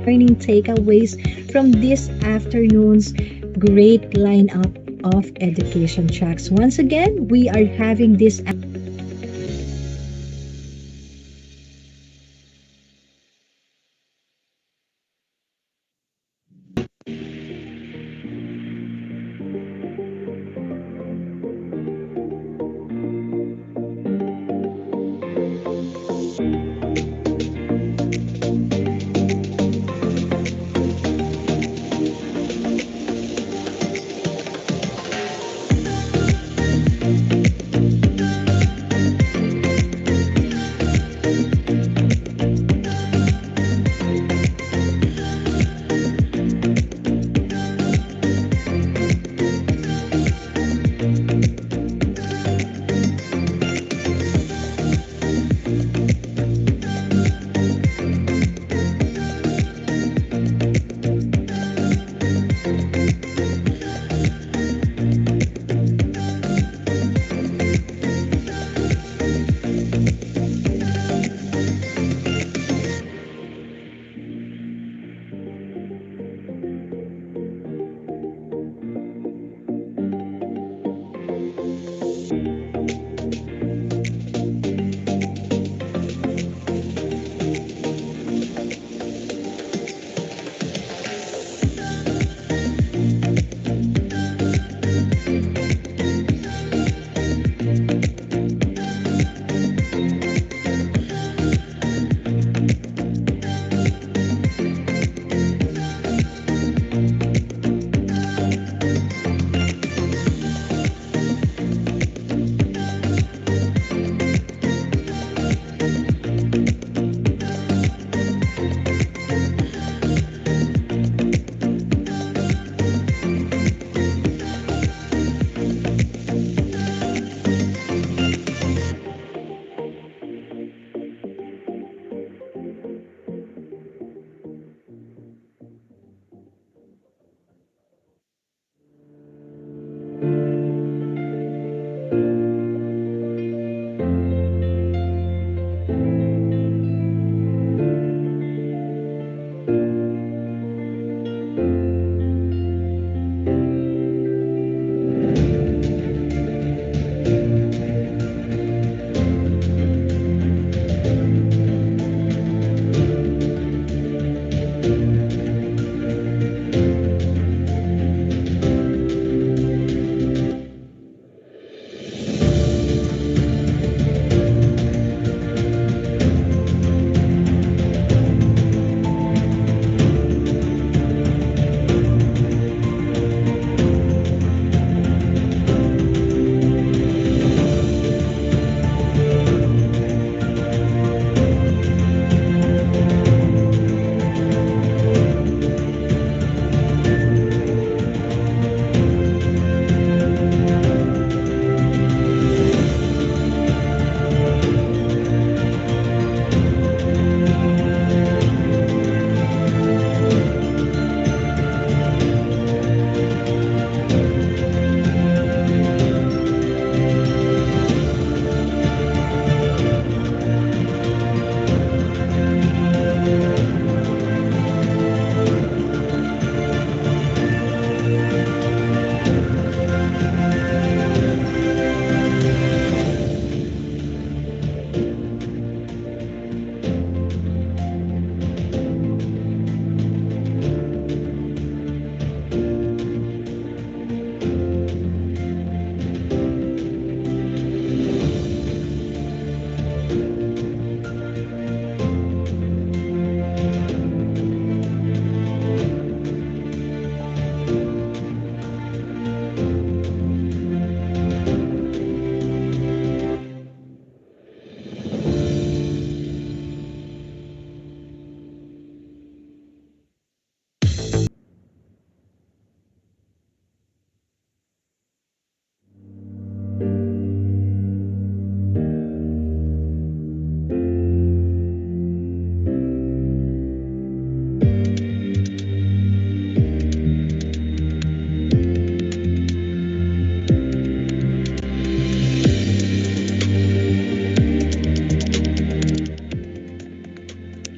learning takeaways from this afternoon's great lineup of education tracks. Once again, we are having this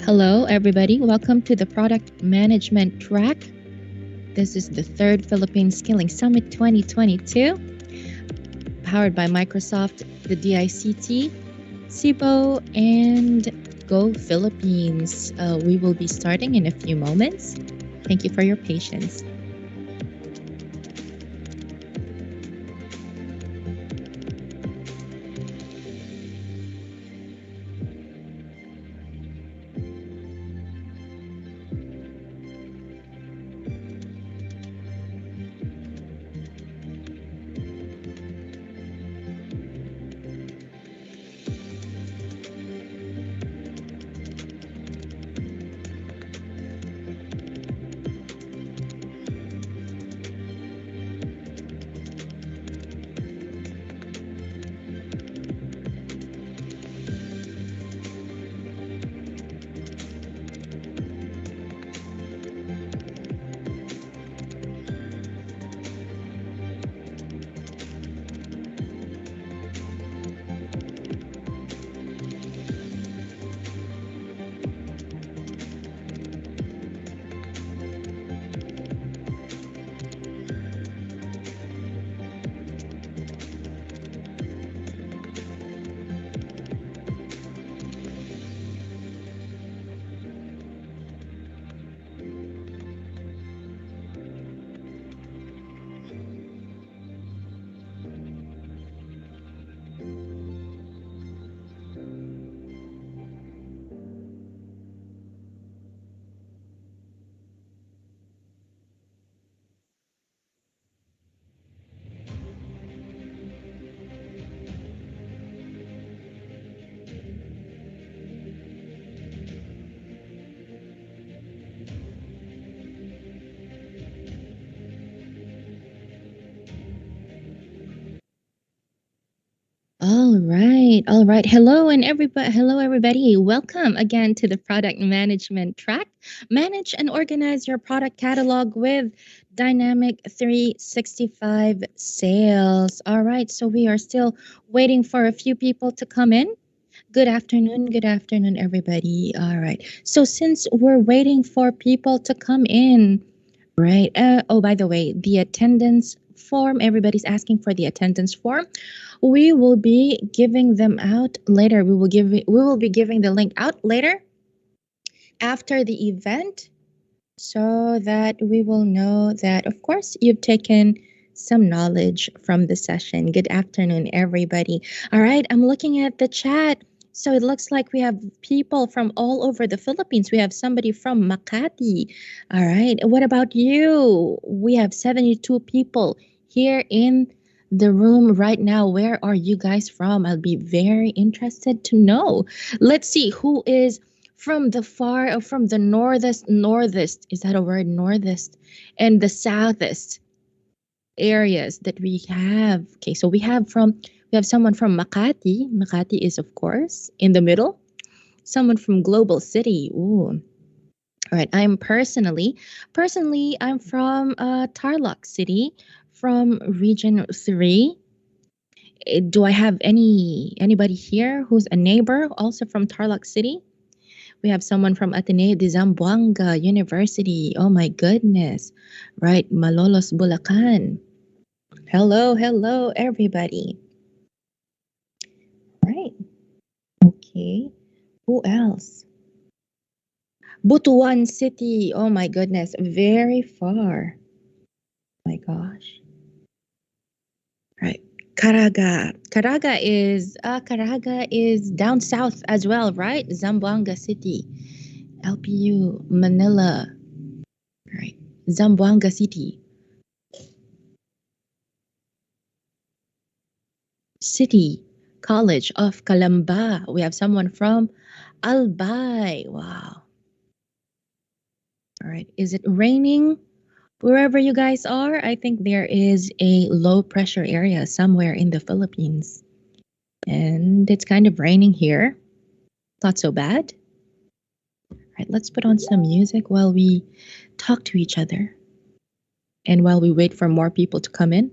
Hello, everybody. Welcome to the Product Management Track. This is the third Philippine Skilling Summit 2022, powered by Microsoft, the DICT, CIBO, and Go Philippines. We will be starting in a few moments. Thank you for your patience. All right. All right. Hello, everybody. Welcome again to the product management track. Manage and organize your product catalog with Dynamic 365 sales. All right. So we are still waiting for a few people to come in. Good afternoon. Good afternoon, everybody. All right. So since we're waiting for people to come in, right? Oh, by the way, the attendance form, everybody's asking for the attendance form. We will be giving them out later. We will be giving the link out later after the event so that we will know that, of course, you've taken some knowledge from the session. Good afternoon, everybody. All right, I'm looking at the chat. So it looks like we have people from all over the Philippines. We have somebody from Makati. All right, what about you? We have 72 people here in the room right now. Where are you guys from? I'll be very interested to know. Let's see who is from the far or from the northest, is that a word, northest, and the southest areas that we have. Okay, so we have someone from Makati is of course in the middle. Someone from Global City. Ooh. All right, personally I'm from Tarlac City, from region 3. Do I have anybody here who's a neighbor also from Tarlac City? We have someone from Ateneo de Zamboanga University. Oh my goodness. Right, Malolos, Bulacan. Hello, hello, everybody. Right. Okay. Who else? Butuan City. Oh my goodness. Very far. My gosh. Right. Caraga. Caraga is down south as well, right? Zamboanga City. LPU, Manila. Right. Zamboanga City. City College of Calamba. We have someone from Albay. Wow. All right. Is it raining wherever you guys are? I think there is a low pressure area somewhere in the Philippines. And it's kind of raining here. Not so bad. All right. Let's put on some music while we talk to each other and while we wait for more people to come in.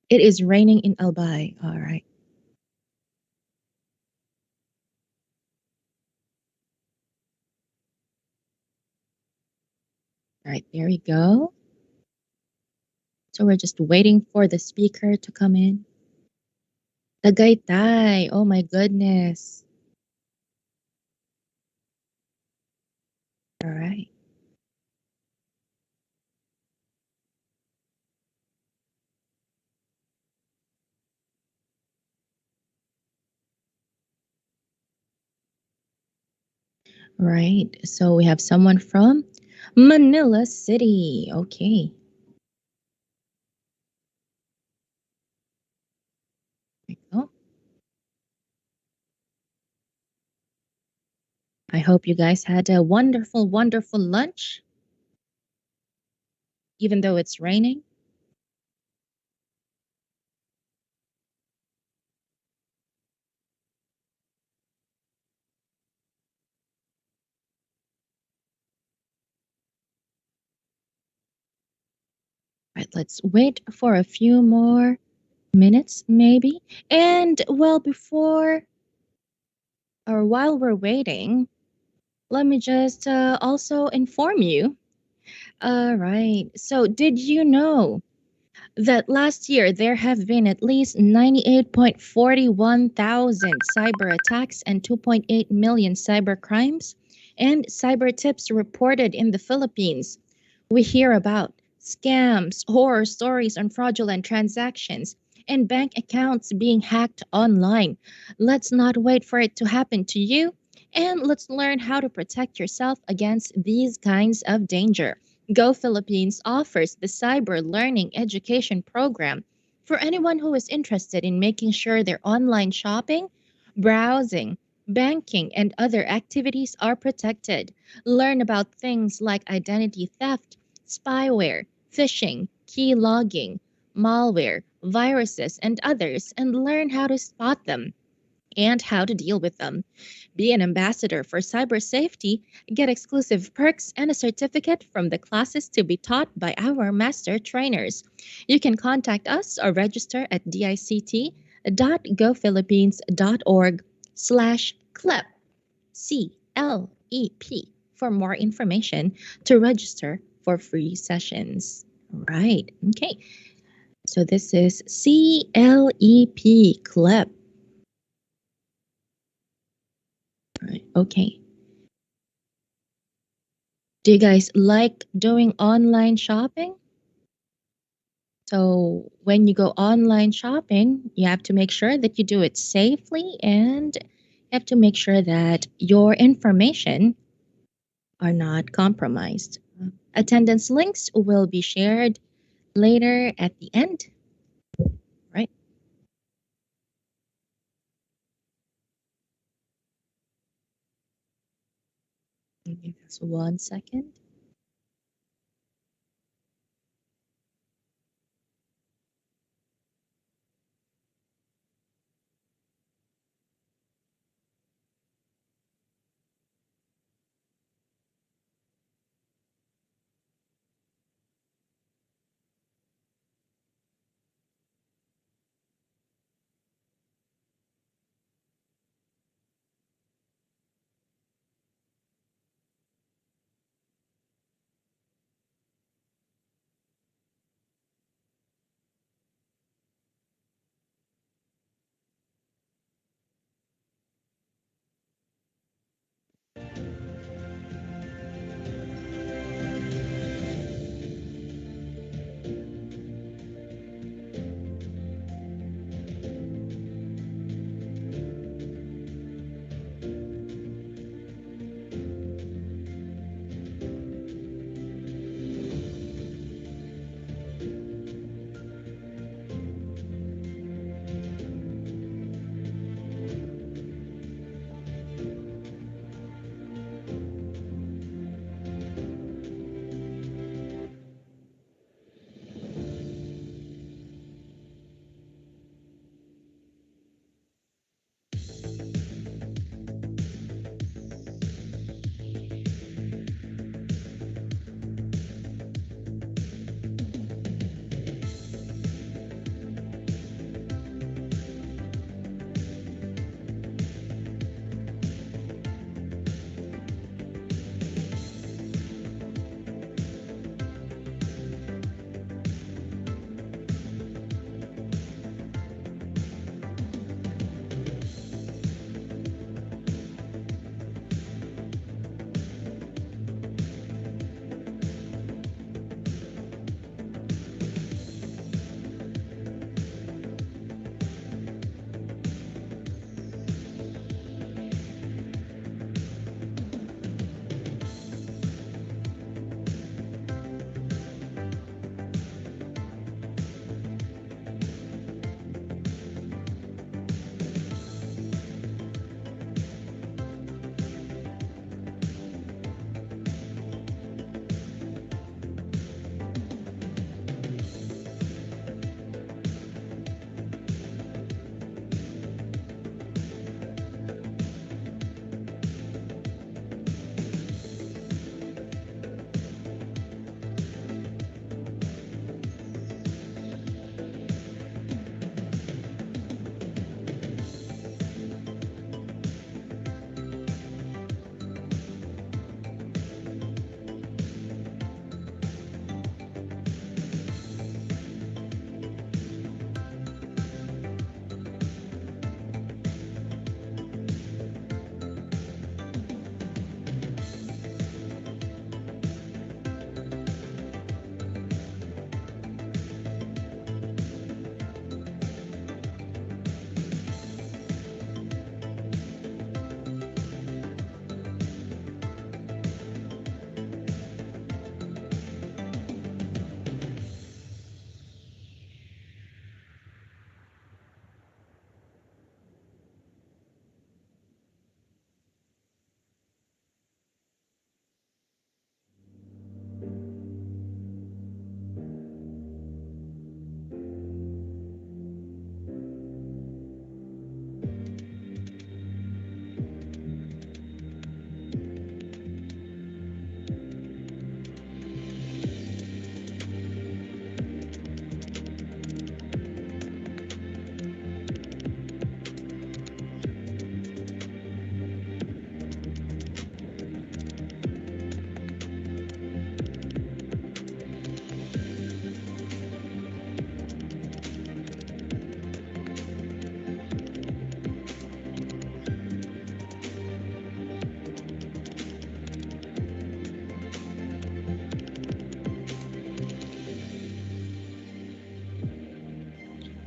It is raining in Albay. All right. All right, there we go. So we're just waiting for the speaker to come in. Tagaytay. Oh my goodness. All right. Right. So we have someone from Manila City. Okay. There we go. I hope you guys had a wonderful, wonderful lunch, even though it's raining. Right, let's wait for a few more minutes, maybe. And well, before or while we're waiting, let me just also inform you. All right. So, did you know that last year there have been at least 98.41 thousand cyber attacks and 2.8 million cyber crimes and cyber tips reported in the Philippines? We hear about scams, horror stories on fraudulent transactions, and bank accounts being hacked online. Let's not wait for it to happen to you, and let's learn how to protect yourself against these kinds of danger. Go Philippines offers the Cyber Learning Education Program for anyone who is interested in making sure their online shopping, browsing, banking, and other activities are protected. Learn about things like identity theft, spyware, phishing, key logging, malware, viruses, and others, and learn how to spot them and how to deal with them. Be an ambassador for cyber safety, get exclusive perks and a certificate from the classes to be taught by our master trainers. You can contact us or register at dict.gophilippines.org/CLEP, CLEP, for more information to register for free sessions. Right. Okay. So this is CLEP, CLEP. Right. Okay. Do you guys like doing online shopping? So, when you go online shopping, you have to make sure that you do it safely and you have to make sure that your information are not compromised. Attendance links will be shared later at the end, right? Give us 1 second.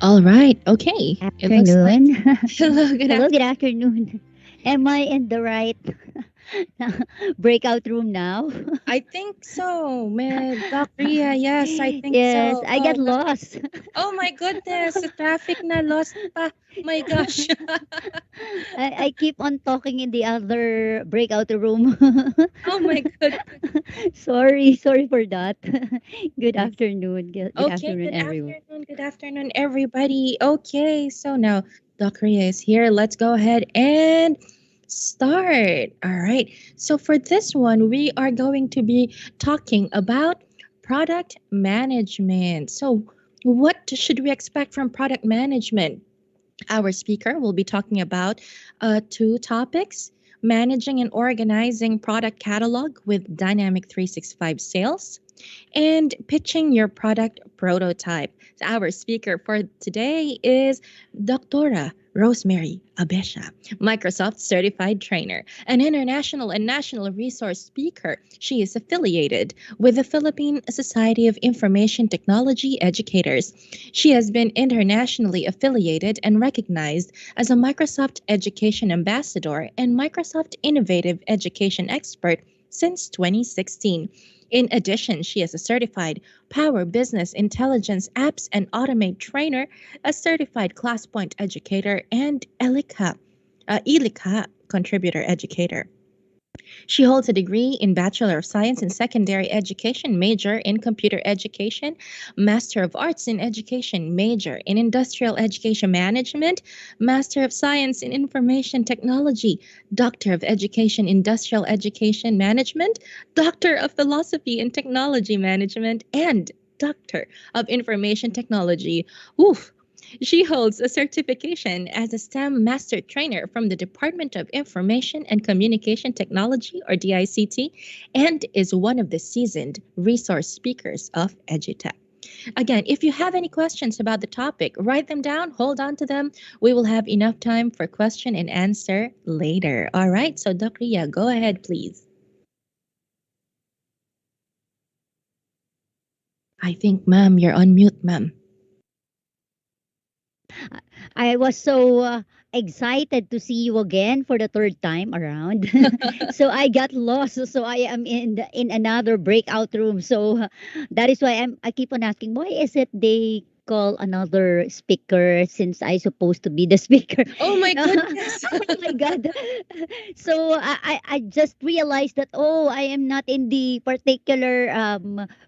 All right. Okay. It looks like. Afternoon. Hello. Good Hello, good afternoon. afternoon. Am I in the right breakout room now? I think so, Miss Doc Ria. Yes, I think Yes, so. I Oh, got lost. oh my goodness. Sa traffic na lost pa. My gosh. I keep on talking in the other breakout room. Oh my goodness. Sorry for that. Good afternoon. Good Okay, afternoon, good everyone. afternoon. Good afternoon, everybody. Okay, so now Doc Ria is here. Let's go ahead and start. All right. So for this one, we are going to be talking about product management. So, what should we expect from product management? Our speaker will be talking about two topics: managing and organizing product catalog with Dynamic 365 sales and pitching your product prototype. So our speaker for today is Dr. Rosemary Abesha, Microsoft certified trainer, an international and national resource speaker. She is affiliated with the Philippine Society of Information Technology Educators. She has been internationally affiliated and recognized as a Microsoft Education Ambassador and Microsoft Innovative Education Expert since 2016. In addition, she is a certified Power Business Intelligence Apps and Automate trainer, a certified ClassPoint educator, and ELICA contributor educator. She holds a degree in Bachelor of Science in Secondary Education, major in Computer Education, Master of Arts in Education, major in Industrial Education Management, Master of Science in Information Technology, Doctor of Education Industrial Education Management, Doctor of Philosophy in Technology Management, and Doctor of Information Technology. Oof, she holds a certification as a STEM Master Trainer from the Department of Information and Communication Technology, or DICT, and is one of the seasoned resource speakers of EduTech. Again, if you have any questions about the topic, write them down, hold on to them. We will have enough time for question and answer later. All right, so Dr. Ria, go ahead, please. I think, ma'am, you're on mute, ma'am. I was so excited to see you again for the third time around. So I got lost. So I am in another breakout room. So that is why I keep on asking, why is it they call another speaker since I supposed to be the speaker? Oh my goodness. Oh my god. So I just realized that, oh, I am not in the particular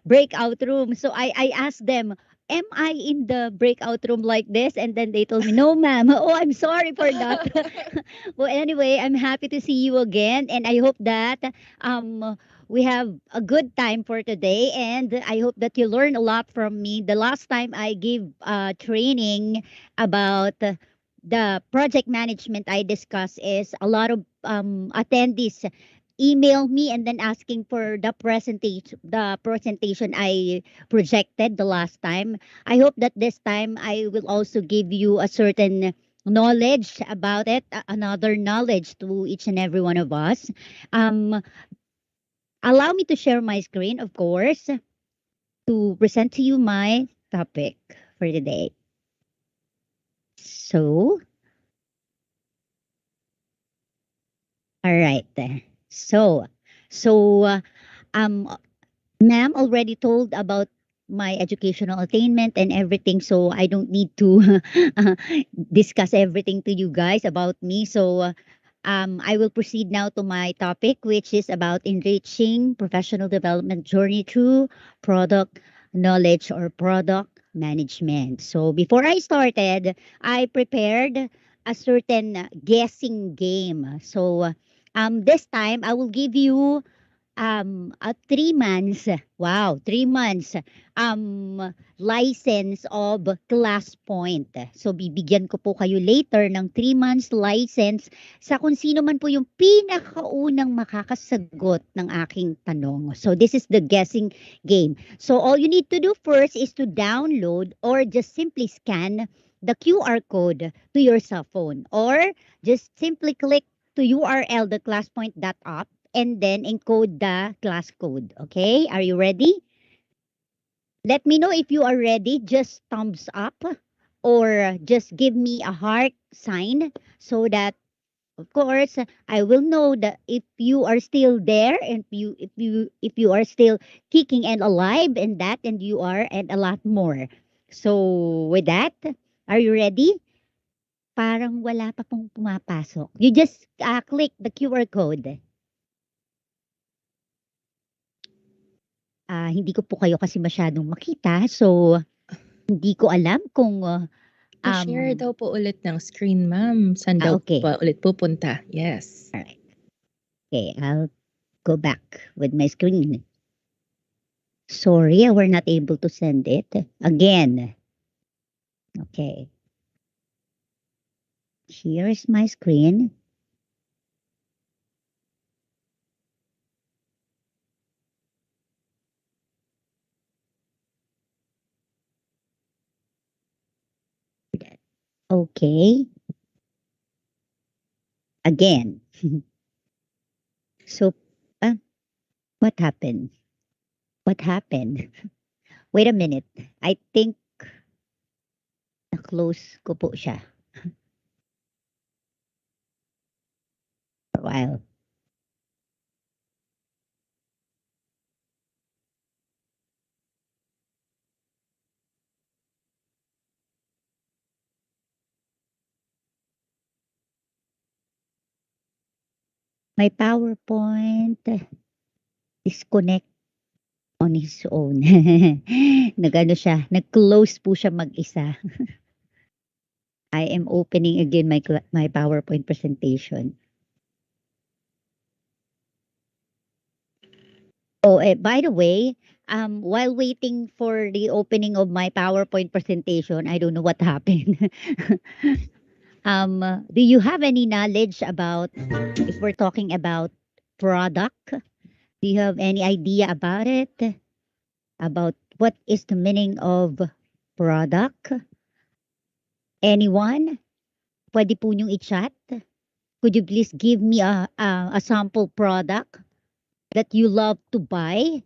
breakout room. So I asked them, am I in the breakout room like this? And then they told me, no, ma'am. Oh, I'm sorry for that. Well, anyway, I'm happy to see you again. And I hope that we have a good time for today. And I hope that you learn a lot from me. The last time I gave training about the project management I discussed is a lot of attendees email me and then asking for the presentation I projected the last time. I hope that this time I will also give you a certain knowledge about it, another knowledge to each and every one of us. Um, Allow me to share my screen, of course, to present to you my topic for today. So, all right. So, so um, ma'am already told about my educational attainment and everything, so I don't need to discuss everything to you guys about me. So, I will proceed now to my topic, which is about enriching professional development journey through product knowledge or product management. So, before I started, I prepared a certain guessing game. So, this time I will give you 3 months, wow, 3 months, license of class point. So, bibigyan ko po kayo later ng 3 months license sa kung sino man po yung pinakaunang makakasagot ng aking tanong. So, this is the guessing game. So, all you need to do first is to download or just simply scan the QR code to your cell phone or just simply click to URL the classpoint.app and then encode the class code. Okay? Are you ready? Let me know if you are ready. Just thumbs up or just give me a heart sign so that of course I will know that if you are still there and if you are still kicking and alive and that and you are and a lot more. So with that, are you ready? Parang wala pa pong pumapasok. You just click the QR code. Hindi ko po kayo kasi masyadong makita. So, hindi ko alam kung Pa-share daw po ulit ng screen, ma'am. Saan daw okay. pa ulit pupunta? Yes. Alright. Okay, I'll go back with my screen. Sorry, we're not able to send it again. Okay. Here is my screen. Okay. Again. So, what happened? What happened? Wait a minute. I think na-close ko po siya. For a while. My PowerPoint disconnect on his own. Nag-ano siya, nag-close po siya mag-isa. I am opening again my PowerPoint presentation. Oh, by the way, while waiting for the opening of my PowerPoint presentation, I don't know what happened. Do you have any knowledge about if we're talking about product? Do you have any idea about it? About what is the meaning of product? Anyone? Pwede po niyong i-chat? Could you please give me a sample product that you love to buy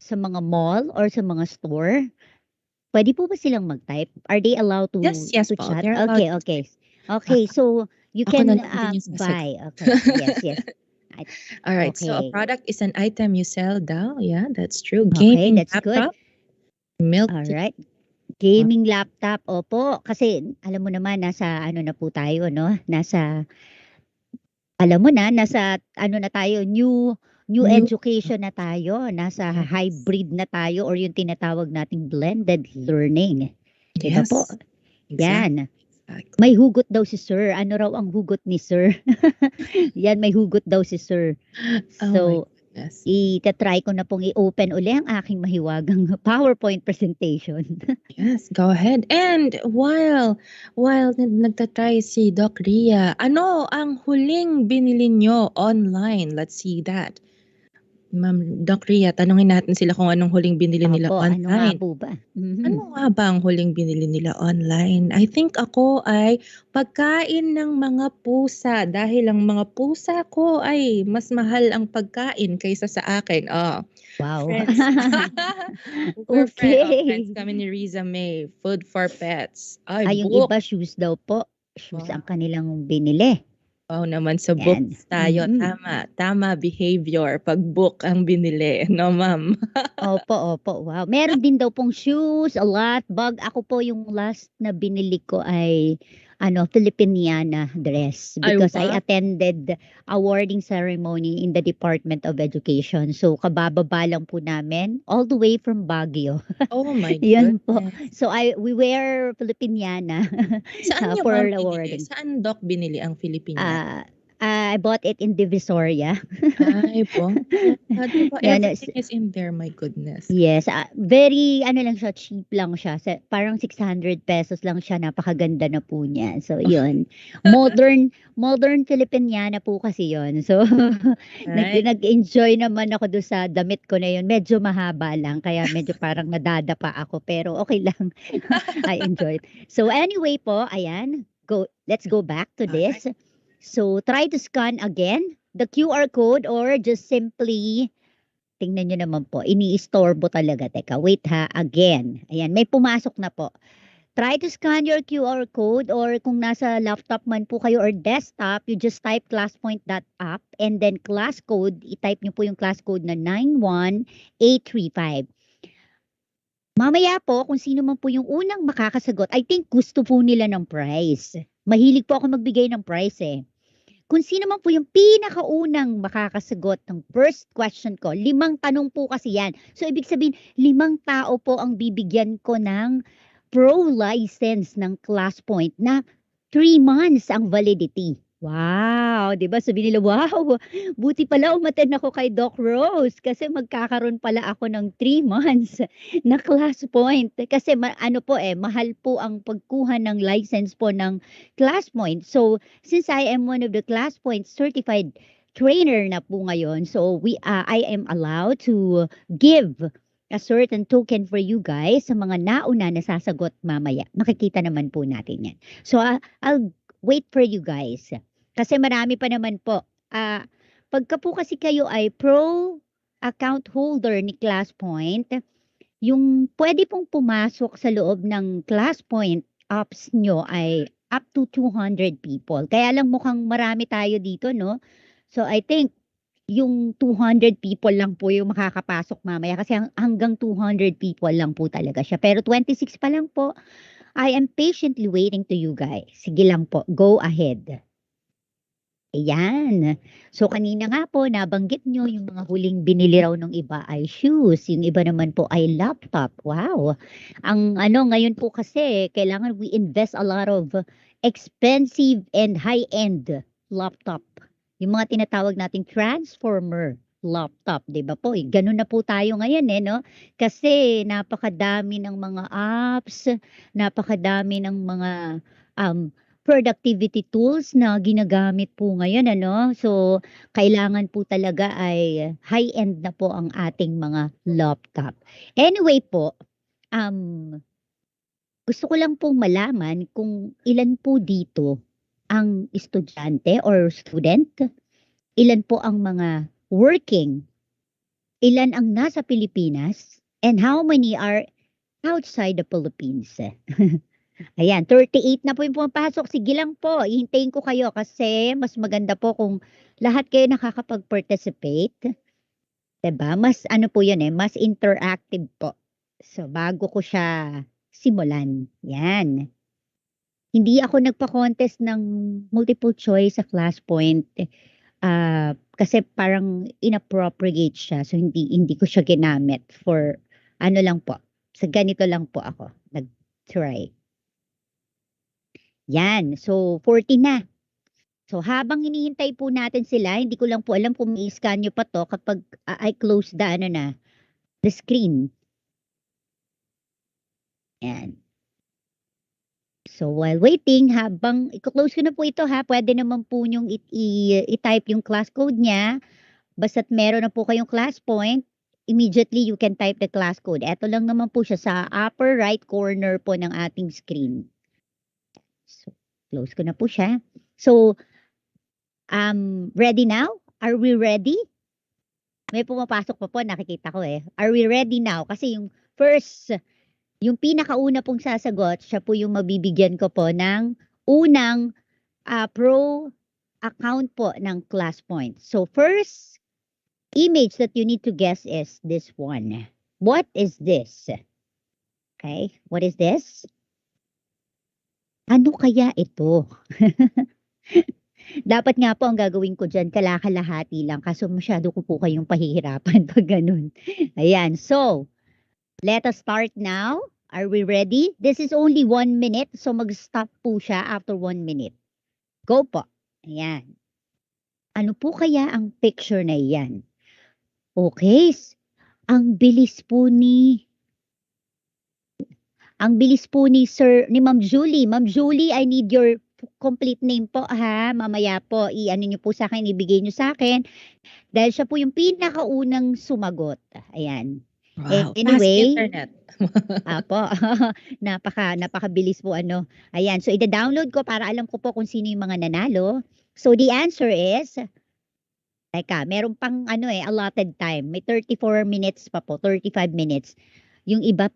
sa mga mall or sa mga store? Pwede po ba silang mag-type? Are they allowed to Yes to po. chat? They're allowed Okay, to okay. Okay, so you Ako na can lang din yung sasagot. buy. Okay, yes, yes. All right. So a Okay. product is an item you sell daw. Yeah, that's true. Okay, Gaming that's good. laptop, milk All tea. right. Gaming laptop, opo. Kasi alam mo naman nasa ano na po tayo, no? Nasa alam mo na nasa ano na tayo, new New. education na tayo. Nasa Yes. hybrid na tayo or yung tinatawag nating blended learning. Diba Yes. po? Exactly. Yan. Exactly. May hugot daw si sir. Ano raw ang hugot ni sir? Yan, may hugot daw si sir. Oh my So, goodness. itatry ko na pong i-open uli ang aking mahiwagang PowerPoint presentation. Yes, go ahead. And while nagtatry si Doc Ria, ano ang huling binili nyo online? Let's see that. Ma'am Doc Ria, tanungin natin sila kung anong huling binili nila Opo, ano nga online. po ba? Ano nga ba ang huling binili nila online? I think ako ay pagkain ng mga pusa dahil ang mga pusa ko ay mas mahal ang pagkain kaysa sa akin. Oh, Wow. friends. Friends Okay. kami ni Riza May. Food for pets. Ay, Ay, yung book. iba shoes daw po. Shoes Wow. ang kanilang binili. Wow naman sa Yan. books tayo. Mhm. Tama behavior pag book ang binili. No, ma'am? Opo, opo. Wow. Meron din daw pong shoes, a lot, bag. Ako po yung last na binili ko ay Philippine dress Ay, because I wow. attended awarding ceremony in the Department of Education. So kabababa lang po namin all the way from Baguio. Oh my Yan po. goodness. So we wear Filipiniana Saan niyo for ma'am binili? awarding. Saan Doc binili ang Filipina? I bought it in Divisoria. Ay, bongga. Diba Yan, everything is in there, my goodness. yes, very lang siya, cheap lang siya. Parang 600 pesos lang siya, napakaganda na po niya. So, yun. Modern Filipiniana po kasi yun. So, Right? nag-enjoy naman ako doon sa damit ko na yun. Medyo mahaba lang, kaya medyo parang nadadapa ako. Pero okay lang. I enjoyed. So, anyway po, ayan. Let's go back to this. So, try to scan again the QR code or just simply tingnan nyo naman po, ini-istorbo talaga. Teka, wait ha, again. Ayan, may pumasok na po. Try to scan your QR code, or kung nasa laptop man po kayo or desktop, you just type classpoint.app and then class code, i-type nyo po yung class code na 91835. Mamaya po, kung sino man po yung unang makakasagot, I think gusto po nila ng prize. Mahilig po ako magbigay ng prize eh. Kung sino man po yung pinakaunang makakasagot ng first question ko, 5 tanong po kasi yan. So, ibig sabihin, 5 tao po ang bibigyan ko ng pro license ng class point na 3 months ang validity. Wow, 'di ba? Sabi nila, wow, buti pala umattend ako kay Doc Rose kasi magkakaroon pala ako ng 3 months na class point. Kasi ano po mahal po ang pagkuha ng license po ng class point. So, since I am one of the class point certified trainer na po ngayon, so I am allowed to give a certain token for you guys sa mga nauna na sasagot mamaya. Makikita naman po natin yan. So, I'll wait for you guys. Kasi marami pa naman po. Pagka po kasi kayo ay pro account holder ni ClassPoint, yung pwede pong pumasok sa loob ng ClassPoint apps nyo ay up to 200 people. Kaya lang mukhang marami tayo dito, no? So, I think yung 200 people lang po yung makakapasok mamaya kasi hanggang 200 people lang po talaga siya. Pero 26 pa lang po. I am patiently waiting to you guys. Sige lang po, go ahead. Ayan. So kanina nga po, nabanggit nyo yung mga huling binili raw ng iba ay shoes. Yung iba naman po ay laptop. Wow. Ang ngayon po kasi, kailangan we invest a lot of expensive and high-end laptop. Yung mga tinatawag nating transformer laptop, 'di ba po? Ganun na po tayo ngayon no? Kasi napakadami ng mga apps, napakadami ng mga productivity tools na ginagamit po ngayon So kailangan po talaga ay high-end na po ang ating mga laptop. Anyway po, gusto ko lang pong malaman kung ilan po dito ang estudyante or student, ilan po ang mga working, ilan ang nasa Pilipinas, and how many are outside the Philippines. Ayan, 38 na po yung pumapasok. Sige lang po, ihintayin ko kayo kasi mas maganda po kung lahat kayo nakakapag-participate. Diba? Mas po yun mas interactive po. So, bago ko siya simulan. Yan. Hindi ako nagpa-contest ng multiple choice sa class point. Kasi parang inappropriate siya. So, hindi ko siya ginamit for lang po. Sa ganito lang po ako nag-try. Yan. So, 40 na. So, habang hinihintay po natin sila, hindi ko lang po alam kung may scan nyo pa to kapag I close the screen. Yan. So, while waiting, habang i-close ko na po ito pwede naman po nyong i-type yung class code niya. Basta't meron na po kayong class point, immediately you can type the class code. Ito lang naman po siya sa upper right corner po ng ating screen. So, close ko na po siya. So, ready now? Are we ready? May pumapasok pa po, nakikita ko Are we ready now? Kasi yung first, yung pinakauna pong sasagot, siya po yung mabibigyan ko po ng unang pro account po ng class point. So, first image that you need to guess is this one. What is this? Okay, what is this? Ano kaya ito? Dapat nga po ang gagawin ko dyan, kalakalahati lang. Kaso masyado ko po kayong pahihirapan pag ganun. Ayan, so, let us start now. Are we ready? This is only 1 minute, so mag-stop po siya after 1 minute. Go po. Ayan. Ano po kaya ang picture na iyan? Okay, ang bilis po ni Ma'am Julie. Ma'am Julie, I need your complete name po mamaya po niyo po sa akin, ibigay niyo sa akin dahil siya po yung pinakaunang sumagot. Ayan. Wow, Anyway, fast internet. Apo, napakabilis po Ayan, so ida-download ko para alam ko po kung sino yung mga nanalo. So the answer is, teka, meron pang allotted time. May 34 minutes pa po, 35 minutes. Yung iba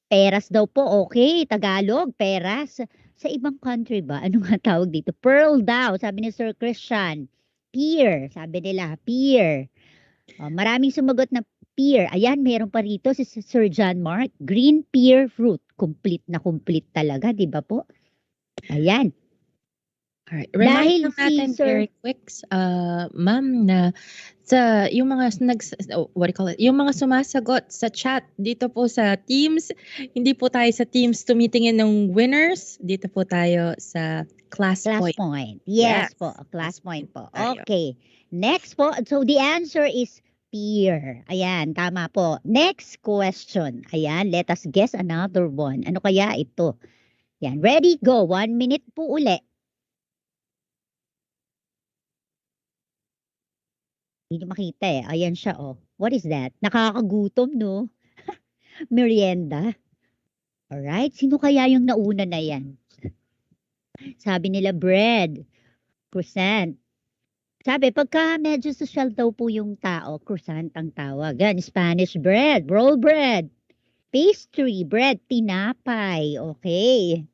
Peras daw po, okay. Tagalog, peras. Sa ibang country ba? Ano nga tawag dito? Pearl daw, sabi ni Sir Christian. Pear, sabi nila, pear. Maraming sumagot na pear. Ayan, meron pa rito si Sir John Mark. Green pear fruit. Complete na complete talaga, di ba po? Ayan. Alright. Remind Dahil lang si natin Sir, very quick, ma'am, na yung mga what do you call it? Yung mga sumasagot sa chat dito po sa Teams, hindi po tayo sa Teams tumitingin ng winners. Dito po tayo sa class class point. point. Yes. Yes po, class point po. Tayo. Okay. Next po, so the answer is pear. Ayan, tama po. Next question. Ayan, let us guess another one. Ano kaya ito? Yan, ready, go. 1 minute po uli. Hindi makita eh. Ayan siya, oh. What is that? Nakakagutom, no? Merienda. Alright, sino kaya yung nauna na yan? Sabi nila bread, croissant. Sabi, pagka medyo social daw po yung tao, croissant ang tawag. Yan, Spanish bread, roll bread, pastry, bread, tinapay. Okay.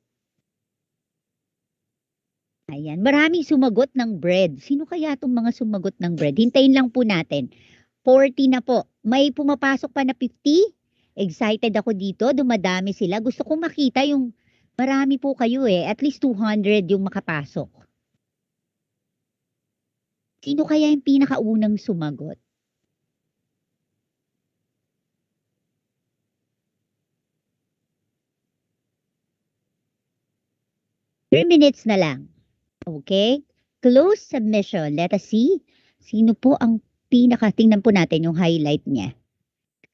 Ayan, maraming sumagot ng bread. Sino kaya itong mga sumagot ng bread? Hintayin lang po natin. 40 na po. May pumapasok pa na 50? Excited ako dito. Dumadami sila. Gusto kong makita yung marami po kayo eh. At least 200 yung makapasok. Sino kaya yung pinakaunang sumagot? Three minutes na lang. Okay? Close submission. Let us see. Sino po ang tingnan po natin yung highlight niya.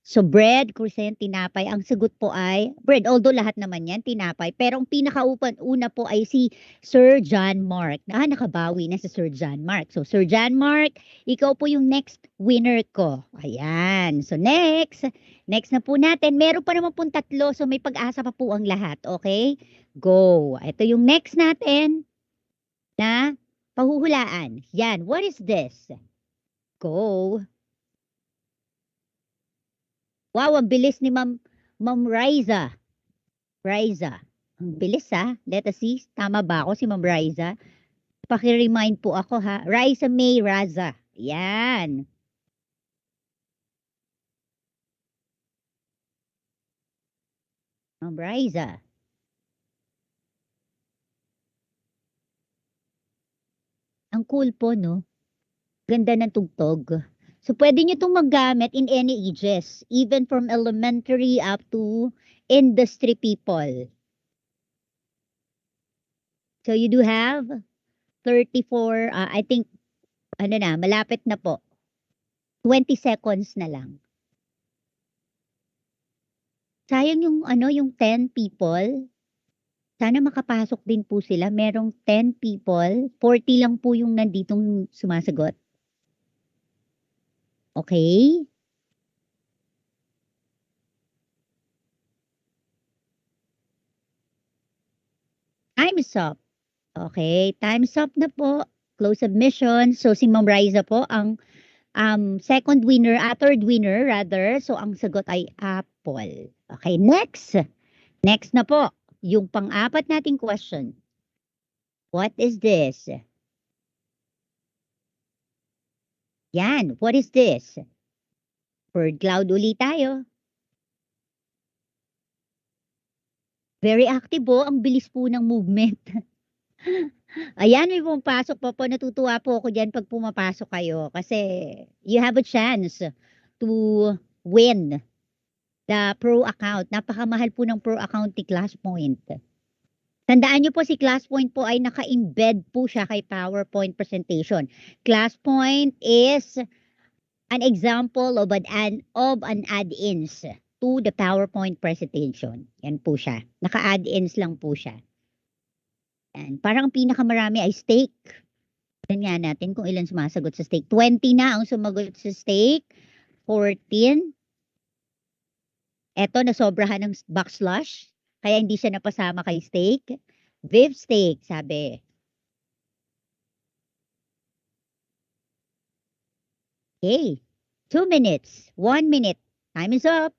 So bread, croissant, tinapay. Ang sagot po ay bread. Although lahat naman yan, tinapay. Pero ang pinakauna po ay si Sir John Mark. Nakabawi na si Sir John Mark. So Sir John Mark, ikaw po yung next winner ko. Ayan. So next. Next na po natin. Meron pa naman pong tatlo. So may pag-asa pa po ang lahat. Okay? Go. Ito yung next natin na pahuhulaan. Yan. What is this? Go. Wow, ang bilis ni Ma'am Riza. Riza. Ang bilis ha. Let us see. Tama ba ako si Ma'am Riza? Paki-remind po ako ha. Riza May Raza. Yan. Ma'am Riza. Ang cool po, no? Ganda ng tugtog. So, pwede nyo itong maggamit in any ages. Even from elementary up to industry people. So, you do have 34, I think, malapit na po. 20 seconds na lang. Sayang yung 10 people. Sana makapasok din po sila. Merong 10 people. 40 lang po yung nanditong sumasagot. Okay? Time's up. Okay, time's up na po. Close submission. So, si Ma'am Riza po ang third winner rather. So, ang sagot ay apple. Okay, next. Next na po. Yung pang-apat nating question. What is this? Yan, what is this? Word cloud ulit tayo. Very active po. Ang bilis po ng movement. Ayan, may pumapasok po. Natutuwa po ako dyan pag pumapasok kayo. Kasi you have a chance to win the pro account. Napakamahal po ng pro account ni ClassPoint. Tandaan nyo po si ClassPoint po ay naka-embed po siya kay PowerPoint presentation. ClassPoint is an example of an add-ins to the PowerPoint presentation. Yan po siya. Naka-add-ins lang po siya. And parang pinakamarami ay steak. Tingnan natin kung ilan sumasagot sa steak. 20 na ang sumagot sa steak. 14. Eto, nasobrahan ng backslash. Kaya hindi siya napasama kay steak. Beef steak, sabi. Okay. 2 minutes. 1 minute. Time is up.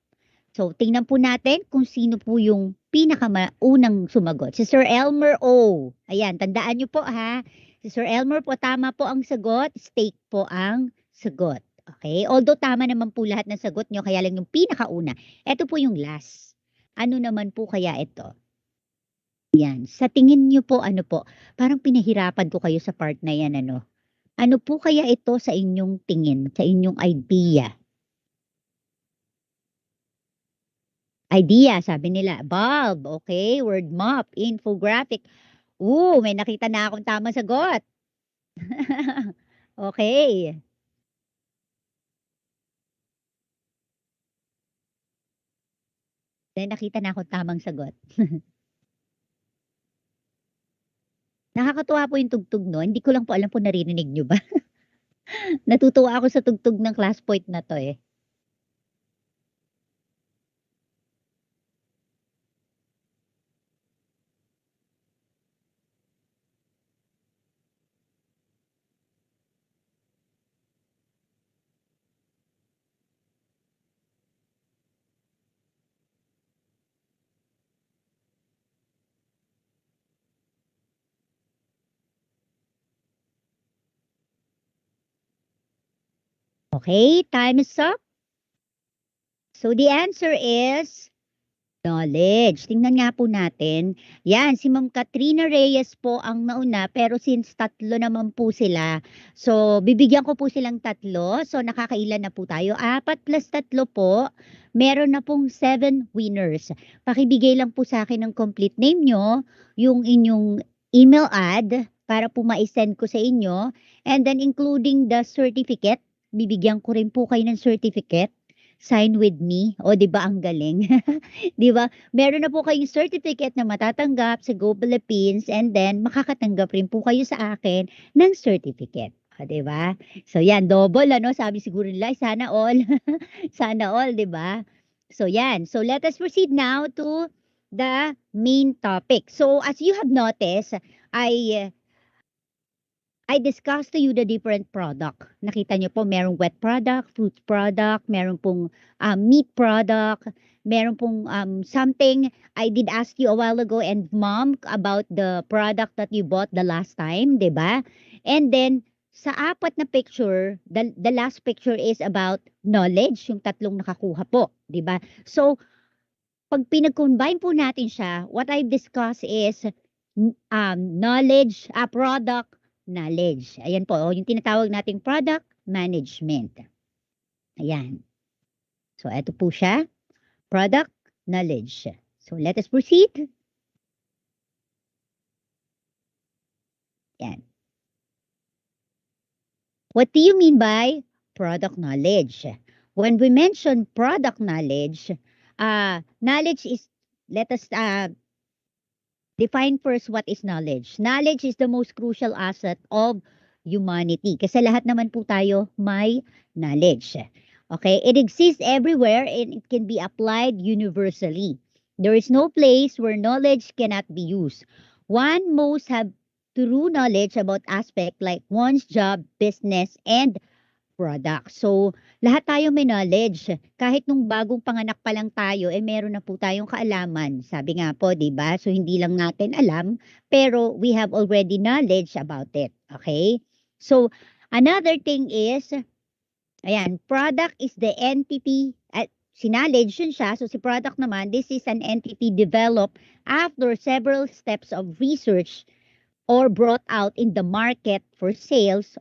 So, tingnan po natin kung sino po yung pinakaunang sumagot. Si Sir Elmer O. Ayan, tandaan niyo po ha. Si Sir Elmer po, tama po ang sagot. Steak po ang sagot. Okay? Although tama naman po lahat ng sagot niyo, kaya lang yung pinakauna. Ito po yung last. Ano naman po kaya ito? Yan. Sa tingin niyo po, ano po? Parang pinahirapan ko kayo sa part na yan, ano? Ano po kaya ito sa inyong tingin, sa inyong idea? Idea, sabi nila. Bulb, okay. Word map, infographic. May nakita na akong tamang sagot. Okay. Then nakita na akong tamang sagot. Nakakatuwa po yung tugtog, no? Hindi ko lang po alam kung naririnig nyo ba. Natutuwa ako sa tugtog ng class point na to eh. Okay, time is up. So the answer is knowledge. Tingnan nga po natin. Yan, si Ma'am Katrina Reyes po ang nauna, pero since tatlo naman po sila, so bibigyan ko po silang tatlo. So nakakailan na po tayo? 4 plus 3 po. Meron na pong 7 winners. Pakibigay lang po sa akin ng complete name nyo, yung inyong email ad para po ma-send ko sa inyo. And then including the certificate, bibigyan ko rin po kayo ng certificate. Sign with me. O, di ba ang galing? Di ba? Meron na po kayong certificate na matatanggap sa Go Philippines and then makakatanggap rin po kayo sa akin ng certificate. O, di ba? So, yan, double, ano? Sabi siguro nila, sana all. Sana all, di ba? So, yan. So, let us proceed now to the main topic. So, as you have noticed, I discussed to you the different product. Nakita niyo po, merong wet product, fruit product, meron pong meat product, meron pong something I did ask you a while ago and mom about the product that you bought the last time, di ba? And then, sa apat na picture, the last picture is about knowledge, yung tatlong nakakuha po, di ba? So, pag pinag-combine po natin siya, what I've discussed is knowledge, product, knowledge. Ayan po, yung tinatawag nating product management. Ayan. So, ito po siya, product knowledge. So, let us proceed. Ayan. What do you mean by product knowledge? When we mention product knowledge, knowledge is, let us define first what is knowledge. Knowledge is the most crucial asset of humanity. Kasi lahat naman po tayo may knowledge. Okay? It exists everywhere and it can be applied universally. There is no place where knowledge cannot be used. One must have true knowledge about aspect like one's job, business, and product. So, lahat tayo may knowledge. Kahit nung bagong panganak pa lang tayo, meron na po tayong kaalaman. Sabi nga po, di ba? So, hindi lang natin alam, pero we have already knowledge about it. Okay? So, another thing is, ayan, product is the entity, si knowledge yun siya. So, si product naman, this is an entity developed after several steps of research or brought out in the market for sales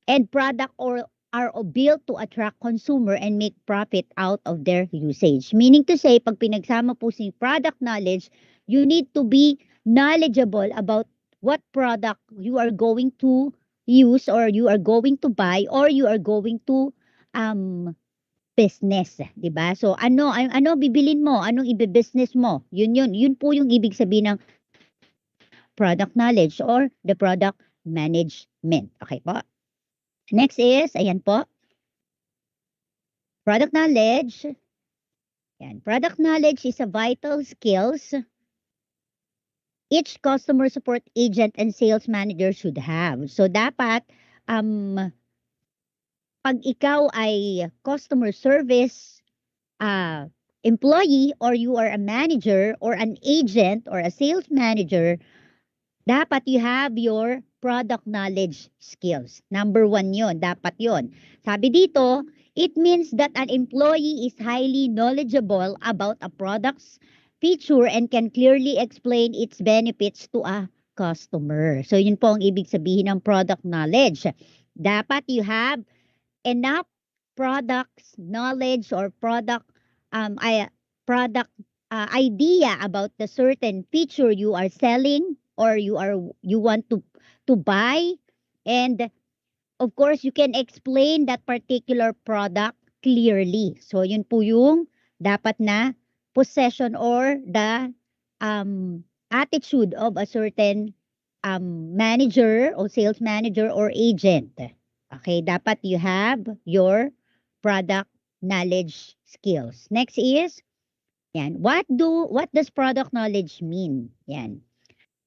and product or are built to attract consumer and make profit out of their usage. Meaning to say, pag pinagsama po si product knowledge, you need to be knowledgeable about what product you are going to use or you are going to buy or you are going to business, 'di ba? So ano bibilin mo? Anong ibe-business mo? Yun po yung ibig sabihin ng product knowledge or the product management. Okay po? Next is, ayan po, product knowledge. Yan. Product knowledge is a vital skills each customer support agent and sales manager should have. So, dapat, pag ikaw ay customer service employee or you are a manager or an agent or a sales manager, dapat you have your product knowledge skills. Number one yun, dapat yun. Sabi dito, it means that an employee is highly knowledgeable about a product's feature and can clearly explain its benefits to a customer. So yun po ang ibig sabihin ng product knowledge. Dapat you have enough products knowledge or product idea about the certain feature you are selling or you want to buy, and of course you can explain that particular product clearly. So yun po yung dapat na possession or the attitude of a certain manager or sales manager or agent. Okay, dapat you have your product knowledge skills. Next is, yan, what does product knowledge mean? Yan.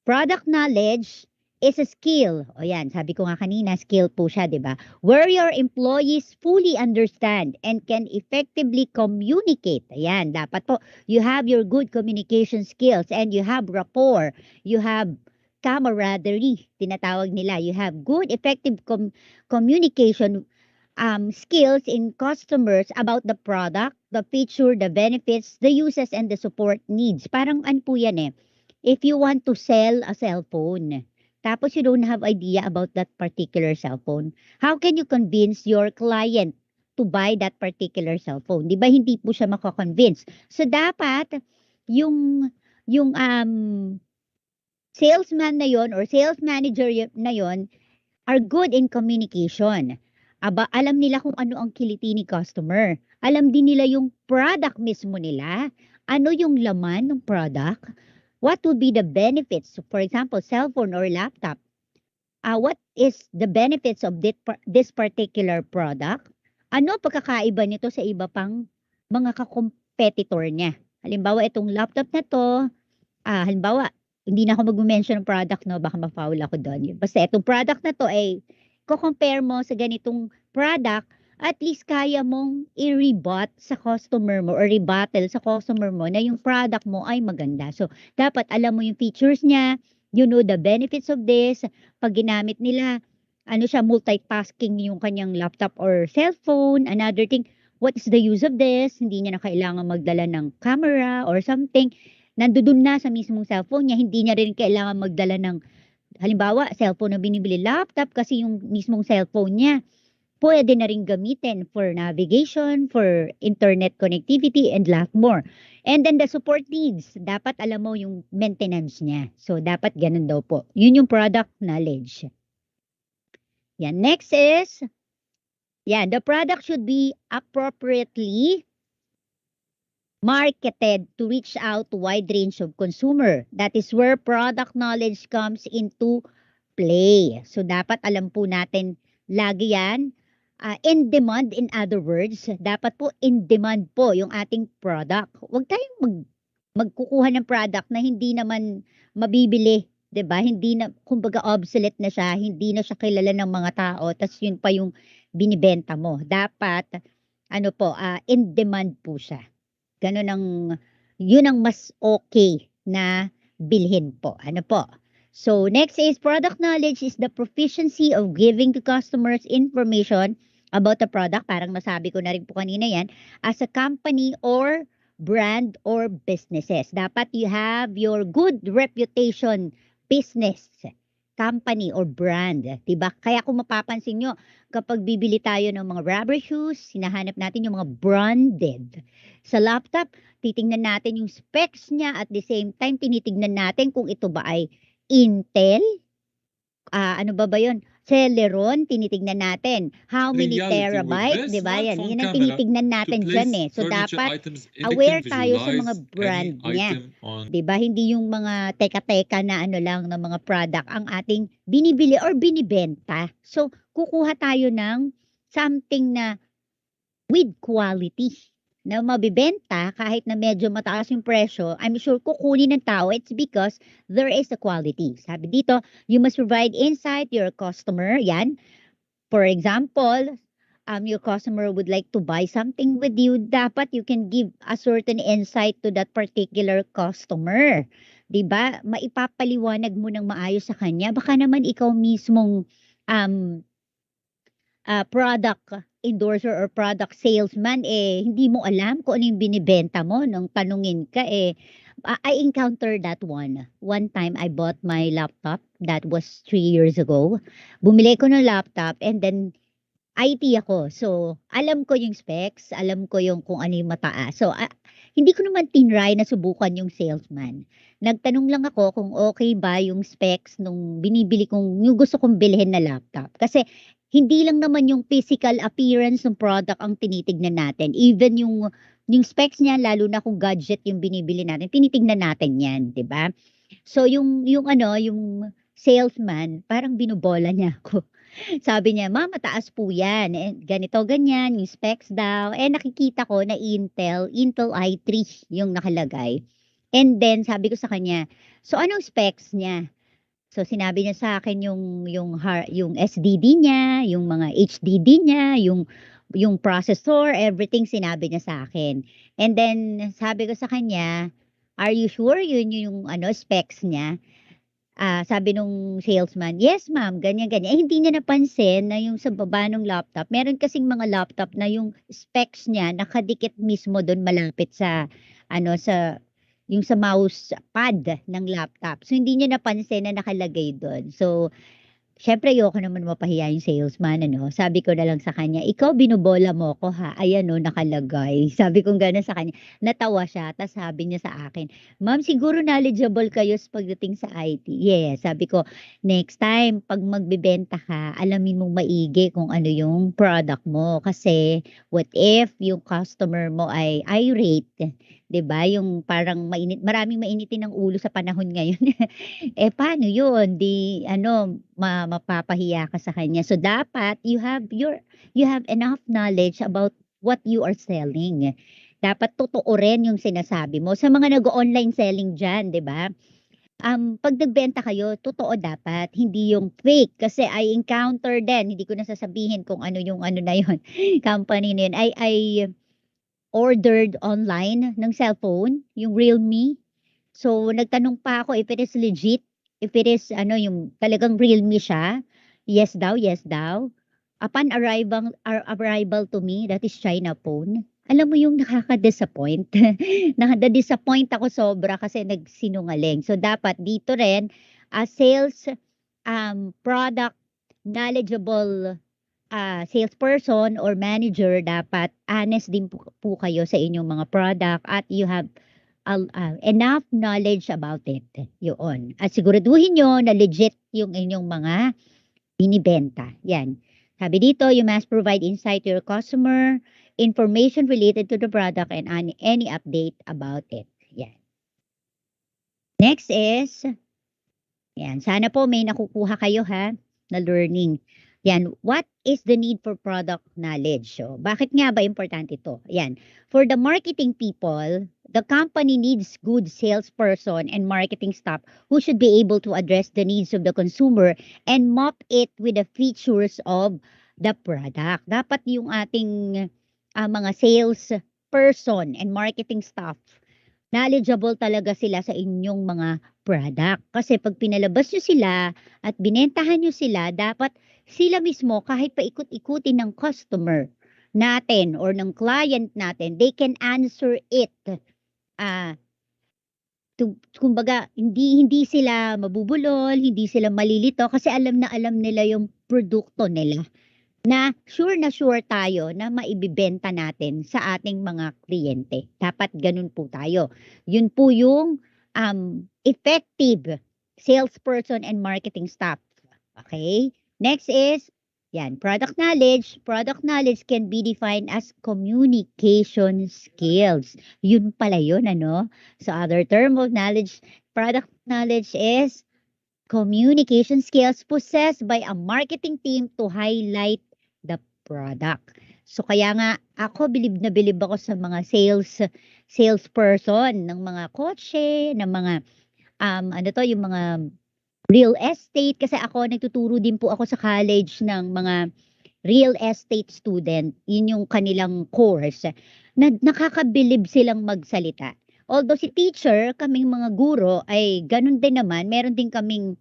Product knowledge is a skill. O yan, sabi ko nga kanina, skill po siya, di ba? Where your employees fully understand and can effectively communicate. Ayan, dapat po, you have your good communication skills and you have rapport, you have camaraderie, tinatawag nila. You have good, effective communication skills in customers about the product, the feature, the benefits, the uses, and the support needs. Parang ano po yan eh. If you want to sell a cell phone, tapos you don't have idea about that particular cell phone, how can you convince your client to buy that particular cell phone? Di ba hindi po siya makakonvince? So dapat yung salesman na yon or sales manager na yon are good in communication. Aba, alam nila kung ano ang kiliti ni customer. Alam din nila yung product mismo nila. Ano yung laman ng product? What would be the benefits? For example, cell phone or laptop. What is the benefits of this particular product? Ano pagkakaiba nito sa iba pang mga ka-competitor niya? Halimbawa, itong laptop na to, halimbawa, hindi na ako mag-mention ng product, no? Baka ma-foul ako doon. Basta itong product na to ay ko-compare mo sa ganitong product, at least kaya mong i-rebut sa customer mo or rebuttal sa customer mo na yung product mo ay maganda. So, dapat alam mo yung features niya, you know the benefits of this. Pag ginamit nila, ano siya, multitasking yung kanyang laptop or cellphone. Another thing, what is the use of this? Hindi niya na kailangan magdala ng camera or something. Nandoon na sa mismong cellphone niya, hindi niya rin kailangan magdala ng, halimbawa, cellphone na binibili, laptop, kasi yung mismong cellphone niya, pwede na rin gamitin for navigation, for internet connectivity, and lot more. And then the support needs, dapat alam mo yung maintenance niya. So, dapat ganun daw po. Yun yung product knowledge. Yan. Next is, the product should be appropriately marketed to reach out to wide range of consumer. That is where product knowledge comes into play. So, dapat alam po natin lagi yan. In demand, in other words, dapat po in demand po yung ating product. Huwag tayong magkukuha ng product na hindi naman mabibili, 'di ba? Hindi na, kumbaga obsolete na siya, hindi na siya kilala ng mga tao, tas yun pa yung binibenta mo. Dapat in demand po siya. Yun ang mas okay na bilhin po. Ano po? So, next is product knowledge is the proficiency of giving to customers information about the product. Parang nasabi ko na rin po kanina yan. As a company or brand or businesses. Dapat you have your good reputation business, company or brand. Diba? Kaya kung mapapansin nyo, kapag bibili tayo ng mga rubber shoes, hinahanap natin yung mga branded. Sa laptop, titingnan natin yung specs niya, at the same time, tinitingnan natin kung ito ba ay Intel, ano ba yun? Celeron, tinitignan natin. How many terabytes, di ba yan? Yan ang tinitignan natin dyan eh. So, dapat aware tayo sa mga brand niya. Di ba? Hindi yung mga teka-teka na ano lang ng mga product ang ating binibili or binibenta. So, kukuha tayo ng something na with quality na mabibenta kahit na medyo mataas yung presyo. I'm sure kukunin ng tao, it's because there is a quality. Sabi dito, you must provide insight to your customer. Yan. For example, your customer would like to buy something with you, dapat you can give a certain insight to that particular customer. 'Di ba? Maipapaliwanag mo ng maayos sa kanya. Baka naman ikaw mismong um product endorser or product salesman, hindi mo alam kung ano yung binibenta mo nung tanungin ka, I encountered that one. One time I bought my laptop, that was 3 years ago. Bumili ko ng laptop and then IT ako. So, alam ko yung specs, alam ko yung kung ano yung mataas. So, hindi ko naman tinry na subukan yung salesman. Nagtanong lang ako kung okay ba yung specs nung binibili kong, yung gusto kong bilhin na laptop. Kasi, hindi lang naman yung physical appearance ng product ang tinitignan natin. Even yung specs niya, lalo na kung gadget yung binibili natin, tinitignan natin yan, di ba? So, yung salesman, parang binubola niya ako. Sabi niya, "Ma'am, mataas po 'yan, ganito, ganyan, yung specs daw." Nakikita ko na Intel i3 yung nakalagay. And then sabi ko sa kanya, "So anong specs niya?" So sinabi niya sa akin yung SDD niya, yung mga HDD niya, yung processor, everything sinabi niya sa akin. And then sabi ko sa kanya, "Are you sure yun yung specs niya?" Sabi nung salesman, "Yes ma'am, ganyan, ganyan." Hindi niya napansin na yung sa baba nung laptop, meron kasing mga laptop na yung specs niya nakadikit mismo dun malapit sa yung sa mouse pad ng laptop. So, hindi niya napansin na nakalagay dun. So, siyempre ayoko naman mapahiya yung salesman sabi ko na lang sa kanya, "Ikaw binobola mo ko ha, ayan nakalagay." Sabi kong gano'n sa kanya, natawa siya ta's sabi niya sa akin, "Ma'am siguro knowledgeable kayo pagdating sa IT." Yes, sabi ko, "Next time 'pag magbebenta ka alamin mong maigi kung ano yung product mo kasi what if yung customer mo ay irate." 'Di ba, yung parang maraming mainitin ng ulo sa panahon ngayon. Paano yun, 'di mapapahiya ka sa kanya. So dapat you have enough knowledge about what you are selling. Dapat totoo rin yung sinasabi mo. Sa mga nag-o-online selling diyan, 'di ba? 'Pag nagbenta kayo, totoo dapat, hindi yung fake. Kasi I encounter din, hindi ko na sasabihin kung ano yung na yun, company na yun. I ordered online ng cellphone, yung Realme. So, nagtanong pa ako if it is legit, if it is yung talagang Realme siya. Yes daw, yes daw. Upon arrival to me, that is China phone. Alam mo yung nakaka-disappoint. Nakaka-disappoint ako sobra kasi nagsinungaling. So, dapat dito rin, as sales, product knowledgeable salesperson or manager, dapat honest din po kayo sa inyong mga product at you have enough knowledge about it. Yun. At siguraduhin nyo na legit yung inyong mga binibenta. Yan. Sabi dito, you must provide insight to your customer, information related to the product, and any update about it. Yan. Next is, yan. Sana po may nakukuha kayo na learning. Yan, what is the need for product knowledge? So, bakit nga ba importante ito? Yan, for the marketing people, the company needs good salesperson and marketing staff who should be able to address the needs of the consumer and map it with the features of the product. Dapat yung ating mga sales person and marketing staff, knowledgeable talaga sila sa inyong mga product. Kasi pag pinalabas nyo sila at binentahan nyo sila, dapat sila mismo kahit paikot-ikutin ng customer natin or ng client natin, they can answer it. Kumbaga, hindi sila mabubulol, hindi sila malilito kasi alam na alam nila yung produkto nila. Na sure tayo na maibibenta natin sa ating mga kliyente. Dapat ganun po tayo. Yun po yung effective salesperson and marketing staff. Okay? Next is, yan, product knowledge. Product knowledge can be defined as communication skills. Yun pala yun, So, other term of knowledge, product knowledge is communication skills possessed by a marketing team to highlight the product. So kaya nga ako bilib na bilib ako sa mga salesperson ng mga kotse, ng mga yung mga real estate kasi ako nagtuturo din po ako sa college ng mga real estate student, yun yung kanilang course, na nakakabilib silang magsalita. Although si teacher, kaming mga guro, ay ganun din naman, meron din kaming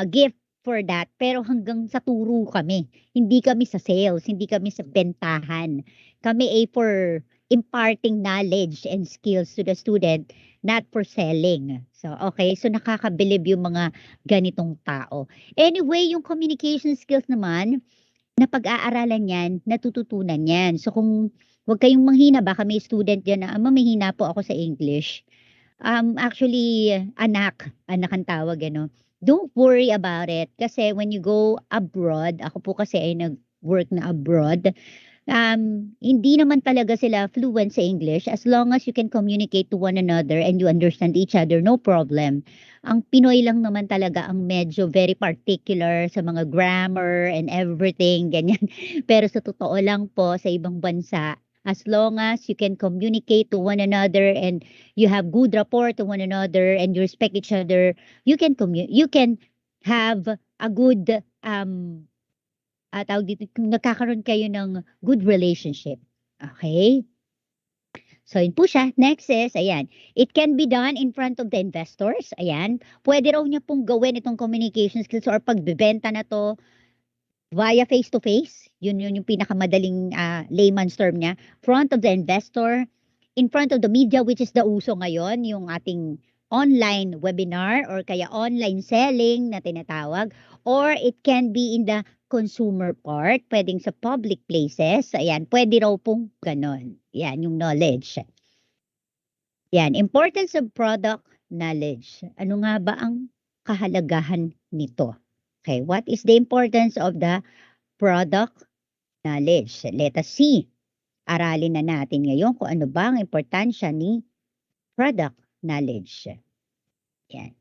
gift for that, pero hanggang sa turo kami. Hindi kami sa sales, hindi kami sa bentahan. Kami ay for imparting knowledge and skills to the student, not for selling. So, okay. So, nakakabilib yung mga ganitong tao. Anyway, yung communication skills naman, na pag-aaralan yan, natututunan yan. So, kung huwag kayong manghina, baka may student dyan na, mahina po ako sa English. Actually, anak ang tawag, ano. Don't worry about it. Kasi when you go abroad, ako po kasi ay nag-work na abroad, hindi naman talaga sila fluent sa English. As long as you can communicate to one another and you understand each other, no problem. Ang Pinoy lang naman talaga ang medyo very particular sa mga grammar and everything, ganyan. Pero sa totoo lang po, sa ibang bansa, as long as you can communicate to one another and you have good rapport to one another and you respect each other, you can have a good tawag dito, kung nagkakaroon kayo ng good relationship. Okay? So, yun po siya. Next is, ayan, it can be done in front of the investors. Ayan, pwede raw niya pong gawin itong communication skills or pagbebenta na to via face-to-face. Yun yung pinakamadaling layman's term niya. Front of the investor, in front of the media, which is the uso ngayon, yung ating online webinar or kaya online selling na tinatawag, or it can be in the consumer part, pwedeng sa public places. Ayan, pwede raw pong ganon. Yan, yung knowledge. Yan, importance of product knowledge. Ano nga ba ang kahalagahan nito? Okay, what is the importance of the product knowledge? Let us see. Aralin na natin ngayon kung ano ba ang importansya ni product knowledge. Yan.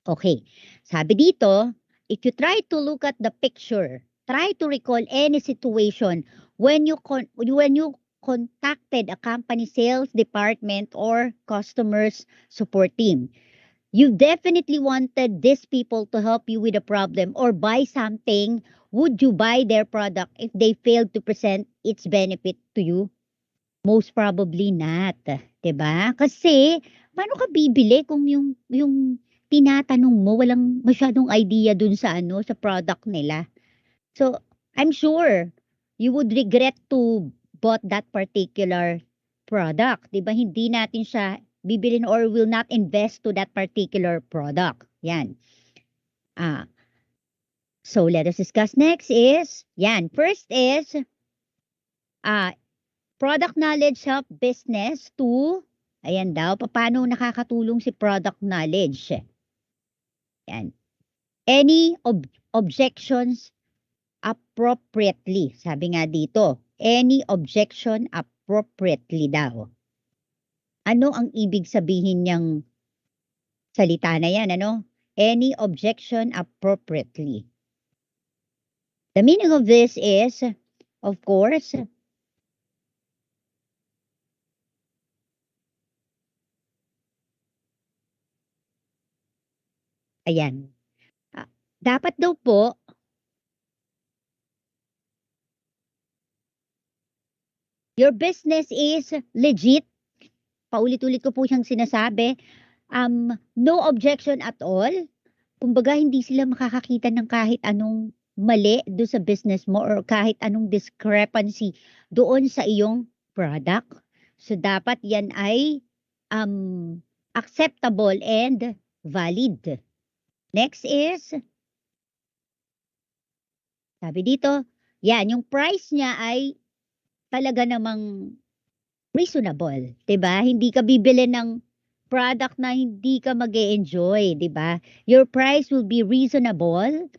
Okay. Sabi dito, if you try to look at the picture, try to recall any situation when you contacted a company sales department or customers support team. You definitely wanted these people to help you with a problem or buy something. Would you buy their product if they failed to present its benefit to you? Most probably not. 'Di ba? Kasi, paano ka bibili kung yung tinatanong mo walang masyadong idea dun sa ano, sa product nila. So, I'm sure you would regret to bought that particular product. 'Di ba? Hindi natin siya bibilin or will not invest to that particular product. Yan. So let us discuss next is, yan. First is, product knowledge help business to, ayan daw, paano nakakatulong si product knowledge. Yan. Any objections appropriately. Sabi nga dito, any objection appropriately daw. Ano ang ibig sabihin niyang salita na yan, ano? Any objection appropriately. The meaning of this is, of course, ayan. Dapat daw po, your business is legit. Paulit-ulit ko po siyang sinasabi. No objection at all. Kumbaga, hindi sila makakakita ng kahit anong mali do sa business mo or kahit anong discrepancy doon sa iyong product. So, dapat yan ay acceptable and valid. Next is, sabi dito, yan, yung price niya ay talaga namang reasonable, 'di ba? Hindi ka bibili ng product na hindi ka mag-e-enjoy, 'di ba? Your price will be reasonable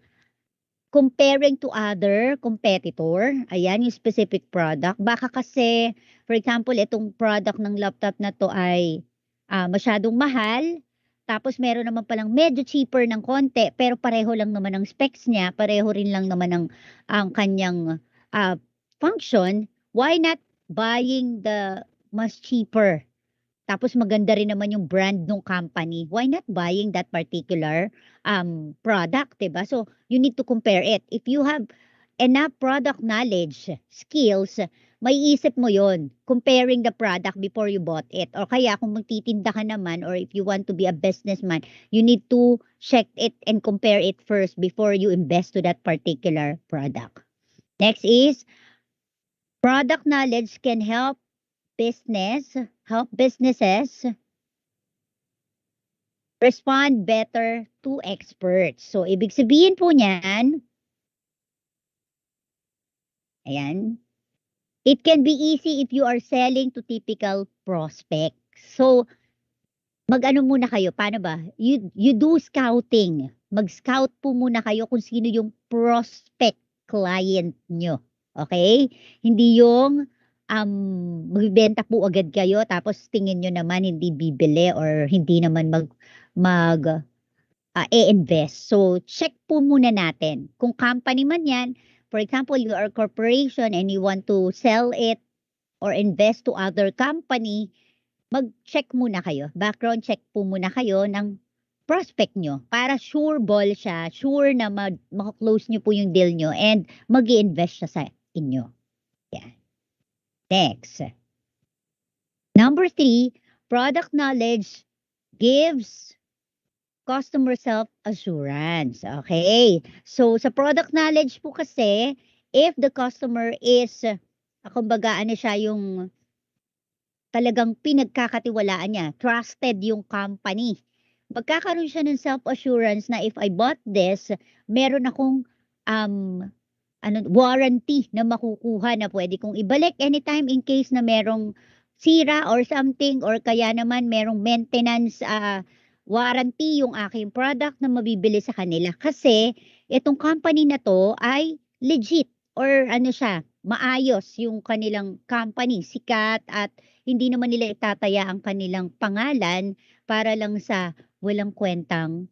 comparing to other competitor. Ayan yung specific product. Baka kasi, for example, itong product ng laptop na to ay masyadong mahal. Tapos meron naman palang medyo cheaper ng konti, pero pareho lang naman ang specs niya, pareho rin lang naman ang kanyang function. Why not buying the mas cheaper? Tapos maganda rin naman yung brand ng company. Why not buying that particular product, 'di ba? So, you need to compare it. If you have enough product knowledge, skills, may isip mo yon comparing the product before you bought it. Or kaya kung magtitinda ka naman or if you want to be a businessman, you need to check it and compare it first before you invest to that particular product. Next is product knowledge can help businesses respond better to experts. So, ibig sabihin po niyan, ayan, it can be easy if you are selling to typical prospects. So, mag-ano muna kayo, paano ba? You do scouting. Mag-scout po muna kayo kung sino yung prospect client nyo. Okay? Hindi yung magbibenta po agad kayo tapos tingin nyo naman hindi bibili or hindi naman mag i-invest. So, check po muna natin. Kung company man yan, for example, you are a corporation and you want to sell it or invest to other company, mag-check muna kayo. Background check po muna kayo ng prospect nyo para sure ball siya, sure na makaklose nyo po yung deal nyo and mag invest siya sa inyo. Yan. Next. Number 3, product knowledge gives customer self-assurance. Okay. So, sa product knowledge po kasi, if the customer is, kumbaga, ano siya yung talagang pinagkakatiwalaan niya, trusted yung company, magkakaroon siya ng self-assurance na if I bought this, meron akong warranty na makukuha na pwede kong ibalik anytime in case na merong sira or something or kaya naman merong maintenance warranty yung aking product na mabibili sa kanila kasi itong company na to ay legit or ano siya, maayos yung kanilang company, sikat at hindi naman nila itataya ang kanilang pangalan para lang sa walang kwentang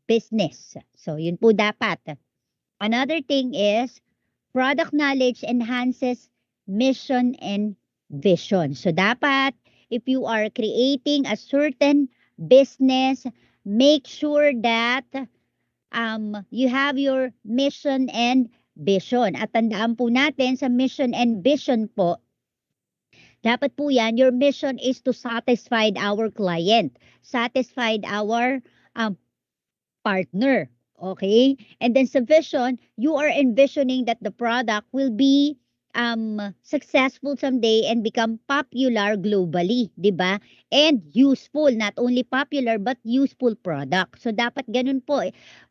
business. So, yun po dapat. Another thing is product knowledge enhances mission and vision. So, dapat if you are creating a certain business, make sure that you have your mission and vision. At tandaan po natin sa mission and vision po, dapat po yan, your mission is to satisfy our client, satisfy our partner. Okay? And then sa vision, you are envisioning that the product will be successful someday and become popular globally, 'di ba? And useful, not only popular but useful product. So dapat ganun po.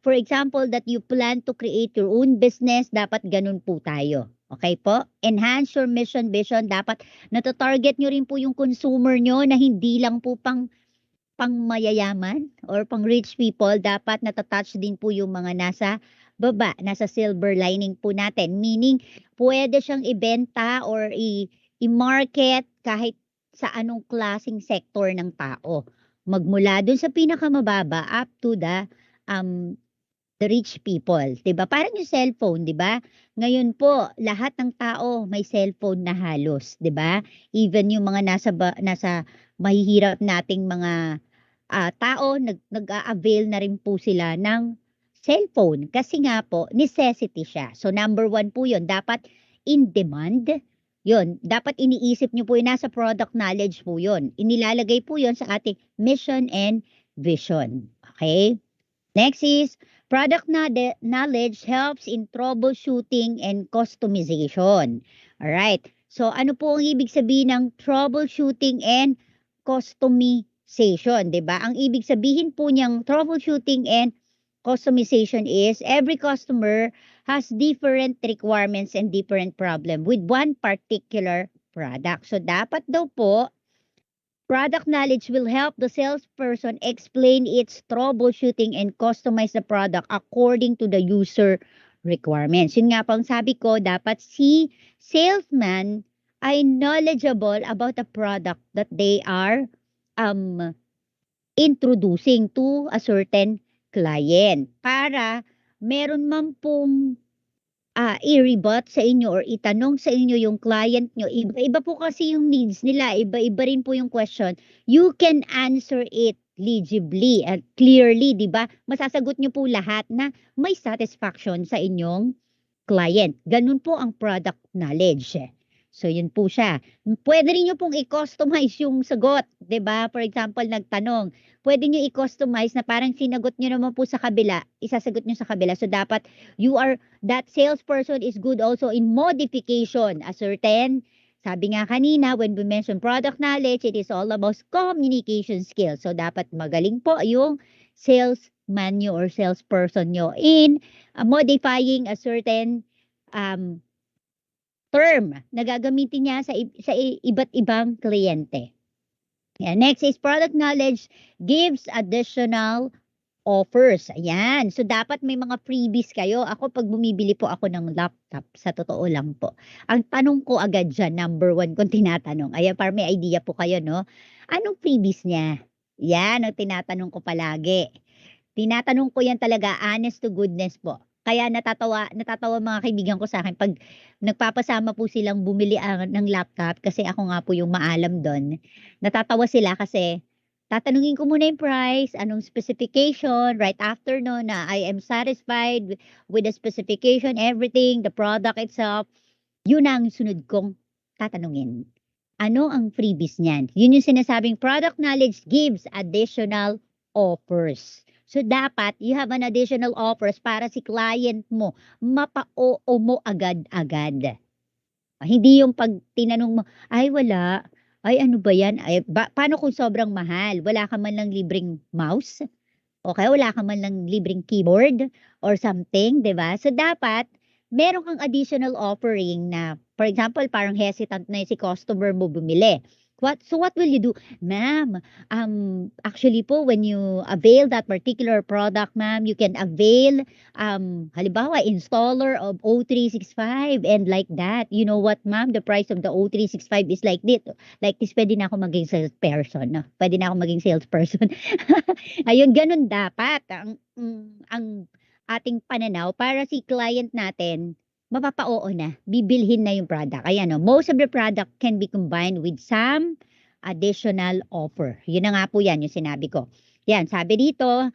For example, that you plan to create your own business, dapat ganun po tayo. Okay po? Enhance your mission vision, dapat natatarget nyo rin po yung consumer nyo na hindi lang po pang mayayaman or pang rich people, dapat natatouch din po yung mga nasa baba, nasa silver lining po natin. Meaning, pwede siyang ibenta or i-market kahit sa anong klaseng sector ng tao. Magmula dun sa pinakamababa up to the rich people. 'Di ba? Parang yung cellphone, 'di ba? Ngayon po, lahat ng tao may cellphone na halos, 'di ba? Even yung mga nasa mahihirap nating mga tao, nag-a-avail na rin po sila ng cellphone kasi nga po, necessity siya. So, number 1 po yun, dapat in demand. Yun, dapat iniisip nyo po yun, nasa product knowledge po yun. Inilalagay po yun sa ating mission and vision. Okay? Next is, product knowledge helps in troubleshooting and customization. Alright. So, ano po ang ibig sabihin ng troubleshooting and customization, 'di ba? Ang ibig sabihin po niyang troubleshooting and customization is every customer has different requirements and different problem with one particular product. So dapat daw po product knowledge will help the salesperson explain its troubleshooting and customize the product according to the user requirements. Yun nga pang sabi ko, dapat si salesman ay knowledgeable about the product that they are introducing to a certain client para meron man pong i-rebut sa inyo or itanong sa inyo yung client nyo. Iba-iba po kasi yung needs nila. Iba-iba rin po yung question. You can answer it legibly and clearly, di ba? Masasagot nyo po lahat na may satisfaction sa inyong client. Ganun po ang product knowledge. So, yun po siya. Pwede rin nyo pong i-customize yung sagot. 'Di ba? For example, nagtanong. Pwede nyo i-customize na parang sinagot nyo naman po sa kabila, isasagot nyo sa kabila. So, dapat that salesperson is good also in modification. A certain, sabi nga kanina, when we mention product knowledge, it is all about communication skills. So, dapat magaling po yung salesman nyo or salesperson nyo in modifying a certain um, term na gagamitin niya sa iba't ibang kliyente. Yeah, next is product knowledge gives additional offers. Ayan. So, dapat may mga freebies kayo. Ako, pag bumibili po ako ng laptop, sa totoo lang po, ang tanong ko agad dyan, number one kung tinatanong. Ayan, para may idea po kayo, no? Anong freebies niya? Yan ang tinatanong ko palagi. Tinatanong ko yan talaga, honest to goodness po. Kaya natatawa mga kaibigan ko sa akin pag nagpapasama po silang bumili ng laptop kasi ako nga po yung maalam doon. Natatawa sila kasi tatanungin ko muna yung price, anong specification, right after no na I am satisfied with the specification, everything, the product itself, yun ang sunod kong tatanungin. Ano ang freebies niyan? Yun yung sinasabing product knowledge gives additional offers. So, dapat you have an additional offers para si client mo mapa-oo mo agad-agad. Hindi yung pag tinanong mo, ay wala, ay ano ba yan? Ay, paano kung sobrang mahal? Wala ka man lang libreng mouse? Okay, wala ka man lang libreng keyboard or something, di ba? So, dapat meron kang additional offering na, for example, parang hesitant na si customer mo bumili. What will you do? Ma'am, actually po, when you avail that particular product, ma'am, you can avail, halimbawa, installer of O365 and like that. You know what, ma'am? The price of the O365 is like this. Like this, pwede na ako maging salesperson. No? Pwede na ako maging salesperson. Ayun, ganun dapat. Ang ating pananaw para si client natin mapapa-oo na, bibilhin na yung product. Ayan, no? Most of the product can be combined with some additional offer. Yun na nga po yan, yung sinabi ko. Yan, sabi dito,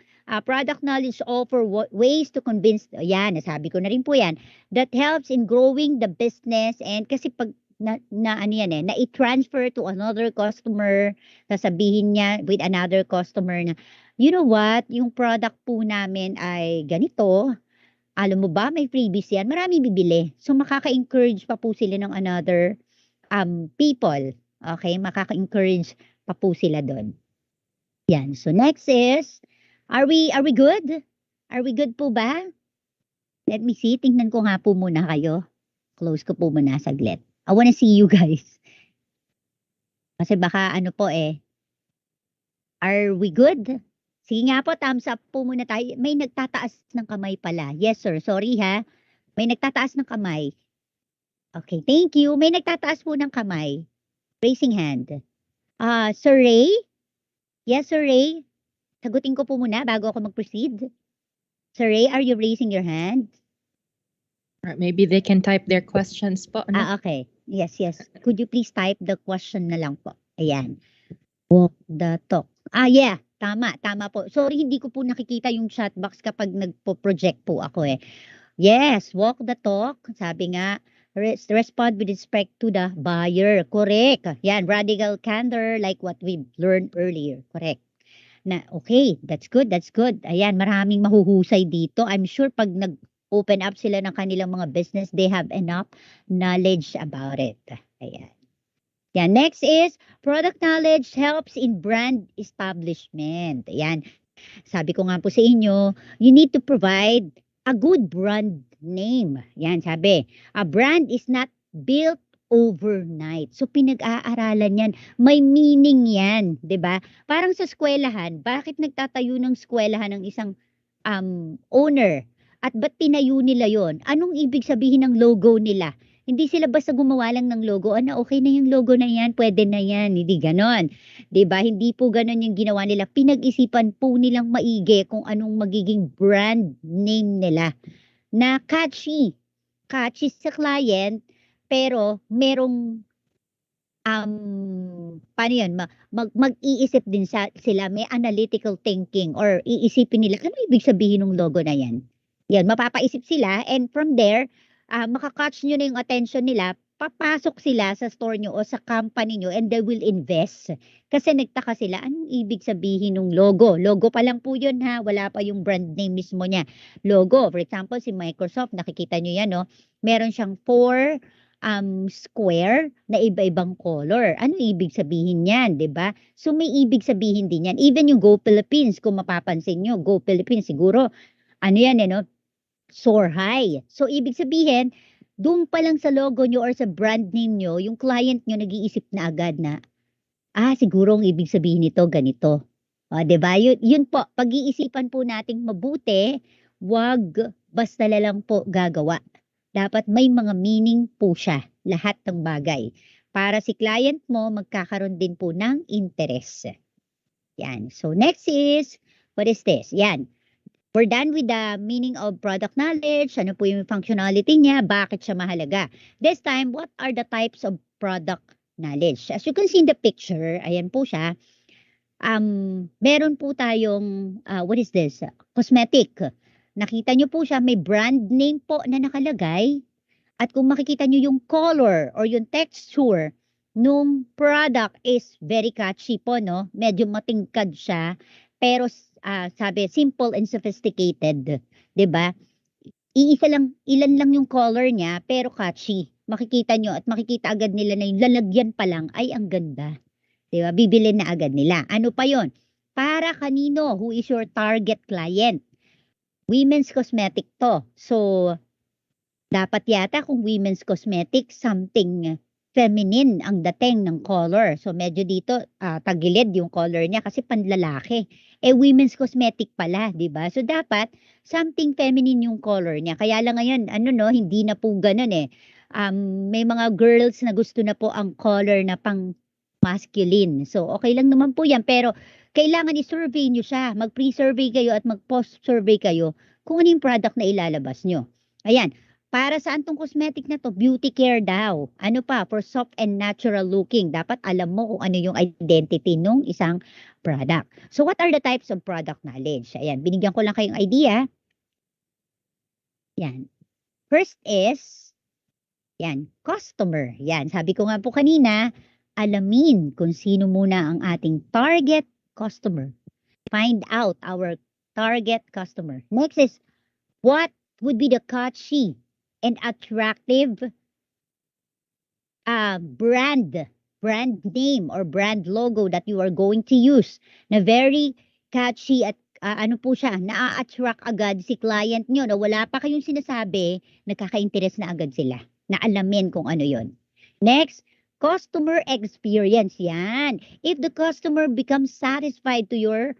product knowledge offer ways to convince, yan, nasabi ko na rin po yan, that helps in growing the business and kasi pag ano yan na i-transfer to another customer, sasabihin niya with another customer na, you know what, yung product po namin ay ganito, alam mo ba, may freebies yan. Marami bibili. So, makaka-encourage pa po sila ng another people. Okay? Makaka-encourage pa po sila doon. Yan. So, next is, are we good? Are we good po ba? Let me see. Tingnan ko nga po muna kayo. Close ko po muna saglit. I wanna see you guys. Kasi baka ano po are we good? Sige nga po, thumbs up po muna tayo. May nagtataas ng kamay pala. Yes, sir. Sorry ha. May nagtataas ng kamay. Okay, thank you. May nagtataas po ng kamay. Raising hand. Sir Ray? Yes, Sir Ray. Sagutin ko po muna bago ako mag-proceed. Sir Ray, are you raising your hand? Or maybe they can type their questions po. No? Okay. Yes. Could you please type the question na lang po? Ayan. Walk the talk. Yeah. Tama po. Sorry, hindi ko po nakikita yung chat box kapag nagpo-project po ako Yes, walk the talk. Sabi nga, respond with respect to the buyer. Correct. Yan, radical candor like what we learned earlier. Correct. Na, okay, that's good. Ayan, maraming mahuhusay dito. I'm sure pag nag-open up sila ng kanilang mga business, they have enough knowledge about it. Ayan. Yeah, next is product knowledge helps in brand establishment. Ayan. Sabi ko nga po sa inyo, you need to provide a good brand name. Yan, sabi. A brand is not built overnight. So, pinag-aaralan yan. May meaning yan. 'Di ba? Parang sa eskwelahan, bakit nagtatayo ng eskwelahan ng isang owner? At ba't tinayo nila yon? Anong ibig sabihin ng logo nila? Hindi sila basta gumawa lang ng logo. Okay na yung logo na yan, pwede na yan. Hindi ganon. 'Di ba? Hindi po ganon yung ginawa nila. Pinag-isipan po nilang maigi kung anong magiging brand name nila. Na catchy. Catchy sa client, pero merong paano yun? Mag-iisip din sila. May analytical thinking or iisipin nila, ano ibig sabihin ng logo na yan? Yan, mapapaisip sila and from there, makakatch nyo na yung attention nila, papasok sila sa store nyo o sa company nyo and they will invest. Kasi nagtaka sila, anong ibig sabihin ng logo? Logo pa lang po yun ha, wala pa yung brand name mismo niya. Logo, for example, si Microsoft, nakikita nyo yan, no? Meron siyang four square na iba-ibang color. Ano ibig sabihin yan, 'di ba? So may ibig sabihin din yan. Even yung Go Philippines, kung mapapansin nyo, Go Philippines siguro ano yan no? Soar high. So ibig sabihin, doon pa lang sa logo nyo or sa brand name nyo, yung client nyo nag-iisip na agad na, siguro ang ibig sabihin nito ganito. 'Di ba? Yun po, pag-iisipan po nating mabuti, wag basta na lang po gagawa. Dapat may mga meaning po siya, lahat ng bagay. Para si client mo, magkakaroon din po ng interest. Yan. So next is, what is this? Yan. We're done with the meaning of product knowledge. Ano po yung functionality niya? Bakit siya mahalaga? This time, what are the types of product knowledge? As you can see in the picture, ayan po siya. Meron po tayong, what is this? Cosmetic. Nakita nyo po siya, may brand name po na nakalagay. At kung makikita nyo yung color or yung texture nung product is very catchy po, no? Medyo matingkad siya. Pero sabi, simple and sophisticated. 'Di ba? Ilan lang yung color niya, pero catchy. Makikita nyo at makikita agad nila na yung lalagyan pa lang, ay ang ganda. 'Di ba? Bibilin na agad nila. Ano pa yon? Para kanino? Who is your target client? Women's cosmetic to. So, dapat yata kung women's cosmetic, something feminine ang dating ng color. So, medyo dito, tagilid yung color niya kasi panlalaki. Women's cosmetic pala, di ba? So, dapat something feminine yung color niya. Kaya lang ngayon, hindi na po ganun eh. May mga girls na gusto na po ang color na pang masculine. So, okay lang naman po yan. Pero, kailangan i-survey nyo siya. Mag-pre-survey kayo at mag-post-survey kayo kung ano yung product na ilalabas nyo. Ayan. Para saan tong cosmetic na to? Beauty care daw. Ano pa? For soft and natural looking. Dapat alam mo kung ano yung identity nung isang product. So, what are the types of product knowledge? Ayan. Binigyan ko lang kayong idea. Yan. First is, yan, customer. Yan. Sabi ko nga po kanina, alamin kung sino muna ang ating target customer. Find out our target customer. Next is, what would be the catchy and attractive brand name or brand logo that you are going to use na very catchy at ano po siya, na-attract agad si client nyo na wala pa kayong sinasabi, nakaka-interest na agad sila na alamin kung ano yon. Next, customer experience. Yan. If the customer becomes satisfied to your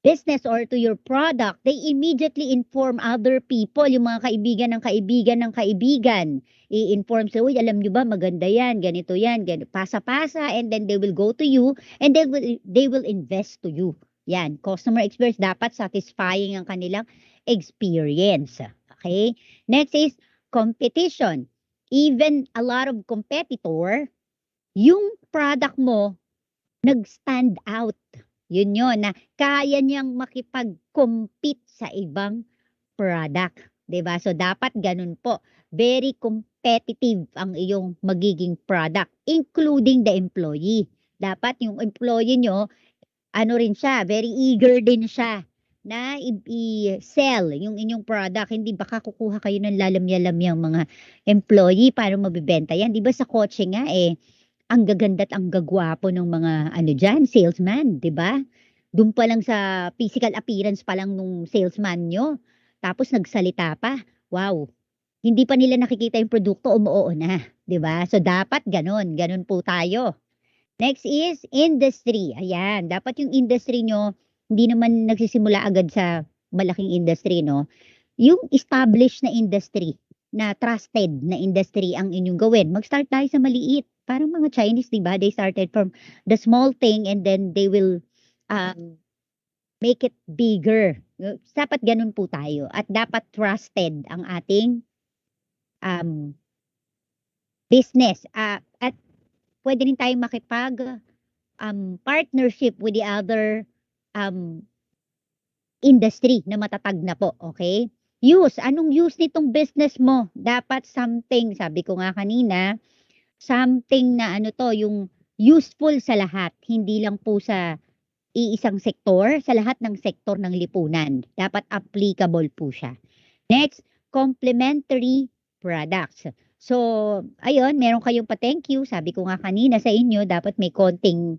business or to your product, they immediately inform other people, yung mga kaibigan ng kaibigan ng kaibigan. I-inform sila, uy, alam nyo ba, maganda yan, ganito yan, pasa-pasa, and then they will go to you, and they will invest to you. Yan, customer experience, dapat satisfying ang kanilang experience. Okay? Next is competition. Even a lot of competitor, yung product mo, nag-stand out. Yun na kaya niyang makipag-compete sa ibang product. 'Di ba? So, dapat ganun po. Very competitive ang iyong magiging product, including the employee. Dapat yung employee nyo, rin siya, very eager din siya na i-sell yung inyong product. Hindi baka kukuha kayo ng lalamya-lamyang mga employee para mabibenta yan. 'Di ba sa kotse nga ang gaganda at ang gagwapo ng mga dyan, salesman, 'di ba? Doon pa lang sa physical appearance pa lang nung salesman nyo. Tapos nagsalita pa. Wow. Hindi pa nila nakikita yung produkto, umuoo na, 'di ba? So dapat ganun po tayo. Next is industry. Ayan, dapat yung industry nyo hindi naman nagsisimula agad sa malaking industry, no? Yung established na industry, na trusted na industry ang inyong gawin. Mag-start tayo sa maliit. Parang mga Chinese, di ba? They started from the small thing and then they will make it bigger. Dapat ganun po tayo. At dapat trusted ang ating business. At pwede rin tayong makipag partnership with the other industry na matatag na po. Okay? use. Anong use nitong business mo? Dapat something, sabi ko nga kanina, something na ano to, yung useful sa lahat. Hindi lang po sa iisang sektor, sa lahat ng sektor ng lipunan. Dapat applicable po siya. Next, complementary products. So, ayun, meron kayong pa-thank you. Sabi ko nga kanina sa inyo, dapat may konting,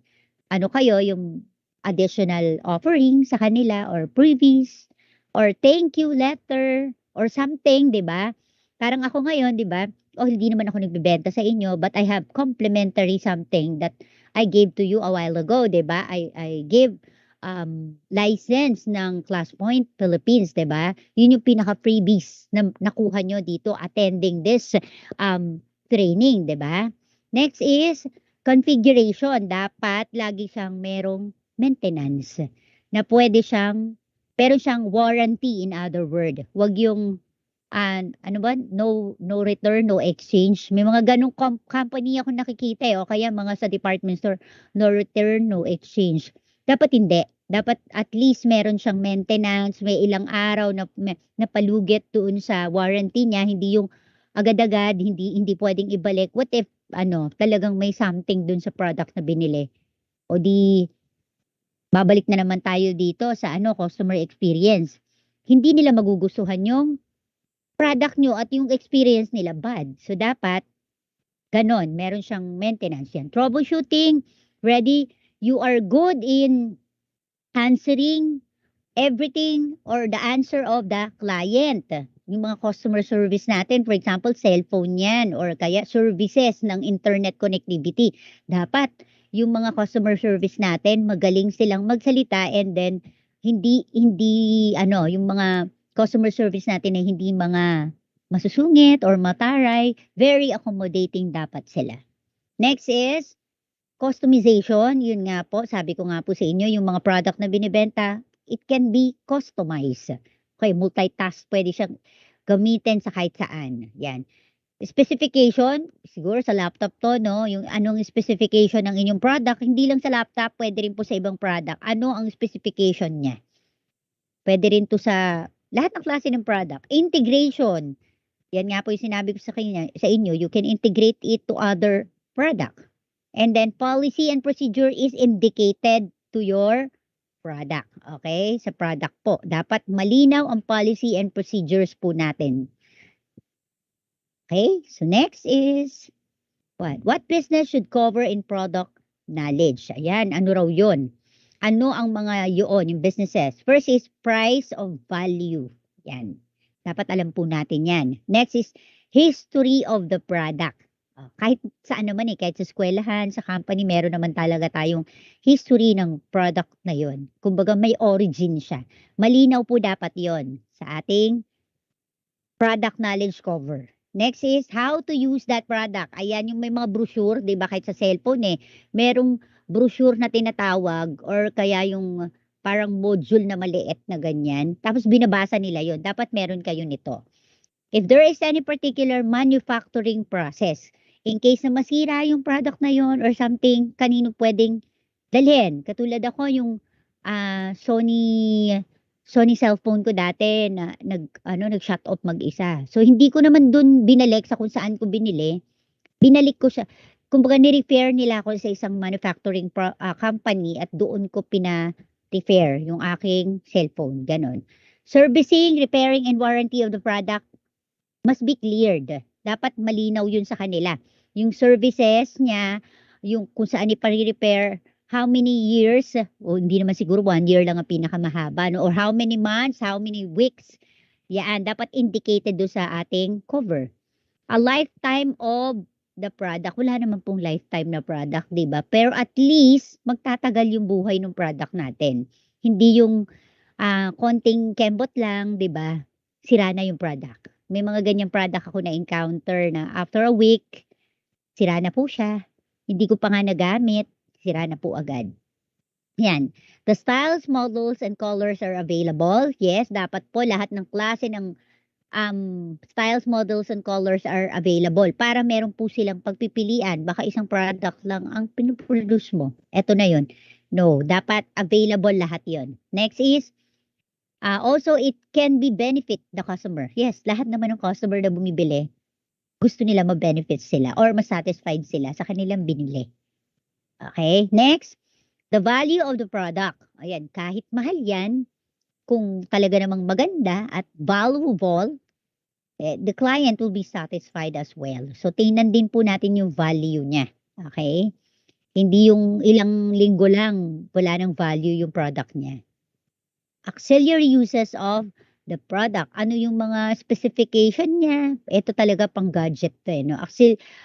ano kayo, yung additional offering sa kanila or previous or thank you letter or something, di ba? Parang ako ngayon, di ba? Oh, hindi naman ako nagbebenta sa inyo, but I have complimentary something that I gave to you a while ago, di ba? I gave license ng Class Point Philippines, 'di ba? Yun yung pinaka freebies na nakuha nyo dito attending this training, 'di ba? Next is configuration. Dapat lagi siyang merong maintenance na pwede siyang pero siyang warranty in other word. Wag yung ano ba? No return, no exchange. May mga ganong company ako nakikita o kaya mga sa department store, no return, no exchange. Dapat hindi. Dapat at least meron siyang maintenance, may ilang araw na palugit doon sa warranty niya, hindi yung agad-agad, hindi pwedeng ibalik. What if talagang may something doon sa product na binili? O di babalik na naman tayo dito sa customer experience. Hindi nila magugustuhan yung product nyo at yung experience nila bad. So dapat ganon, meron siyang maintenance yan. Troubleshooting, ready, you are good in answering everything or the answer of the client. Yung mga customer service natin, for example, cellphone yan or kaya services ng internet connectivity. Dapat yung mga customer service natin, magaling silang magsalita and then hindi yung mga customer service natin ay hindi mga masusungit or mataray, very accommodating dapat sila. Next is customization. Yun nga po, sabi ko nga po sa inyo, yung mga product na binibenta, it can be customized. Okay, multitask, pwede siyang gamitin sa kahit saan. Yan. Specification, siguro sa laptop to, no? Yung anong specification ng inyong product, hindi lang sa laptop, pwede rin po sa ibang product. Ano ang specification niya? Pwede rin to sa lahat ng klase ng product. Integration. Yan nga po yung sinabi ko sa inyo, you can integrate it to other product. And then policy and procedure is indicated to your product. Okay? Sa product po. Dapat malinaw ang policy and procedures po natin. Okay? So next is what? What business should cover in product knowledge? Ayan, ano raw yun? Ano ang mga yun, yung businesses? First is price of value. Yan. Dapat alam po natin yan. Next is history of the product. Kahit saan naman kahit sa eskwelahan, sa company, meron naman talaga tayong history ng product na yon. Kumbaga may origin siya. Malinaw po dapat yon sa ating product knowledge cover. Next is how to use that product. Ayan yung may mga brochure, di ba kahit sa cellphone merong brochure na tinatawag or kaya yung parang module na maliit na ganyan. Tapos binabasa nila yon. Dapat meron kayo nito. If there is any particular manufacturing process, in case na masira yung product na yon or something, kanino pwedeng dalhin? Katulad ako yung Sony cellphone ko dati na nag-shut off mag-isa. So hindi ko naman dun binalik sa kung saan ko binili. Binalik ko siya. Kumbaga ni-repair nila ako sa isang manufacturing company at doon ko pina-repair yung aking cellphone. Ganon. Servicing, repairing, and warranty of the product must be cleared. Dapat malinaw yun sa kanila. Yung services niya, yung kung saan ipare-repair, how many years, o hindi naman siguro 1 year lang ang pinakamahaba, no? Or how many months, how many weeks. Yan, dapat indicated do sa ating cover. A lifetime of the product. Wala naman pong lifetime na product, di ba? Pero at least, magtatagal yung buhay ng product natin. Hindi yung konting kembot lang, di ba? Sira na yung product. May mga ganyang product ako na-encounter na after a week, sira na po siya. Hindi ko pa nga nagamit, sira na po agad. Yan. The styles, models, and colors are available. Yes, dapat po lahat ng klase ng styles, models, and colors are available para meron po silang pagpipilian. Baka isang product lang ang pinuproduce mo. Eto na yon. No, dapat available lahat yon. Next is Also, it can be benefit the customer. Yes, lahat naman ng customer na bumibili, gusto nila ma-benefit sila or ma-satisfied sila sa kanilang binili. Okay, next, the value of the product. Ayan, kahit mahal yan, kung talaga namang maganda at valuable, the client will be satisfied as well. So, tingnan din po natin yung value niya. Okay? Hindi yung ilang linggo lang, wala ng value yung product niya. Auxiliary uses of the product. Ano yung mga specification niya? Ito talaga pang gadget to eh, no?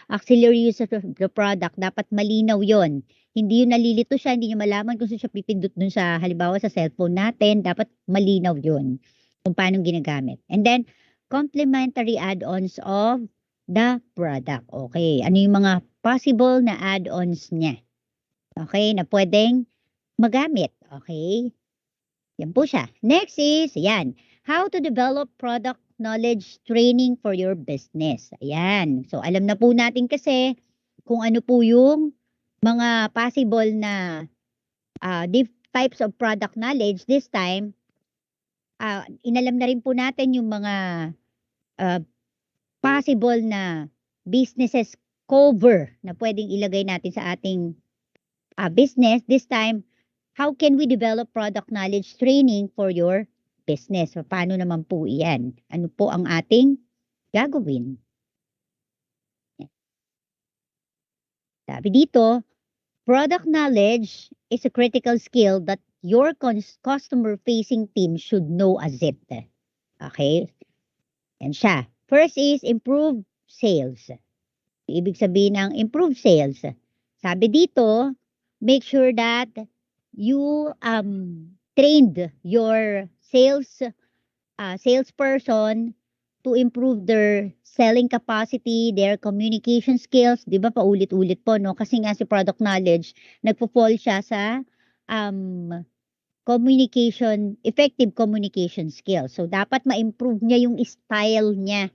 Auxiliary uses of the product, dapat malinaw yon. Hindi yung nalilito siya, hindi niya malaman kung saan siya pipindot dun sa, halimbawa sa cellphone natin, dapat malinaw yon kung paano ginagamit. And then, complementary add-ons of the product. Okay, ano yung mga possible na add-ons niya? Okay, na pwedeng magamit. Okay, yan po siya. Next is, ayan, how to develop product knowledge training for your business. Ayan. So, alam na po natin kasi kung ano po yung mga possible na types of product knowledge. This time, inalam na rin po natin yung mga possible na businesses cover na pwedeng ilagay natin sa ating business. This time, how can we develop product knowledge training for your business? So, paano naman po iyan? Ano po ang ating gagawin? Sabi dito, product knowledge is a critical skill that your customer-facing team should know as it. Okay? Yan siya. First is improve sales. Ibig sabihin ng improve sales. Sabi dito, make sure that you trained your salesperson to improve their selling capacity, their communication skills, 'di ba? Paulit-ulit po, no? Kasi nga si product knowledge, nagfo-fall siya sa effective communication skills. So dapat ma-improve niya yung style niya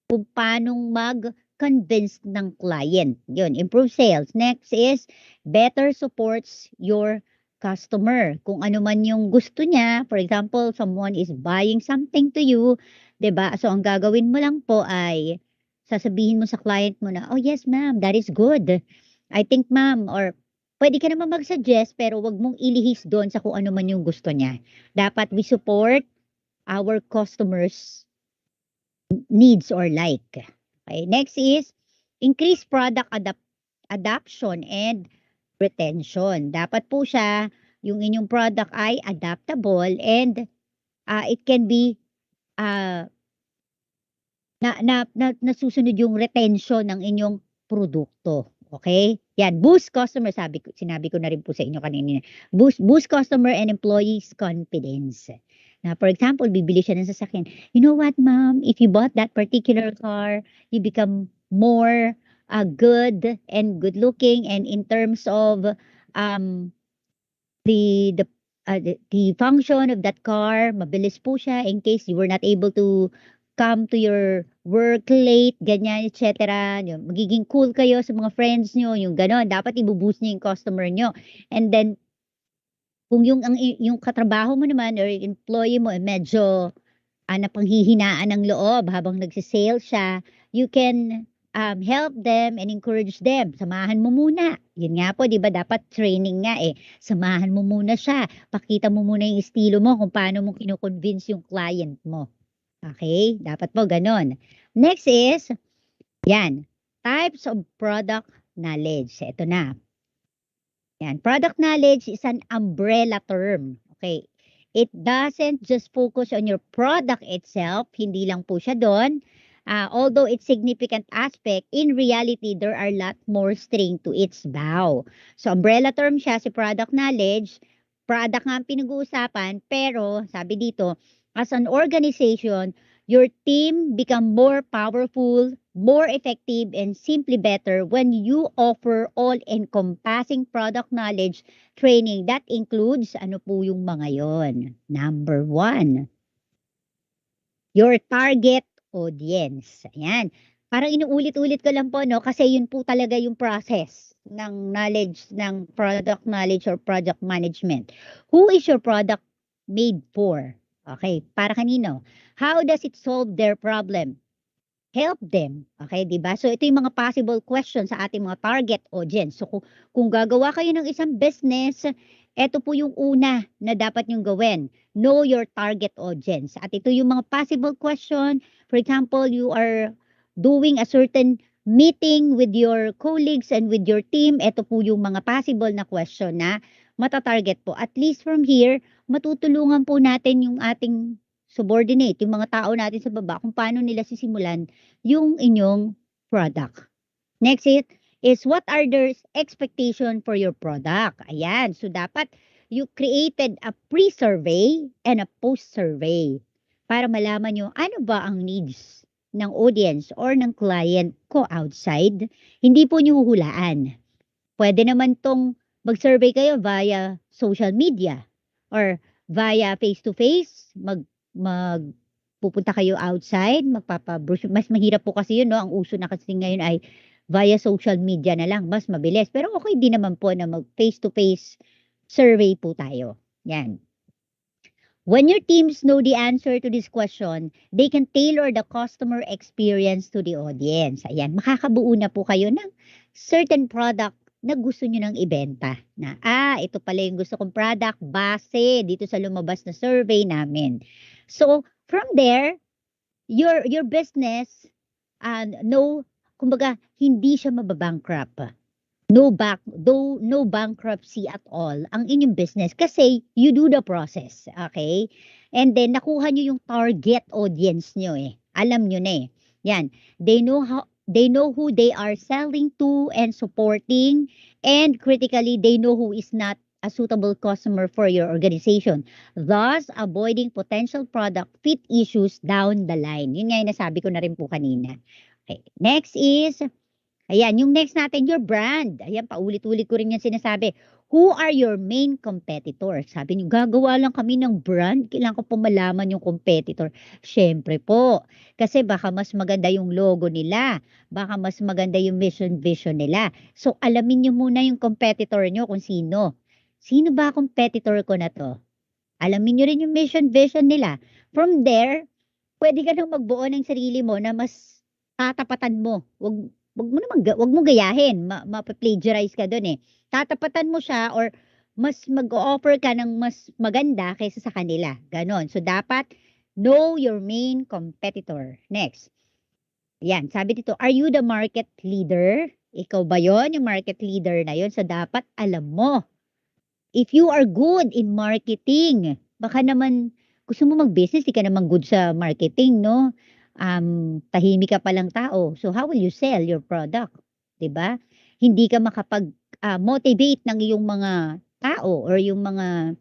kung paano mag-convince ng client. Yun, improve sales. Next is better supports your customer. Kung ano man yung gusto niya, for example, someone is buying something to you, 'di ba? So ang gagawin mo lang po ay sasabihin mo sa client mo na, "Oh yes, ma'am, that is good. I think, ma'am," or pwede ka naman mag-suggest pero wag mong ilihis doon sa kung ano man yung gusto niya. Dapat we support our customers needs or like. Okay, next is increase product adoption and retention. Dapat po siya, yung inyong product ay adaptable and it can be nasusunod yung retention ng inyong produkto. Okay? Yan, boost customer, sinabi ko na rin po sa inyo kanina. Boost customer and employees confidence. Na for example, bibili siya ng sasakyan. You know what, ma'am? If you bought that particular car, you become more good and good looking, and in terms of the function of that car, mabilis po siya in case you were not able to come to your work late, ganyan, etc. Magiging cool kayo sa mga friends nyo, yung gano'n. Dapat i-boost nyo yung customer nyo. And then, kung yung katrabaho mo naman or employee mo medyo napanghihinaan ng loob habang nagsisale siya, you can help them and encourage them. Samahan mo muna. Yun nga po, di ba? Dapat training nga eh. Samahan mo muna siya. Pakita mo muna yung estilo mo kung paano mo kino-convince yung client mo. Okay? Dapat po ganon. Next is, yan, types of product knowledge. Ito na. Yan, product knowledge is an umbrella term. Okay? It doesn't just focus on your product itself. Hindi lang po siya doon. Although it's significant aspect, in reality, there are a lot more string to its bow. So, umbrella term siya si product knowledge. Product nga ang pinag-uusapan, pero sabi dito, as an organization, your team become more powerful, more effective, and simply better when you offer all-encompassing product knowledge training. That includes, ano po yung mga yon? Number 1, your target audience. Ayan. Parang inuulit-ulit ko lang po, no? Kasi yun po talaga yung process ng knowledge, ng product knowledge or project management. Who is your product made for? Okay, para kanino? How does it solve their problem? Help them. Okay, 'di ba? So ito yung mga possible questions sa ating mga target audience. So kung gagawa kayo ng isang business, ito po yung una na dapat niyong gawin. Know your target audience. At ito yung mga possible question. For example, you are doing a certain meeting with your colleagues and with your team. Ito po yung mga possible na question na matatarget po. At least from here, matutulungan po natin yung ating subordinate, yung mga tao natin sa baba, kung paano nila sisimulan yung inyong product. Next is what are their expectation for your product? Ayan. So, dapat you created a pre-survey and a post-survey para malaman nyo ano ba ang needs ng audience or ng client ko outside. Hindi po nyo huhulaan. Pwede naman tong mag-survey kayo via social media or via face-to-face, pupunta kayo outside, magpapa-brochure. Mas mahirap po kasi yun, no? Ang uso na kasi ngayon ay via social media na lang, mas mabilis. Pero okay din naman po na mag face-to-face survey po tayo. Yan. When your teams know the answer to this question, they can tailor the customer experience to the audience. Ayan, makakabuo na po kayo ng certain product na gusto nyo nang ibenta. Na, ito pala yung gusto kong product base dito sa lumabas na survey namin. So, from there, your business, kumbaga, hindi siya mababankrupt. No bankruptcy at all ang inyong business kasi you do the process, okay? And then nakuha nyo yung target audience nyo eh. Alam nyo na eh. Yan. They know who they are selling to and supporting, and critically they know who is not a suitable customer for your organization. Thus, avoiding potential product fit issues down the line. Yun nga yung nasabi ko na rin po kanina. Okay. Next is ayan, yung next natin, your brand. Ayan, paulit-ulit ko rin yan sinasabi. Who are your main competitors? Sabi niyo, gagawa lang kami ng brand. Kailangan ko po malaman yung competitor. Siyempre po. Kasi baka mas maganda yung logo nila. Baka mas maganda yung mission vision nila. So, alamin niyo muna yung competitor niyo kung sino. Sino ba competitor ko na to? Alamin niyo rin yung mission vision nila. From there, pwede ka nang magbuo ng sarili mo na mas tatapatan mo. Wag mo gayahin, ma-plagiarize ka doon eh. Tatapatan mo siya or mas mag-offer ka ng mas maganda kaysa sa kanila. Ganon. So dapat know your main competitor. Next. Yan, sabi dito, are you the market leader? Ikaw ba yon yung market leader na yon? So dapat alam mo. If you are good in marketing, baka naman gusto mo mag-business, di ka naman good sa marketing, no? Tahimik ka palang tao. So how will you sell your product? 'Di ba? Hindi ka motivate ng iyong mga tao or yung mga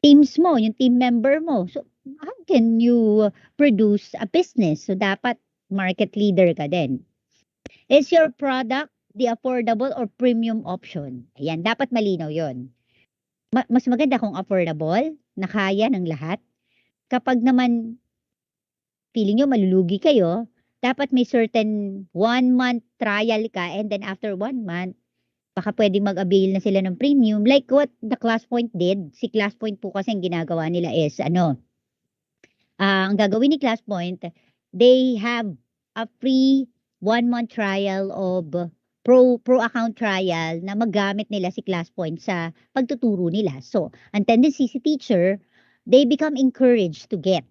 teams mo, yung team member mo. So how can you produce a business? So dapat market leader ka din. Is your product the affordable or premium option? Ayan, dapat malinaw 'yon. Mas maganda kung affordable, na kaya ng lahat. Kapag naman feeling nyo malulugi kayo, dapat may certain 1 month trial ka and then after 1 month, baka pwedeng mag-avail na sila ng premium. Like what the ClassPoint did. Si ClassPoint po kasi ang ginagawa nila is, ang gagawin ni ClassPoint, they have a free 1 month trial of pro account trial na maggamit nila si ClassPoint sa pagtuturo nila. So, ang tendency si teacher, they become encouraged to get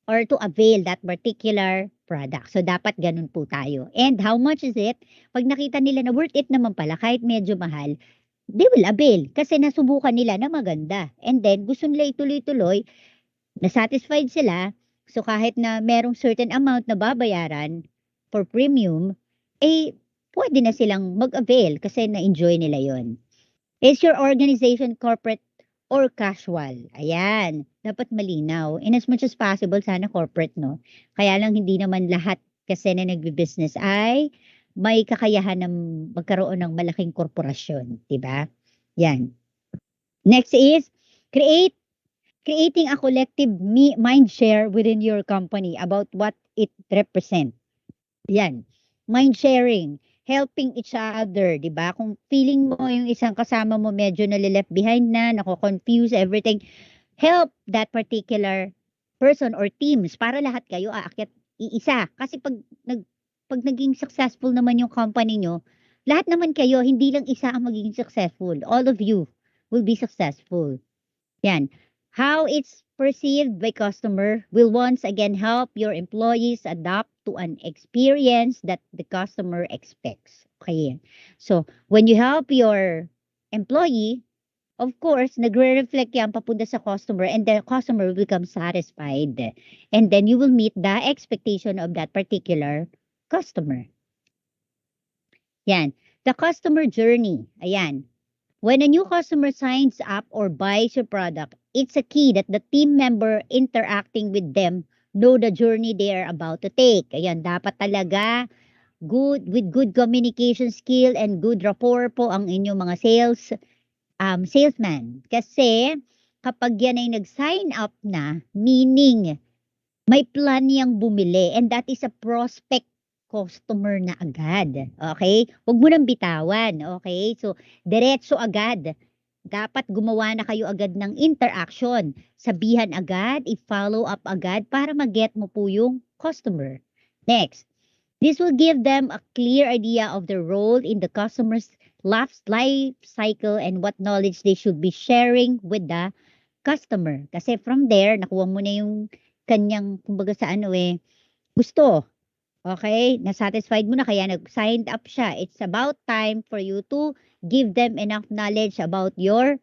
or to avail that particular product. So, dapat ganun po tayo. And how much is it? Pag nakita nila na worth it naman pala, kahit medyo mahal, they will avail kasi nasubukan nila na maganda. And then, gusto nila ituloy-tuloy, na-satisfied sila. So, kahit na merong certain amount na babayaran for premium, pwede na silang mag-avail kasi na-enjoy nila yon. Is your organization corporate or casual? Ayan, dapat malinaw. In as much as possible, sana corporate, no? Kaya lang hindi naman lahat kasi na nagbi-business ay may kakayahan ng magkaroon ng malaking korporasyon, di ba? Yan. Next is creating a collective mind share within your company about what it represents. Yan. Mind sharing, helping each other, 'di ba? Kung feeling mo yung isang kasama mo medyo nalileft behind na, nako-confuse everything, help that particular person or teams para lahat kayo aakyat iisa. Kasi pag naging successful naman yung company nyo, lahat naman kayo, hindi lang isa ang magiging successful. All of you will be successful. Yan. How it's perceived by customer will once again help your employees adapt to an experience that the customer expects. Okay. So, when you help your employee, of course, nagre-reflect yan papunta sa customer and the customer will become satisfied. And then you will meet the expectation of that particular customer. Yan. The customer journey. Ayan. When a new customer signs up or buys your product, it's a key that the team member interacting with them know the journey they are about to take. Ayan, dapat talaga with good communication skill and good rapport po ang inyong mga salesman. Kasi kapag yan ay nag-sign up na, meaning may plan niyang bumili and that is a prospect customer na agad. Okay? Huwag mo nang bitawan. Okay? So, diretso agad. Dapat gumawa na kayo agad ng interaction. Sabihan agad, i-follow up agad para mag-get mo po yung customer. Next, this will give them a clear idea of their role in the customer's life cycle and what knowledge they should be sharing with the customer. Kasi from there, nakuha mo na yung kanyang, kumbaga sa gusto. Okay? Nasatisfied mo na kaya nag-signed up siya. It's about time for you to give them enough knowledge about your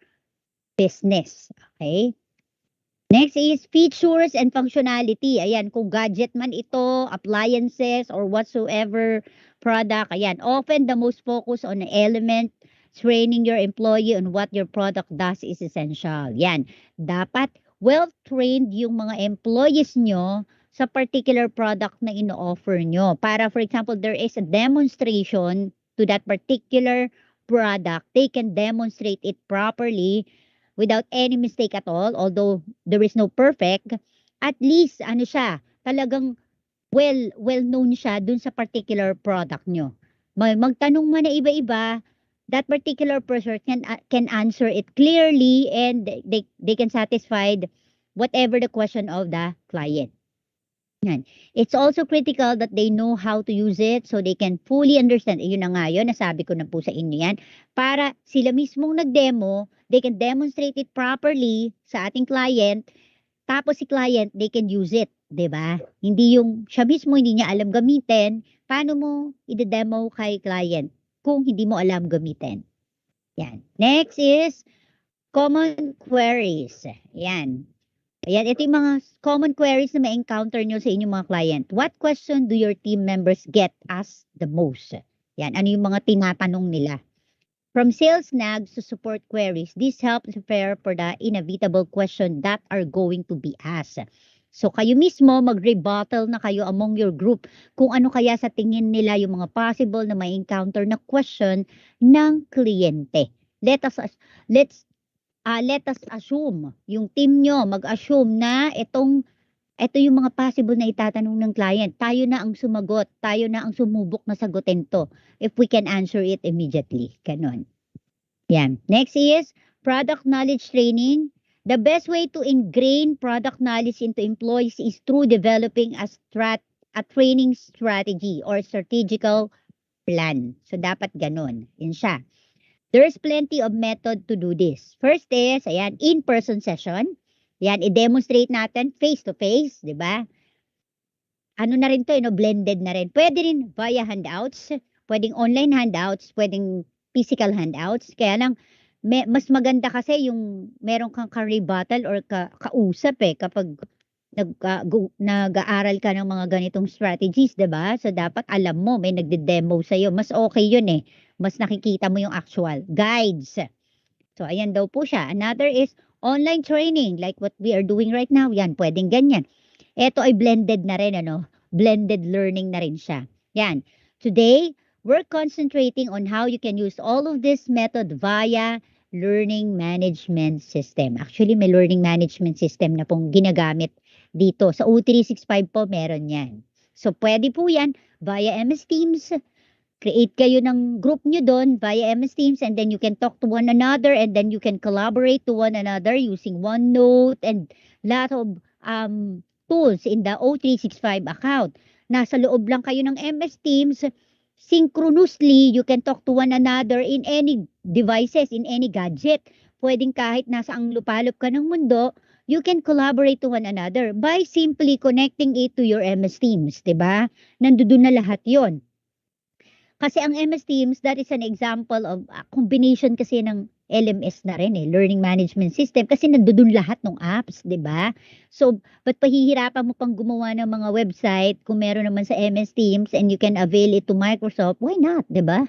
business. Okay? Next is features and functionality. Ayan, kung gadget man ito, appliances, or whatsoever product. Ayan, often the most focus on the element, training your employee on what your product does is essential. Yan, dapat well-trained yung mga employees nyo sa particular product na ino-offer nyo. Para, for example, there is a demonstration to that particular product, they can demonstrate it properly without any mistake at all, although there is no perfect, at least ano siya, talagang well known siya dun sa particular product nyo. Magtanong man na iba-iba, that particular person can answer it clearly and they can satisfy whatever the question of the client. Yan. It's also critical that they know how to use it so they can fully understand. Yun na nga yun, nasabi ko na po sa inyo yan. Para sila mismong nag-demo, they can demonstrate it properly sa ating client. Tapos si client, they can use it. 'Di ba? Hindi yung siya mismo hindi niya alam gamitin. Paano mo i-demo kay client kung hindi mo alam gamitin? Yan. Next is common queries. Yan. Ayan, ito yung mga common queries na ma-encounter nyo sa inyong mga client. What question do your team members get asked the most? Yan, ano yung mga tinatanong nila? From sales nags to support queries, this helps prepare for the inevitable question that are going to be asked. So kayo mismo, mag-rebuttal na kayo among your group kung ano kaya sa tingin nila yung mga possible na ma-encounter na question ng kliyente. Let us assume, yung team nyo mag-assume na ito yung mga possible na itatanong ng client. Tayo na ang sumagot, tayo na ang sumubok na sagutin to if we can answer it immediately. Ganon. Yan. Next is product knowledge training. The best way to ingrain product knowledge into employees is through developing a training strategy or strategical plan. So, dapat ganon. Yan siya. There's plenty of method to do this. First is, ayan, in-person session. Ayan, i-demonstrate natin face-to-face, di ba? Ano na rin to, blended na rin. Pwede rin via handouts, pwedeng online handouts, pwedeng physical handouts. Kaya lang, mas maganda kasi yung meron kang ka-rebuttal or kausap kapag nag-aaral ka ng mga ganitong strategies, 'di ba? So dapat alam mo may nagde-demo sa iyo. Mas okay 'yun Mas nakikita mo yung actual guides. So ayan daw po siya. Another is online training like what we are doing right now. Yan, pwedeng ganyan. Ito ay blended na rin Blended learning na rin siya. Yan. Today, we're concentrating on how you can use all of this method via learning management system. Actually, may learning management system na pong ginagamit dito. Sa O365 po, meron yan. So, pwede po yan via MS Teams, Create kayo ng group nyo doon via MS Teams, and then you can talk to one another, and then you can collaborate to one another using OneNote and lot of tools in the O365 account. Nasa loob lang kayo ng MS Teams, synchronously, you can talk to one another in any devices, in any gadget. Pwedeng kahit nasa ang lupalop ka ng mundo, you can collaborate to one another by simply connecting it to your MS Teams, 'di ba? Nandoon na lahat 'yon. Kasi ang MS Teams, that is an example of combination kasi ng LMS na rin Learning Management System, kasi nandoon lahat ng apps, 'di ba? So, ba't pahihirapan mo pang gumawa ng mga website kung meron naman sa MS Teams and you can avail it to Microsoft, why not, 'di ba?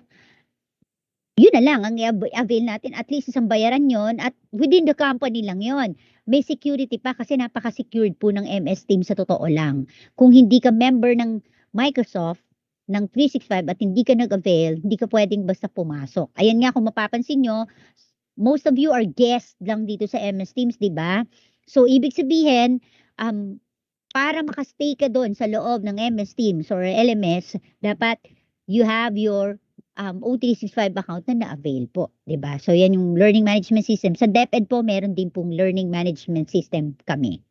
Yun na lang ang avail natin, at least isang bayaran yon, at within the company lang yon. May security pa kasi napaka-secured po ng MS Teams sa totoo lang. Kung hindi ka member ng Microsoft, ng 365 at hindi ka nag-avail, hindi ka pwedeng basta pumasok. Ayan nga, kung mapapansin nyo, most of you are guests lang dito sa MS Teams, di ba? So, ibig sabihin, para makastay ka doon sa loob ng MS Teams or LMS, dapat you have your O365 account na na-avail po, 'di ba? So yan yung learning management system. Sa DepEd po meron din pong learning management system kami.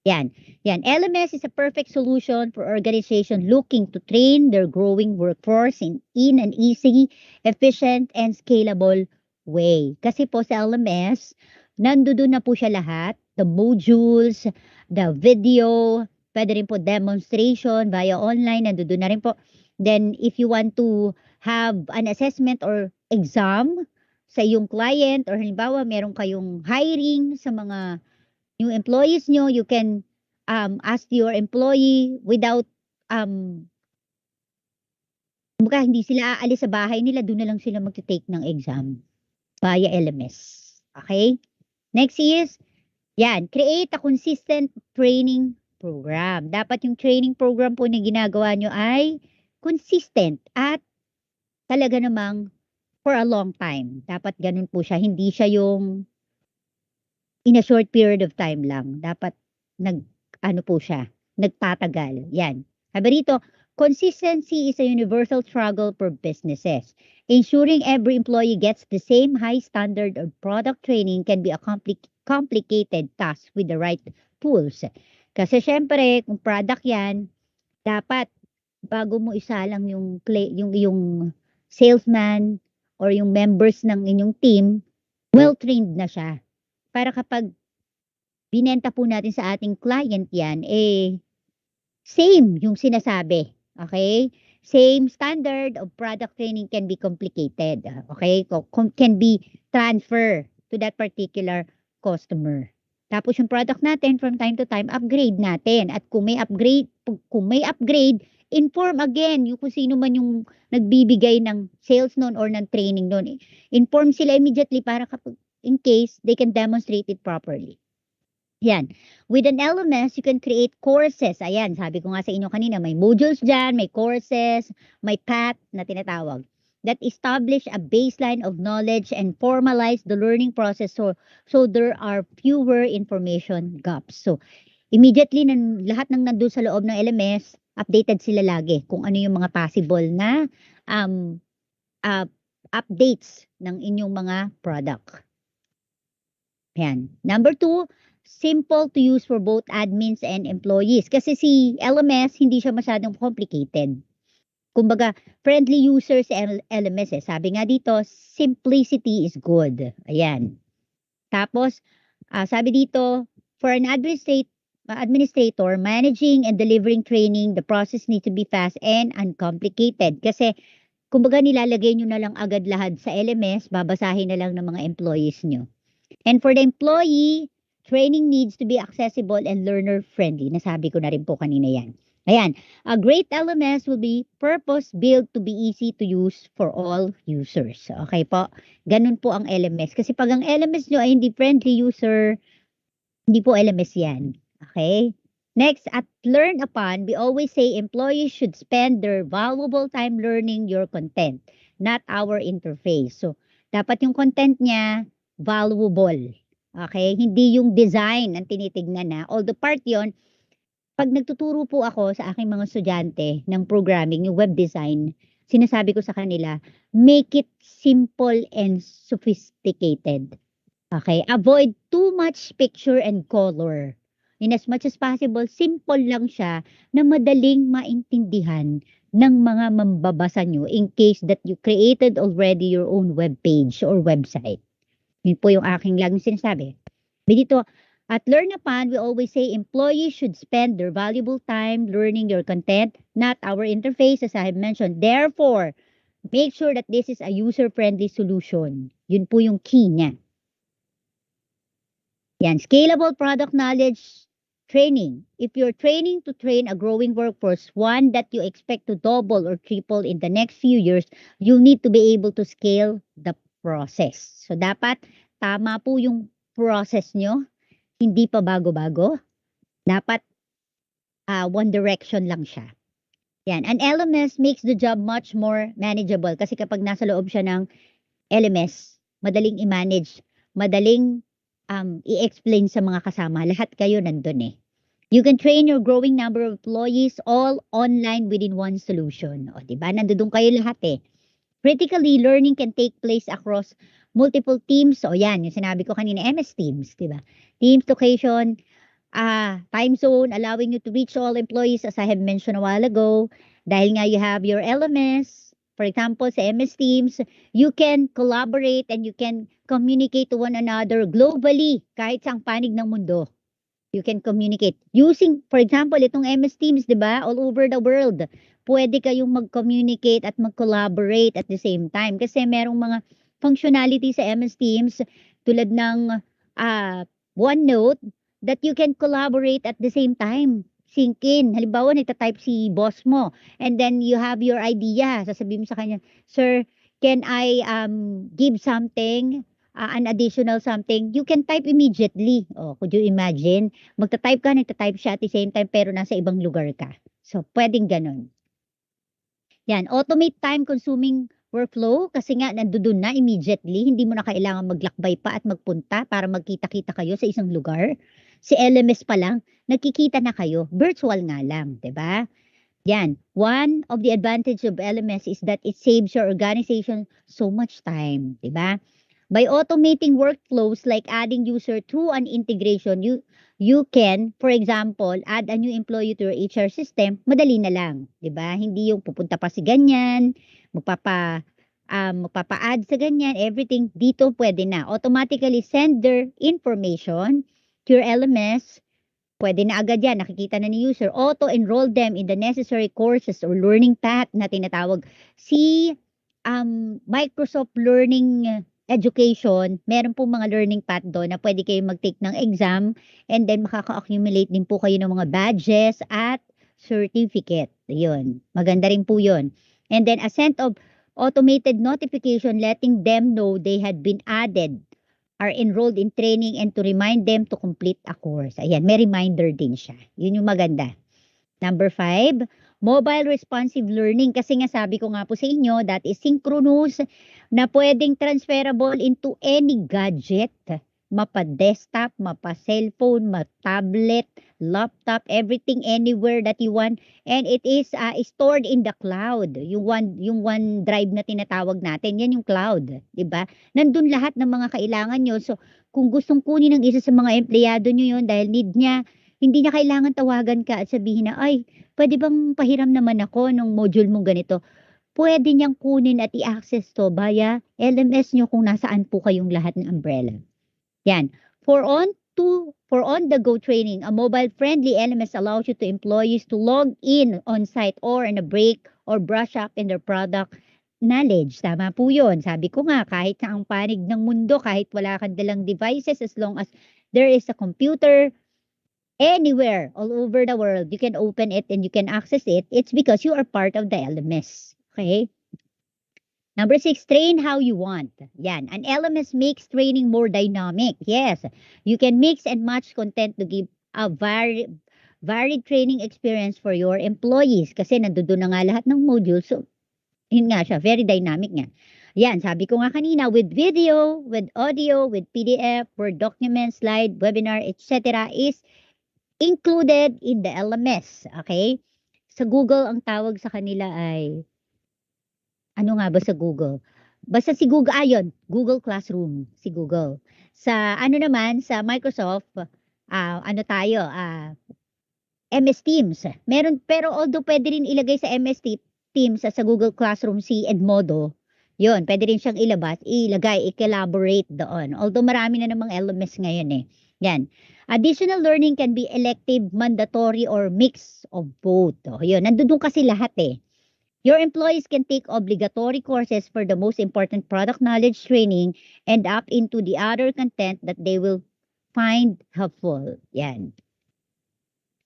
Yan. Yan. LMS is a perfect solution for organization looking to train their growing workforce in an easy, efficient, and scalable way. Kasi po sa LMS, nandoon na po siya lahat. The modules, the video, pwede rin po demonstration via online, nandoon na rin po. Then, if you want to have an assessment or exam sa iyong client, or halimbawa, meron kayong hiring sa mga yung employees nyo, you can ask your employee without hindi sila aalis sa bahay nila, doon na lang sila magte-take ng exam via LMS. Okay? Next is, create a consistent training program. Dapat yung training program po na ginagawa nyo ay consistent at talaga namang for a long time. Dapat ganun po siya. Hindi siya yung in a short period of time lang. Dapat nagtatagal. Yan. Sabi rito, consistency is a universal struggle for businesses. Ensuring every employee gets the same high standard of product training can be a complicated task with the right tools. Kasi syempre, kung product yan, dapat bago mo isalang yung salesman or yung members ng inyong team, well-trained na siya. Para kapag binenta po natin sa ating client yan, same yung sinasabi. Okay? Same standard of product training can be complicated. Okay? Can be transfer to that particular customer. Tapos yung product natin, from time to time, upgrade natin. At kung may upgrade, inform again yung kung sino man yung nagbibigay ng sales nun or ng training nun. Inform sila immediately para kapag in case they can demonstrate it properly. Yan. With an LMS, you can create courses. Ayan, sabi ko nga sa inyo kanina, may modules dyan, may courses, may path na tinatawag that establish a baseline of knowledge and formalize the learning process so there are fewer information gaps. So, immediately, lahat ng nandun sa loob ng LMS, updated sila lagi kung ano yung mga possible na updates ng inyong mga product. Yan. Number 2, simple to use for both admins and employees. Kasi si LMS, hindi siya masyadong complicated. Kumbaga, friendly users LMS. Sabi nga dito, simplicity is good. Ayan. Tapos, sabi dito, for an administrator, managing and delivering training, the process needs to be fast and uncomplicated. Kasi, kumbaga, nilalagay nyo na lang agad lahat sa LMS, babasahin na lang ng mga employees nyo. And for the employee, training needs to be accessible and learner-friendly. Nasabi ko na rin po kanina yan. Ayan, a great LMS will be purpose-built to be easy to use for all users. Okay po? Ganun po ang LMS. Kasi pag ang LMS nyo ay hindi friendly user, hindi po LMS yan. Okay? Next, at learn upon, we always say employees should spend their valuable time learning your content, not our interface. So, dapat yung content niya valuable. Okay? Hindi yung design ang tinitignan na. Although part yon, pag nagtuturo po ako sa aking mga estudyante ng programming, yung web design, sinasabi ko sa kanila, make it simple and sophisticated. Okay? Avoid too much picture and color. In as much as possible, simple lang siya na madaling maintindihan ng mga mambabasa nyo in case that you created already your own web page or website. Yun po yung aking laging sinasabi. Dito, at Learn Upon, we always say employees should spend their valuable time learning your content, not our interface, as I have mentioned. Therefore, make sure that this is a user-friendly solution. Yun po yung key niya. Yan, scalable product knowledge training. If you're training to train a growing workforce, one that you expect to double or triple in the next few years, you'll need to be able to scale the process. So, dapat tama po yung process nyo. Hindi pa bago-bago. Dapat one direction lang siya. Yan. An LMS makes the job much more manageable kasi kapag nasa loob siya ng LMS, madaling i-manage, madaling i-explain sa mga kasama. Lahat kayo nandun eh. You can train your growing number of employees all online within one solution. O, diba? Nandun kayo lahat eh. Critically, learning can take place across multiple teams. O yan, yung sinabi ko kanina, MS Teams, diba? Teams, location, time zone, allowing you to reach all employees as I have mentioned a while ago. Dahil nga you have your LMS, for example, sa MS Teams, you can collaborate and you can communicate to one another globally kahit sa panig ng mundo. You can communicate. Using, for example, itong MS Teams, di ba? All over the world. Pwede kayong mag-communicate at mag-collaborate at the same time. Kasi merong mga functionality sa MS Teams tulad ng OneNote that you can collaborate at the same time. Sync in. Halimbawa, nagtatype si boss mo. And then you have your idea. Sasabihin mo sa kanya, Sir, can I give something? An additional something, you can type immediately. Oh, could you imagine? Magta-type ka, nagta-type siya at the same time pero nasa ibang lugar ka. So, pwedeng ganun. Yan, automate time-consuming workflow kasi nga nandoon na immediately. Hindi mo na kailangan maglakbay pa at magpunta para magkita-kita kayo sa isang lugar. Si LMS pa lang, nagkikita na kayo. Virtual nga lang, 'di ba? Yan. One of the advantage of LMS is that it saves your organization so much time, 'di ba? By automating workflows like adding user through an integration, you can, for example, add a new employee to your HR system, madali na lang, 'di ba? Hindi yung pupunta pa si ganyan, magpapa-add sa ganyan, everything dito pwede na. Automatically send their information to your LMS. Pwede na agad yan, nakikita na ni user. Auto-enroll them in the necessary courses or learning path na tinatawag. Si Microsoft Learning Education, meron po mga learning path doon na pwede kayo mag-take ng exam and then makaka-accumulate din po kayo ng mga badges at certificate. Yun. Maganda rin po yun. And then a set of automated notification letting them know they had been added, are enrolled in training and to remind them to complete a course. Ayan, may reminder din siya. Yun yung maganda. Number 5, mobile responsive learning. Kasi nga sabi ko nga po sa inyo, that is synchronous na pwedeng transferable into any gadget. Mapa-desktop, mapa-cellphone, ma-tablet, laptop, everything anywhere that you want. And it is stored in the cloud. Yung one drive na tinatawag natin, yan yung cloud. Diba? Nandun lahat ng mga kailangan nyo. So, kung gustong kunin ng isa sa mga empleyado nyo yun dahil need niya, hindi na kailangan tawagan ka at sabihin na, ay, pwede bang pahiram naman ako ng module mo ganito? Pwede niyang kunin at i-access to via LMS nyo kung nasaan po kayong lahat ng umbrella. Yan. For on-the-go training, a mobile-friendly LMS allows you to employees to log in on-site or in a break or brush up in their product knowledge. Tama po yun. Sabi ko nga, kahit sa ang panig ng mundo, kahit wala kang dalang devices, as long as there is a computer, anywhere, all over the world, you can open it and you can access it. It's because you are part of the LMS. Okay? Number 6, train how you want. Yan. An LMS makes training more dynamic. Yes. You can mix and match content to give a varied training experience for your employees. Kasi nandoon na nga lahat ng modules. So, yun nga siya. Very dynamic nga. Yan. Sabi ko nga kanina, with video, with audio, with PDF, Word document, slide, webinar, etc. is included in the LMS. Okay? Sa Google, ang tawag sa kanila ay ano nga ba sa Google? Basta si Google, ayun, Google Classroom, si Google. Sa ano naman, sa Microsoft, ano tayo, MS Teams. Meron, pero although pwede rin ilagay sa Teams at sa Google Classroom si Edmodo, yun, pwede rin siyang ilagay, i-collaborate doon. Although marami na namang LMS ngayon eh. Yan. Additional learning can be elective, mandatory, or mix of both. O, yun, nandun kasi lahat eh. Your employees can take obligatory courses for the most important product knowledge training and opt into the other content that they will find helpful. Yan.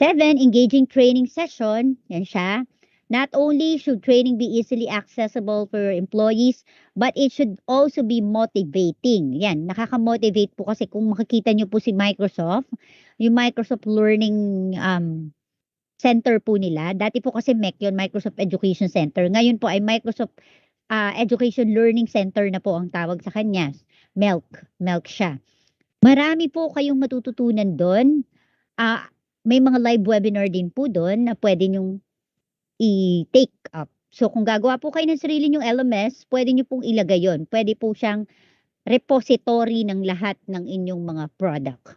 7, engaging training session. Yan siya. Not only should training be easily accessible for your employees, but it should also be motivating. Yan, nakaka-motivate po kasi kung makikita nyo po si Microsoft, yung Microsoft Learning Center po nila. Dati po kasi MEC yun, Microsoft Education Center. Ngayon po ay Microsoft Education Learning Center na po ang tawag sa kanya. MELC siya. Marami po kayong matututunan doon. May mga live webinar din po doon na pwede nyong i-take up. So kung gagawa po kayo ng sarili nyong LMS, pwede nyo pong ilagay yon. Pwede po siyang repository ng lahat ng inyong mga product.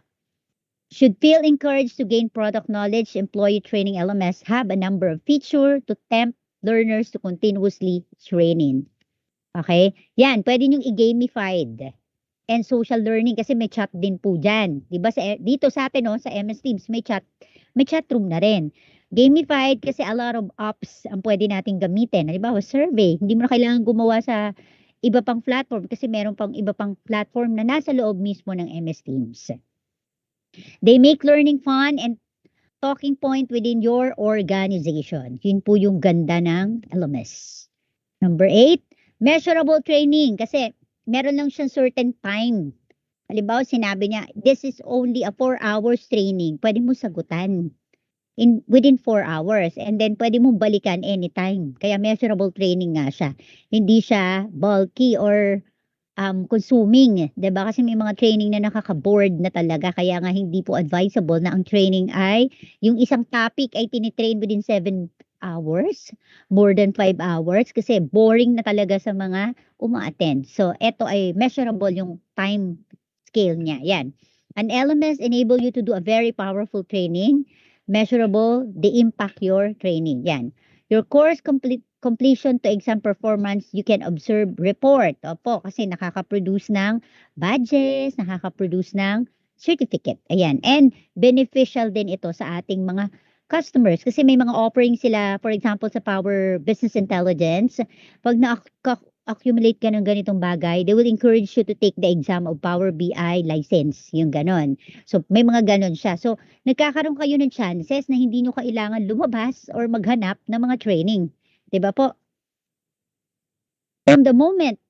Should feel encouraged to gain product knowledge, employee training LMS have a number of features to tempt learners to continuously training. Okay? Yan, pwede nyong i-gamified and social learning kasi may chat din po dyan. Diba dito sa atin, no, sa MS Teams, may chat room na rin. Gamified kasi a lot of apps ang pwede nating gamitin. Diba, survey. Hindi mo na kailangan gumawa sa iba pang platform kasi meron pang iba pang platform na nasa loob mismo ng MS Teams. They make learning fun and talking point within your organization. Yun po yung ganda ng LMS. Number 8, measurable training kasi meron lang siyang certain time. Halimbawa, sinabi niya, this is only a 4 hours training. Pwede mo sagutan within 4 hours. And then, pwede mo balikan anytime. Kaya measurable training nga siya. Hindi siya bulky or consuming. Diba? Kasi may mga training na nakaka-board na talaga. Kaya nga hindi po advisable na ang training ay yung isang topic ay tinitrain within 7 hours, more than 5 hours kasi boring na talaga sa mga uma-attend. So, ito ay measurable yung time scale niya. Yan. An LMS enable you to do a very powerful training. Measurable, the impact your training. Yan. Your course completion to exam performance, you can observe report. Opo, kasi nakaka-produce ng badges, nakaka-produce ng certificate. Ayan. And beneficial din ito sa ating mga customers kasi may mga offering sila, for example, sa Power Business Intelligence. Pag na-accumulate ka ng ganitong bagay, they will encourage you to take the exam of Power BI license. Yung ganon. So, may mga ganon siya. So, nagkakaroon kayo ng chances na hindi nyo kailangan lumabas or maghanap ng mga training. Diba po? From the moment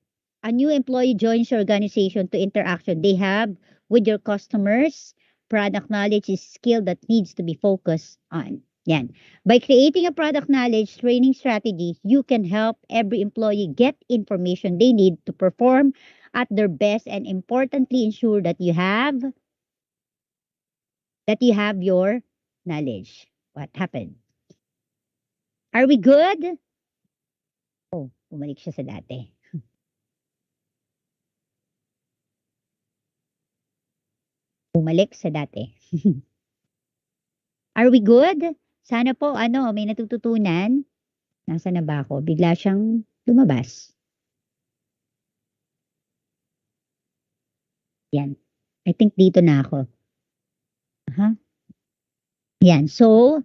a new employee joins your organization to interaction they have with your customers, product knowledge is skill that needs to be focused on. Yan. By creating a product knowledge training strategy, you can help every employee get information they need to perform at their best and importantly ensure that you have your knowledge. What happened? Are we good? Oh, bumalik siya sa dati. Bumalik sa dati. Are we good? Sana po, may natututunan. Nasa na ba ako? Bigla siyang lumabas. Yan. I think dito na ako. Yan. So,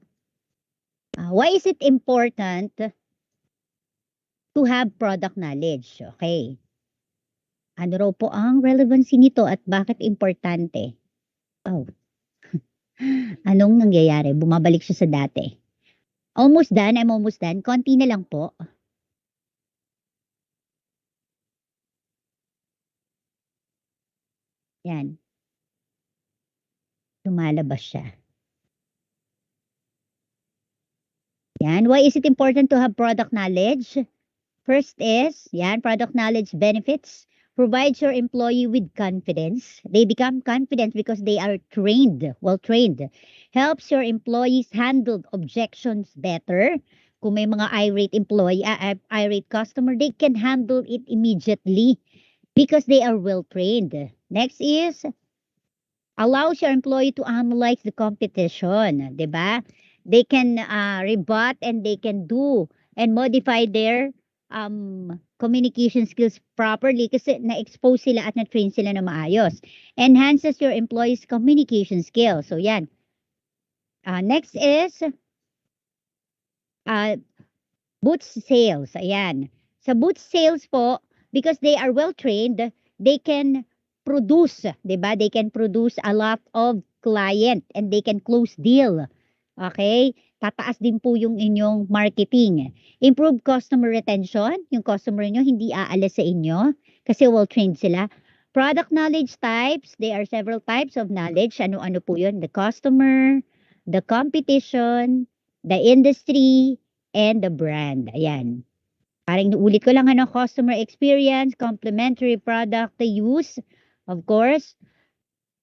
why is it important to have product knowledge? Okay. Ano raw po ang relevancy nito at bakit importante? Oh. Anong nangyayari? Bumabalik siya sa dati. Almost done. I'm almost done. Konti na lang po. Yan. Lumalabas siya. Yan. Why is it important to have product knowledge? First is, product knowledge benefits. Provides your employee with confidence. They become confident because they are trained, well trained. Helps your employees handle objections better. kung may mga irate employee, irate customer, they can handle it immediately because they are well trained. Next is allows your employee to analyze the competition, 'di ba? They can rebut and they can do and modify their communication skills properly kasi na-expose sila at na-train sila na maayos. Enhances your employees' communication skills. So yan. Next is uh, boots sales. Ayan. Sa boots sales po, because they are well trained, they can produce, 'di ba? They can produce a lot of client and they can close deal. Okay? Tataas din po yung inyong marketing. Improve customer retention. Yung customer nyo hindi aalis sa inyo kasi well trained sila. Product knowledge types. There are several types of knowledge. Ano-ano po yun? The customer, the competition, the industry, and the brand. Ayan. Parang ulit ko lang customer experience, complementary product to use. Of course,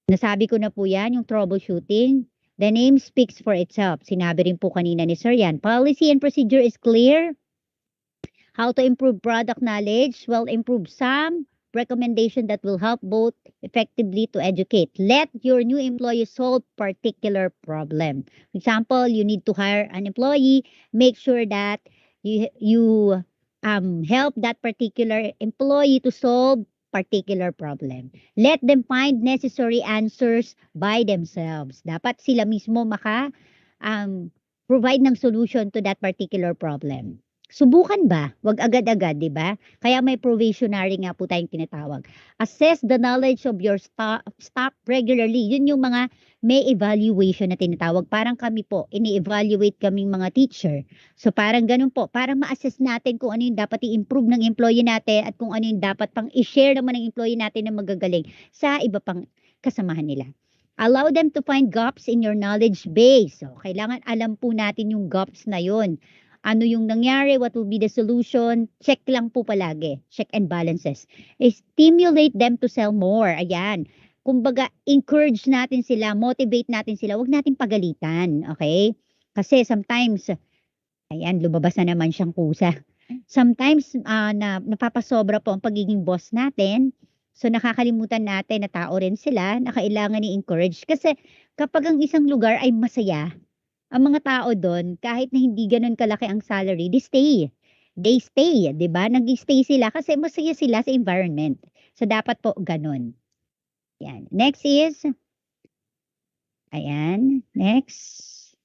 nasabi ko na po yan, yung troubleshooting. The name speaks for itself. Sinabi rin po kanina ni Sir yan. Policy and procedure is clear. How to improve product knowledge? Well, improve some recommendation that will help both effectively to educate. Let your new employee solve particular problem. For example, you need to hire an employee. Make sure that you help that particular employee to solve particular problem. Let them find necessary answers by themselves. Dapat sila mismo provide ng solution to that particular problem. Subukan ba? Wag agad-agad, di ba? Kaya may probationary nga po tayong tinatawag. Assess the knowledge of your staff regularly. Yun yung mga may evaluation na tinatawag. Parang kami po, ini-evaluate kaming mga teacher. So parang ganun po, para ma-assess natin kung ano yung dapat i-improve ng employee natin at kung ano yung dapat pang i-share naman ng employee natin na magagaling sa iba pang kasamahan nila. Allow them to find gaps in your knowledge base. So, kailangan alam po natin yung gaps na yun. Ano yung nangyari, what will be the solution, check lang po palagi, check and balances. Stimulate them to sell more, ayan. Kumbaga, encourage natin sila, motivate natin sila, wag natin pagalitan, okay? Kasi sometimes, ayan, lumabas na naman siyang kusa. Sometimes, napapasobra po ang pagiging boss natin, so nakakalimutan natin na tao rin sila, na kailangan i-encourage. Kasi kapag ang isang lugar ay masaya, ang mga tao doon, kahit na hindi ganun kalaki ang salary, they stay. They stay, di ba? Nag-stay sila kasi masaya sila sa environment. So, dapat po ganun. Yan. Next is, ayan, next.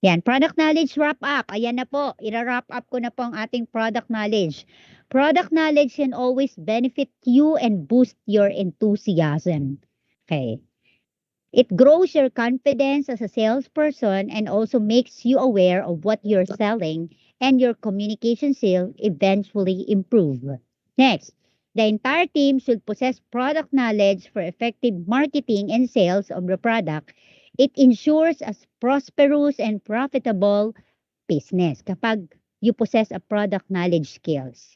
Yan, product knowledge wrap up. Ayan na po, ira-wrap up ko na po ang ating product knowledge. Product knowledge can always benefit you and boost your enthusiasm. Okay. It grows your confidence as a salesperson and also makes you aware of what you're selling, and your communication skills eventually improve. Next, the entire team should possess product knowledge for effective marketing and sales of the product. It ensures a prosperous and profitable business kapag you possess a product knowledge skills.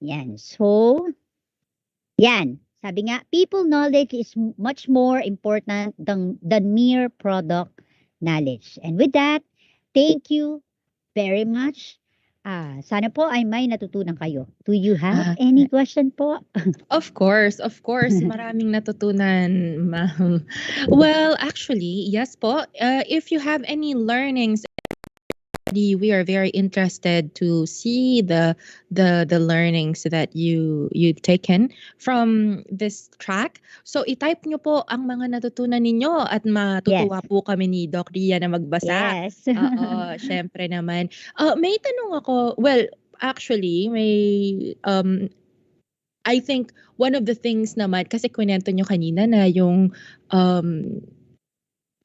Yan. So, yan. Sabi nga, people knowledge is much more important than mere product knowledge. And with that, thank you very much. Sana po ay may natutunan kayo. Do you have any question po? Of course, maraming natutunan, ma'am. Well, actually, yes po. If you have any learnings, we are very interested to see the learnings that you've taken from this track. So i-type nyo po ang mga natutunan ninyo at matutuwa Yes. po kami ni Doc Ria na magbasa. Yes. Oo, syempre naman. May tanong ako. Well, actually, may I think one of the things naman, kasi kwento nyo kanina na yung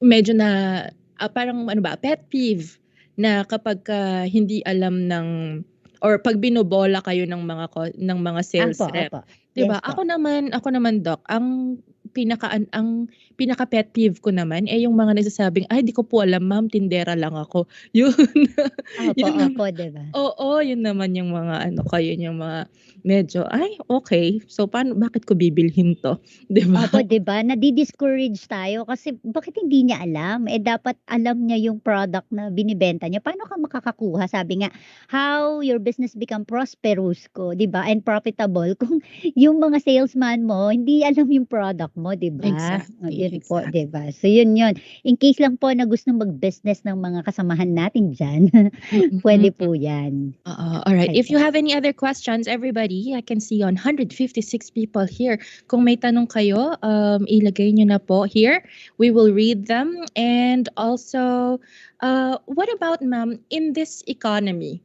medyo na parang ano ba, pet peeve na kapag hindi alam ng or pag binobola kayo ng mga sales Apo, rep. apo. 'Di ba? Yes po. Ako naman Doc, ang ang pinaka pet peeve ko naman yung mga nagsasabing, "Ay, di ko po alam ma'am, tindera lang ako." Yun, Opo, yun naman. opo, 'di ba? Oo, yun naman yung mga ano ko, yun yung mga medyo, "Ay, okay. So bakit ko bibilhin 'to?" 'Di ba? Opo, 'di ba, nadi-discourage tayo kasi bakit hindi niya alam? Eh, dapat alam niya yung product na binibenta niya. Paano ka makakakuha? Sabi nga, "How your business become prosperous," 'di ba, and profitable kung yung mga salesman mo hindi alam yung product mo, 'di ba? Oh, Exactly, yun po, 'di exactly. ba? So yun yun. In case lang po na gustong mag-business ng mga kasamahan natin diyan, Mm. puwede po yan. All right. If you Ayan. have any other questions, everybody, I can see on 156 people here. Kung may tanong kayo, ilagay nyo na po here. We will read them. And also, what about, ma'am, in this economy,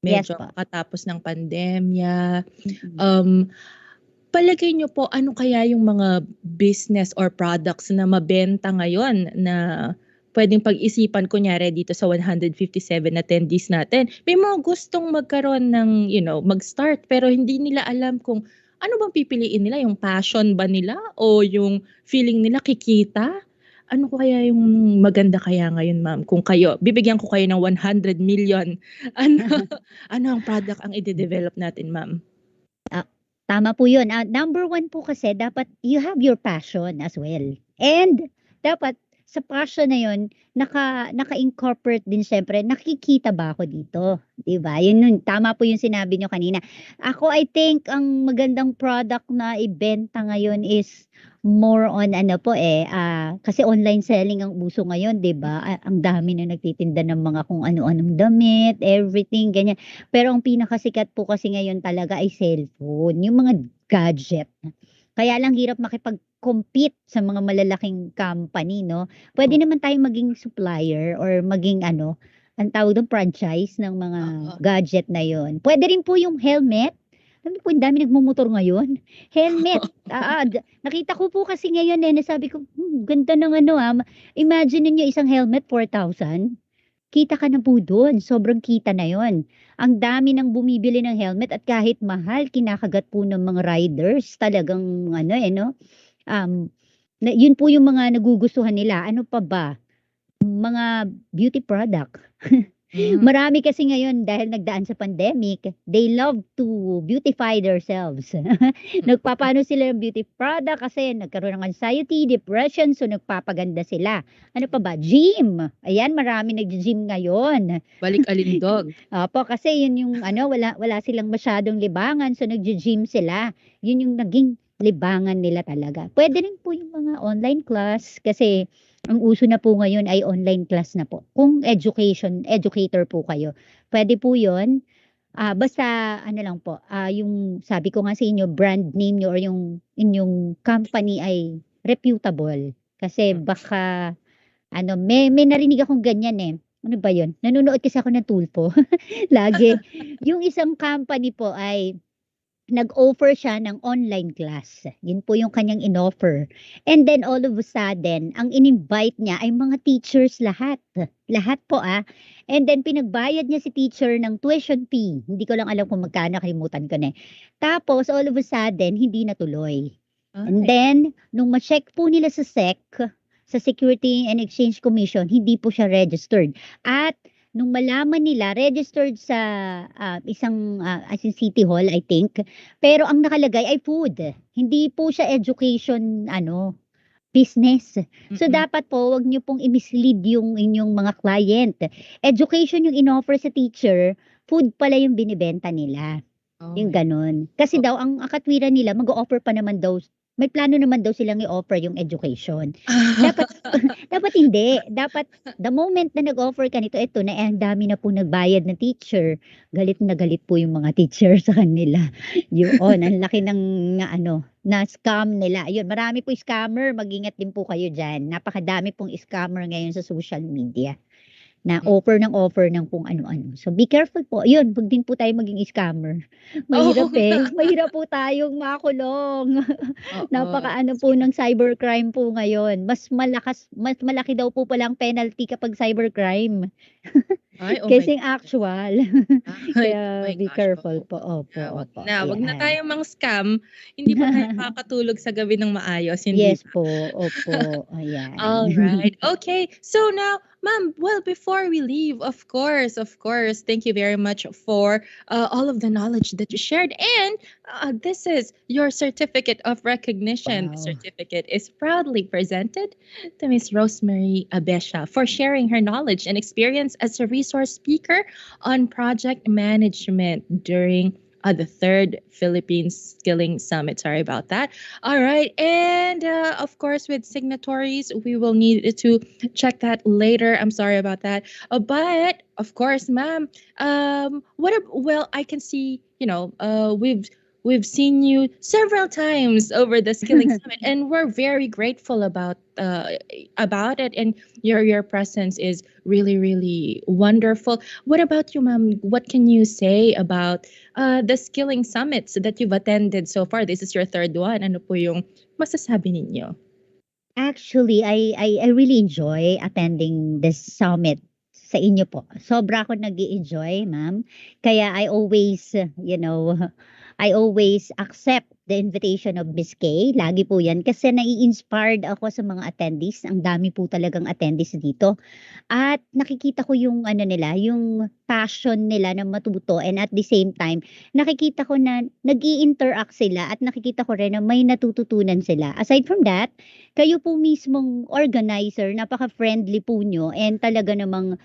Yes medyo po. katapos ng pandemya, Mm. um, palagay nyo po, ano kaya yung mga business or products na mabenta ngayon na pwedeng pag-isipan kunyari dito sa 157 attendees natin? May mga gustong magkaroon ng, mag-start pero hindi nila alam kung ano bang pipiliin nila, yung passion ba nila o yung feeling nila kikita? Ano kaya yung maganda kaya ngayon, ma'am? Kung kayo, bibigyan ko kayo ng 100 million. Ano, ano ang product ang i-develop natin, ma'am? Ah, tama po 'yun. Number one po kasi dapat you have your passion as well. And dapat sa passion na 'yun naka-incorporate din siyempre nakikita ba ako dito, 'di ba? 'Yun tama po 'yung sinabi niyo kanina. Ako I think ang magandang product na ibenta ngayon is more on ano po, kasi online selling ang uso ngayon, 'di ba? Ang dami na nagtitinda ng mga kung ano-anong damit, everything, ganyan. Pero ang pinakasikat po kasi ngayon talaga ay cellphone, yung mga gadget. Kaya lang hirap makipag-compete sa mga malalaking company 'no. Puwede Oo. naman tayong maging supplier or maging ano, anong tawag dun, franchise ng mga Oo. gadget na yon. Puwede rin po yung helmet. Alam niyo po ang daming nagmomotor ngayon, helmet. Nakita ko po kasi ngayon, na sabi ko, ganda ng ano, imagine ninyo isang helmet 4,000. Kita ka na po dun, sobrang kita na yon. Ang dami ng bumibili ng helmet at kahit mahal kinakagat po ng mga riders talagang ano, 'no, um, yun po yung mga nagugustuhan nila. Ano pa ba? Mga beauty product. Hmm. Marami kasi ngayon dahil nagdaan sa pandemic, they love to beautify themselves. Nagpapaano sila ng beauty product kasi nagkaroon ng anxiety, depression, so nagpapaganda sila. Ano pa ba? Gym. Ayan, marami naggi-gym ngayon. Balik alindog. Opo, kasi yun yung ano, wala silang masyadong libangan, so naggi-gym sila. Yun yung naging libangan nila talaga. Puwede rin po yung mga online class kasi ang uso na po ngayon ay online class na po. Kung educator po kayo, puwede po yun. Basta ano lang po, yung sabi ko nga sa inyo, brand name niyo or yung inyong company ay reputable. Kasi baka ano, may narinig akong ganyan, ano ba yun? Nanonood kasi ako ng Tulfo lagi. Yung isang company po ay nag-offer siya ng online class. Yun po yung kanyang inoffer. And then all of a sudden, ang in-invite niya ay mga teachers lahat. Lahat po. And then pinagbayad niya si teacher ng tuition fee. Hindi ko lang alam kung magkano, kalimutan ko na. Tapos all of a sudden, hindi natuloy. And Ay. then, nung ma-check po nila sa SEC, sa Security and Exchange Commission, hindi po siya registered. At nung malaman nila, registered sa as in City Hall, I think. Pero ang nakalagay ay food. Hindi po siya education, business. So Mm. dapat po, wag niyo pong i-mislead yung inyong mga client. Education yung inoffer sa teacher, food pala yung binibenta nila. Oh Yung my gano'n. Kasi God. daw ang katwiran nila mag-o-offer pa naman daw, may plano naman daw silang i-offer yung education. Dapat dapat hindi, dapat the moment na nag-offer ka nito, eto na, ang dami na pong nagbayad na teacher, galit na galit po yung mga teacher sa kanila. Yun, ang laki ng na scam nila. Ayun, marami po scammer, mag-ingat din po kayo diyan. Napakadami pong scammer ngayon sa social media. Na Mm. offer ng kung ano-ano. So, be careful po. Ayun, 'wag din po tayo maging scammer. Oo Mahirap, nga. mahirap po tayong makulong. Oo, Napakaano that's po true. ng cybercrime po ngayon. Mas malaki daw po pala ang penalty kapag cybercrime. Ay, oh my Kasing actual. ay, oh Kaya my be gosh, careful oo. po. Yeah, Opo, opo. 'wag na Ayan. tayong mang-scam, hindi pa tayo makakatulog sa gabi ng maayos, hindi Yes po. Opo. Ayan. all right. Okay. So now, ma'am, well, before we leave, of course, thank you very much for all of the knowledge that you shared. And this is your certificate of recognition. The Wow. certificate is proudly presented to Miss Rosemary Abesha for sharing her knowledge and experience as a resource speaker on project management during the third Philippine Skilling Summit. Sorry about that. All right. And of course, with signatories, we will need to check that later. I'm sorry about that. But of course, ma'am, well, I can see, we've seen you several times over the Skilling Summit, and we're very grateful about it. And your presence is really, really wonderful. What about you, ma'am? What can you say about the skilling summits that you've attended so far? This is your third one. Ano po yung masasabi ninyo? Actually, I really enjoy attending this summit sa inyo po. Sobra ako nag-e-enjoy, ma'am. Kaya I always accept the invitation of Miss Kay. Lagi po yan. Kasi nai-inspired ako sa mga attendees. Ang dami po talagang attendees dito. At nakikita ko yung ano nila, yung passion nila na matuto, and at the same time, nakikita ko na nag-i-interact sila at nakikita ko rin na may natututunan sila. Aside from that, kayo po mismong organizer, napaka-friendly po nyo, and talaga namang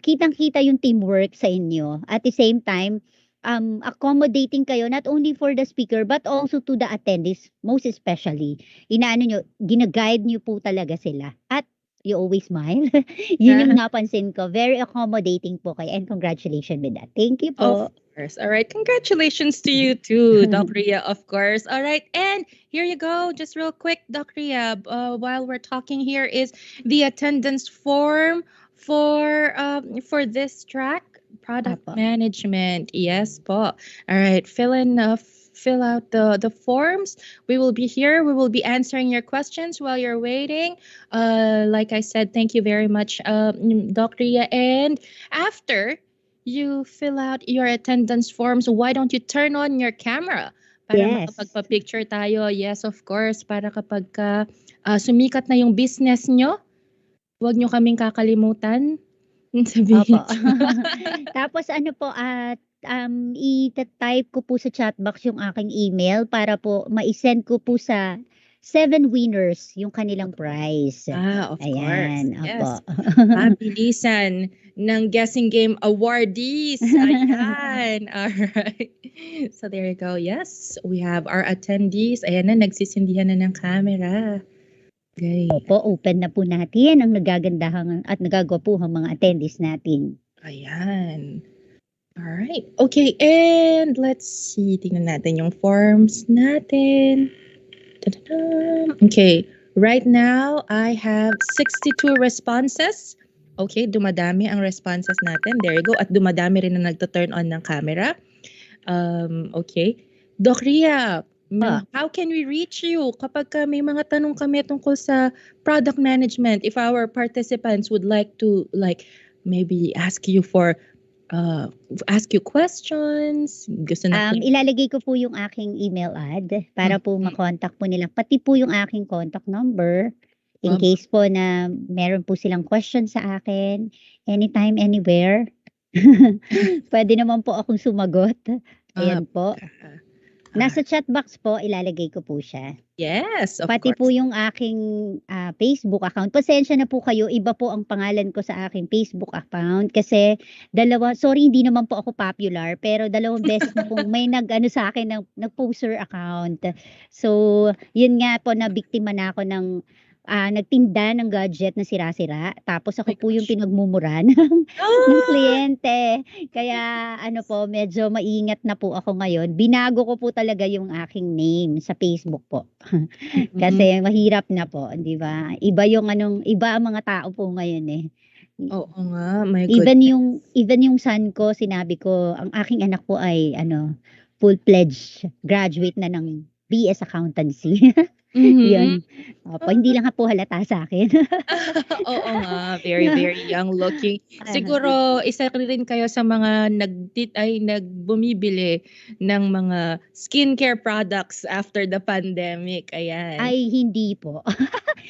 kitang-kita yung teamwork sa inyo. At the same time, accommodating kayo not only for the speaker but also to the attendees, most especially. Inaano nyo, gina-guide nyo po talaga sila. At you always smile. Yun yung napansin ko. Very accommodating po kayo, and congratulations with that. Thank you Of po. course. All right. Congratulations to you too, Doc Ria, of course. All right. And here you go. Just real quick, Doc Ria, while we're talking here is the attendance form for this track, product Apo. management. Yes, po. All right. Fill out the forms. We will be here. We will be answering your questions while you're waiting. Like I said, thank you very much, Doc Ria. And after you fill out your attendance forms, why don't you turn on your camera para Yes. makapagpa-picture tayo? Yes, of course, para kapag sumikat na yung business nyo, huwag nyo kaming kakalimutan. Opo. Sabihin Tapos ano po, ita-type ko po sa chat box yung aking email para po ma-send ko po sa 7 winners yung kanilang prize. of course. Ayan, Yes. opo. Mabilisan ng guessing game awardees. Ayan. All right. So there you go. Yes, we have our attendees. Ayan na, nagsisindihan na ng camera. Okay. Opo, open na po natin ang nagagandahan at nagagwapuhang mga attendees natin. Ayan. All right. Okay, and let's see. Tingnan natin yung forms natin. Ta-da-da. Okay. Right now, I have 62 responses. Okay, dumadami ang responses natin. There you go. At dumadami rin na nagto-turn on ng camera. Okay. Doc Ria, how can we reach you kapag may mga tanong kami tungkol sa product management? If our participants would like to maybe ask you questions, gusto na Ilalagay ko po yung aking email ad para po makontak po nila. Pati po yung aking contact number in case po na meron po silang question sa akin. Anytime, anywhere. Pwede naman po akong sumagot. Ayan po. Nasa chat box po, ilalagay ko po siya. Yes, of Pati course. po yung aking Facebook account. Pasensya na po kayo, iba po ang pangalan ko sa aking Facebook account kasi sorry hindi naman po ako popular, pero dalawang beses na po may nag-ano sa akin ng nag-poster account. So, yun nga po na biktima na ako ng nagtinda ng gadget na sira-sira. Tapos ako po yung pinagmumura ng kliyente. Kaya ano po, medyo maingat na po ako ngayon. Binago ko po talaga yung aking name sa Facebook po. Kasi mahirap na po, 'di ba? Iba ang mga tao po ngayon eh. Oo nga, my goodness. Even yung son ko, sinabi ko, ang aking anak po ay full-fledged graduate na ng BS Accountancy. Yan. Opo, hindi lang po halata sa'kin. Oo nga, very, very young looking. Oo. Siguro isa rin kayo sa mga bumibili ng mga skincare products after the pandemic, ayan. Ay hindi po.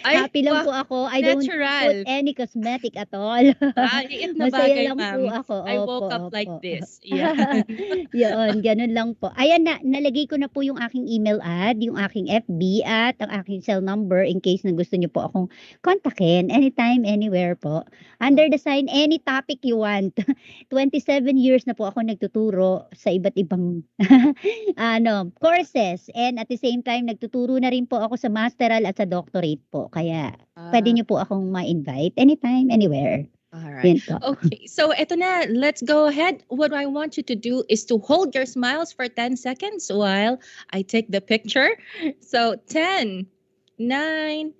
Ay, Happy lang wow, po ako. I don't put natural. any cosmetic at all. Liit na Masaya bagay, lang po ma'am. ako. I Opo, woke up like opo. this. Yeah. 'Yon, gano'n lang po. Ayan na, nalagay ko na po yung aking email ad, yung aking FB at ang aking cell number in case na gusto niyo po akong kontakin anytime, anywhere po. Under the sign, any topic you want. 27 years na po ako nagtuturo sa iba't ibang courses and at the same time nagtuturo na rin po ako sa masteral at sa doctorate po. Kaya puwede Ah, niyo po akong ma-invite anytime, anywhere. all right. 'Yun po. Okay. So, eto na. Let's go ahead. What I want you to do is to hold your smiles for 10 seconds while I take the picture. So, 10, 9,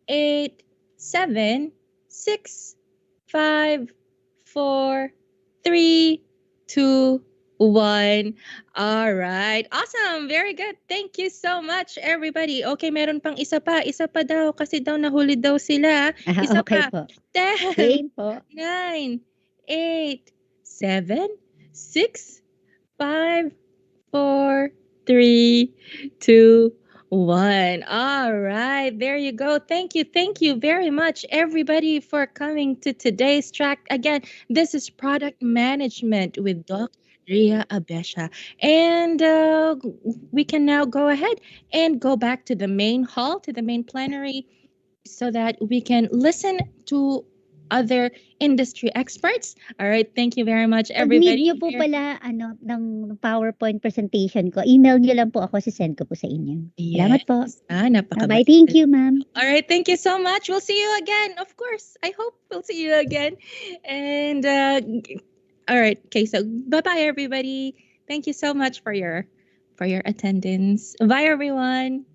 8, 7, 6, 5, 4, 3, 2, 1. All right. Awesome. Very good. Thank you so much, everybody. Okay, meron pang isa pa. Isa pa daw kasi daw nahuli daw sila. Isa Okey pa. po. 10, Game po. 9, 8, 7, 6, 5, 4, 3, 2, 1. All right, there you go. Thank you. Thank you very much, everybody, for coming to today's track. Again, this is Product Management with Doc Ria Abesha. And we can now go ahead and go back to the main hall, to the main plenary, so that we can listen to other industry experts. All right, thank you very much, 'Pag need everybody. niyo po pala ng PowerPoint presentation ko, email niyo lang po ako, se-send ko po sa inyo. Salamat po. Yes. Bye-bye. Napakabait. Thank you, ma'am. All right, thank you so much. We'll see you again. Of course. I hope we'll see you again. And all right, okay, so bye-bye everybody. Thank you so much for your attendance. Bye everyone.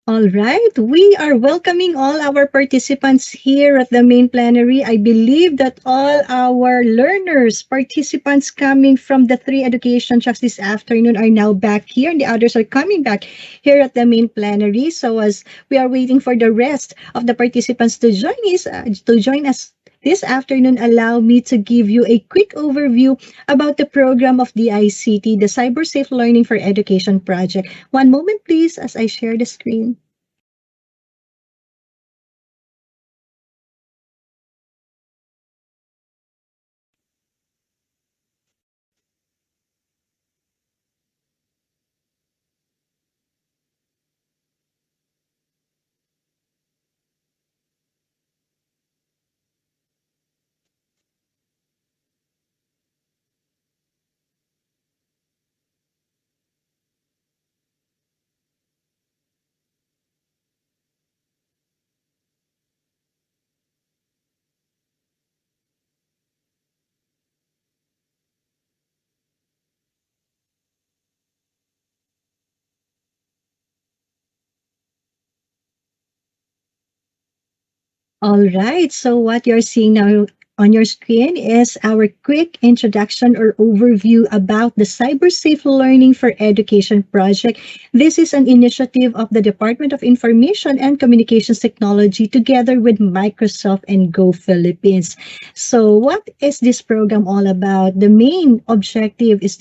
All right, we are welcoming all our participants here at the main plenary. I believe that all our learners, participants coming from the three education tracks this afternoon are now back here, and the others are coming back here at the main plenary. So as we are waiting for the rest of the participants to join us this afternoon, allow me to give you a quick overview about the program of DICT, the Cyber Safe Learning for Education project. One moment, please, as I share the screen. All right. So what you're seeing now on your screen is our quick introduction or overview about the Cyber Safe Learning for Education project. This is an initiative of the Department of Information and Communications Technology together with Microsoft and Go Philippines. So what is this program all about? The main objective is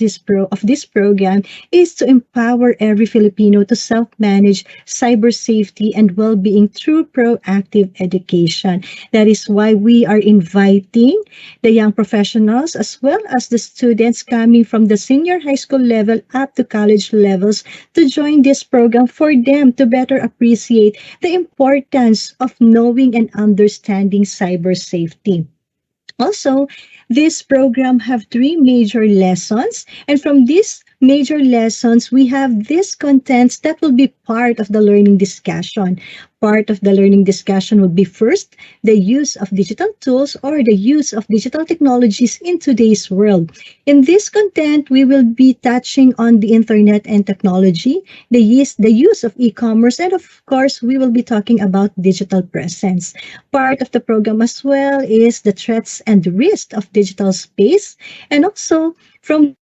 of this program is to empower every Filipino to self-manage cyber safety and well-being through proactive education. That is why we are inviting the young professionals as well as the students coming from the senior high school level up to college levels to join this program for them to better appreciate the importance of knowing and understanding cyber safety. Also, this program have three major lessons, and from these major lessons, we have these contents that will be part of the learning discussion. Part of the learning discussion would be first, the use of digital tools or the use of digital technologies in today's world. In this content, we will be touching on the internet and technology, the use of e-commerce, and of course, we will be talking about digital presence. Part of the program as well is the threats and risks of digital space. And also, from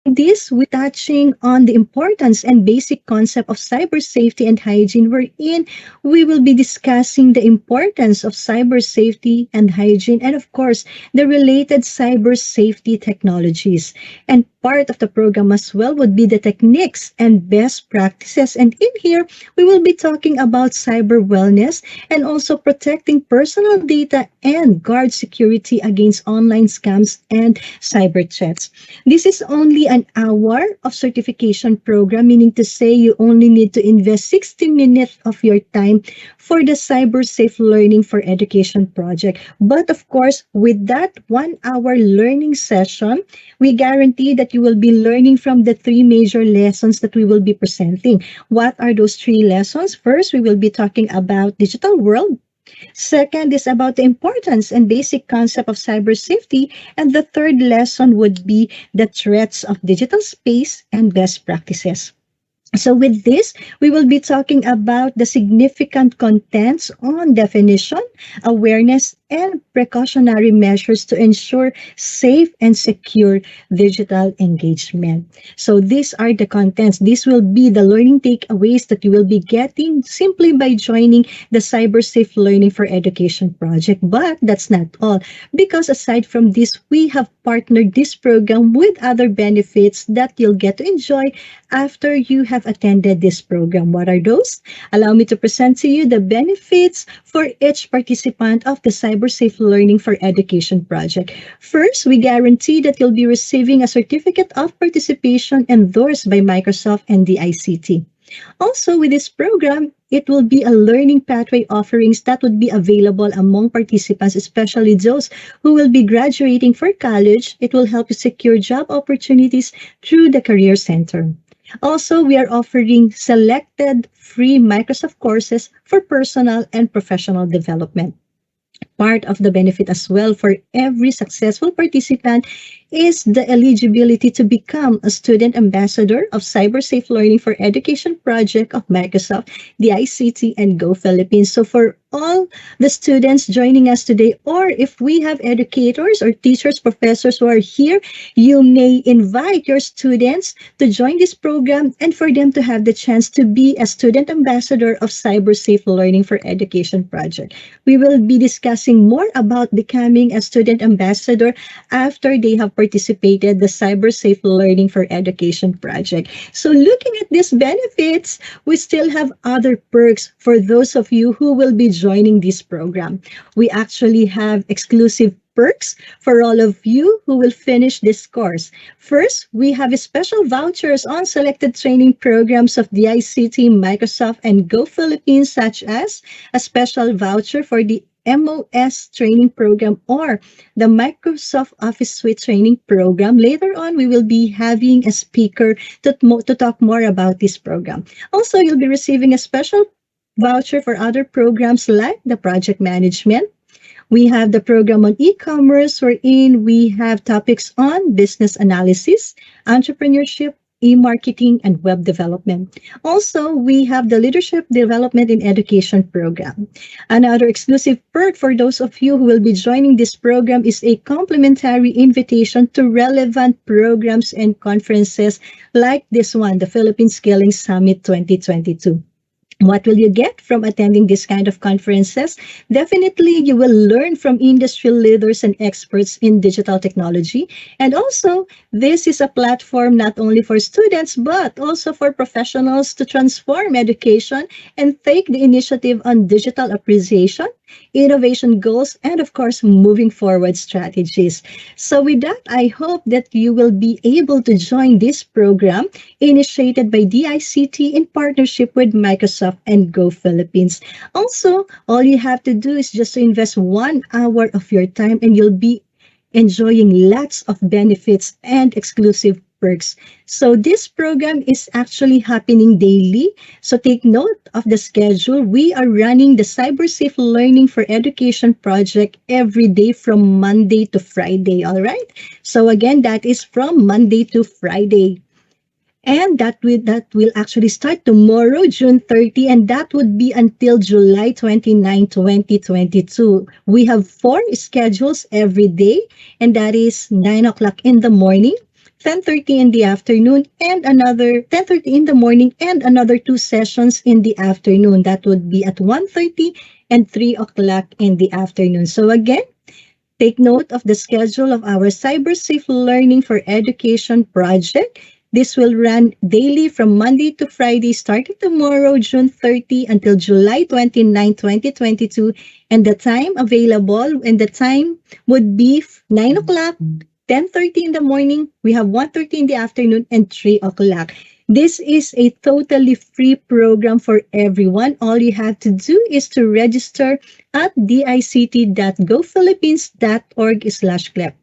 this, we touching on the importance and basic concept of cyber safety and hygiene, wherein we will be discussing the importance of cyber safety and hygiene, and of course, the related cyber safety technologies. And part of the program as well would be the techniques and best practices. And in here, we will be talking about cyber wellness and also protecting personal data and guard security against online scams and cyber threats. This is only an hour of certification program, meaning to say you only need to invest 60 minutes of your time for the Cyber Safe Learning for Education project. But of course, with that 1 hour learning session, we guarantee that you will be learning from the three major lessons that we will be presenting. What are those three lessons? First, we will be talking about digital world. Second is about the importance and basic concept of cyber safety. And the third lesson would be the threats of digital space and best practices. So with this, we will be talking about the significant contents on definition, awareness, and precautionary measures to ensure safe and secure digital engagement. So these are the contents. These will be the learning takeaways that you will be getting simply by joining the Cyber Safe Learning for Education project. But that's not all, because aside from this, we have partnered this program with other benefits that you'll get to enjoy after you have attended this program. What are those? Allow me to present to you the benefits for each participant of the Cyber Safe Learning for Education project. First, we guarantee that you'll be receiving a certificate of participation endorsed by Microsoft and the ICT. Also, with this program, it will be a learning pathway offerings that would be available among participants, especially those who will be graduating for college. It will help you secure job opportunities through the Career Center. Also, we are offering selected free Microsoft courses for personal and professional development. Part of the benefit as well for every successful participant is the eligibility to become a student ambassador of Cyber Safe Learning for Education project of Microsoft, the ICT, and Go Philippines. So for all the students joining us today, or if we have educators or teachers, professors who are here, you may invite your students to join this program and for them to have the chance to be a student ambassador of Cyber Safe Learning for Education project. We will be discussing more about becoming a student ambassador after they have participated the Cyber Safe Learning for Education project. So looking at these benefits, we still have other perks for those of you who will be joining this program. We actually have exclusive perks for all of you who will finish this course. First, we have special vouchers on selected training programs of the ICT, Microsoft, and Go Philippines, such as a special voucher for the MOS training program or the Microsoft Office Suite training program. Later on, we will be having a speaker to talk more about this program. Also, you'll be receiving a special voucher for other programs like the project management. We have the program on e-commerce, wherein we have topics on business analysis, entrepreneurship, e-marketing, and web development. Also, we have the Leadership Development in Education program. Another exclusive perk for those of you who will be joining this program is a complimentary invitation to relevant programs and conferences like this one, the Philippine Scaling Summit 2022. What will you get from attending this kind of conferences? Definitely, you will learn from industry leaders and experts in digital technology. And also, this is a platform not only for students, but also for professionals to transform education and take the initiative on digital appreciation, innovation goals, and of course, moving forward strategies. So with that, I hope that you will be able to join this program initiated by DICT in partnership with Microsoft and Go Philippines. Also, all you have to do is just to invest 1 hour of your time and you'll be enjoying lots of benefits and exclusive perks. So this program is actually happening daily. So take note of the schedule. We are running the Cyber Safe Learning for Education project every day from Monday to Friday. All right. So again, that is from Monday to Friday. And that will actually start tomorrow, June 30, and that would be until July 29, 2022. We have 4 schedules every day, and that is 9 o'clock in the morning, 10:30 in the afternoon, and another 10:30 in the morning, and another 2 sessions in the afternoon. That would be at 1:30 and 3 o'clock in the afternoon. So again, Take note of the schedule of our Cyber Safe Learning for Education project. This will run daily from Monday to Friday, starting tomorrow, June 30 until July 29, 2022. And the time available and the time would be 9 o'clock, 10:30 in the morning, we have 1:30 in the afternoon, and 3 o'clock. This is a totally free program for everyone. All you have to do is to register at dict.gophilippines.org/club.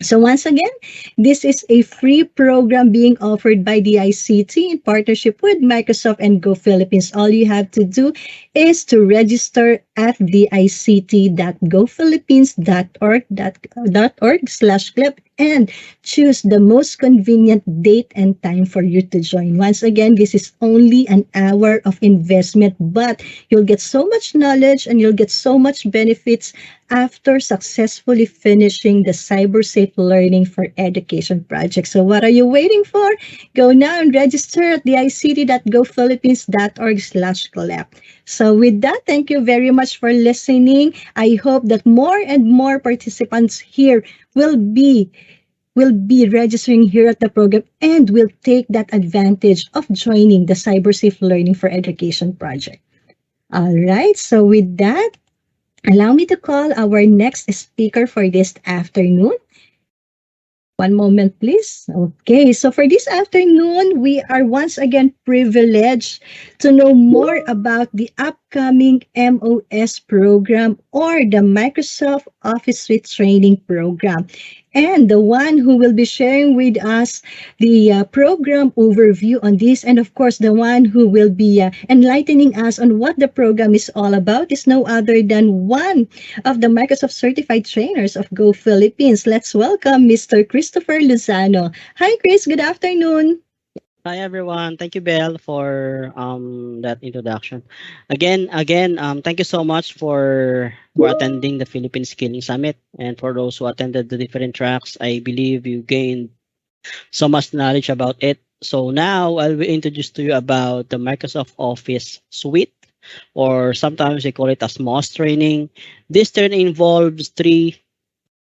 So once again, this is a free program being offered by the ICT in partnership with Microsoft and Go Philippines. All you have to do is to register at dict.gophilippines.org/club and choose the most convenient date and time for you to join. Once again, this is only an hour of investment, but you'll get so much knowledge and you'll get so much benefits after successfully finishing the Cyber Safe Learning for Education project. So what are you waiting for? Go now and register at the ict.gophilippines.org/collab. So with that, thank you very much for listening. I hope that more and more participants here will be registering here at the program and will take that advantage of joining the Cyber Safe Learning for Education project. All right, so with that, allow me to call our next speaker for this afternoon. One moment, please. Okay, so for this afternoon, we are once again privileged to know more about the upcoming MOS program or the Microsoft Office Suite Training Program. And the one who will be sharing with us the program overview on this, and of course, the one who will be enlightening us on what the program is all about is no other than one of the Microsoft certified trainers of Go Philippines. Let's welcome Mr. Christopher Lozano. Hi, Chris. Good afternoon. Hi everyone. Thank you, Belle, for that introduction. Again, thank you so much for attending the Philippine Skilling Summit, and for those who attended the different tracks. I believe you gained so much knowledge about it. So now I'll be introduced to you about the Microsoft Office Suite, or sometimes they call it as MOS training. This training involves three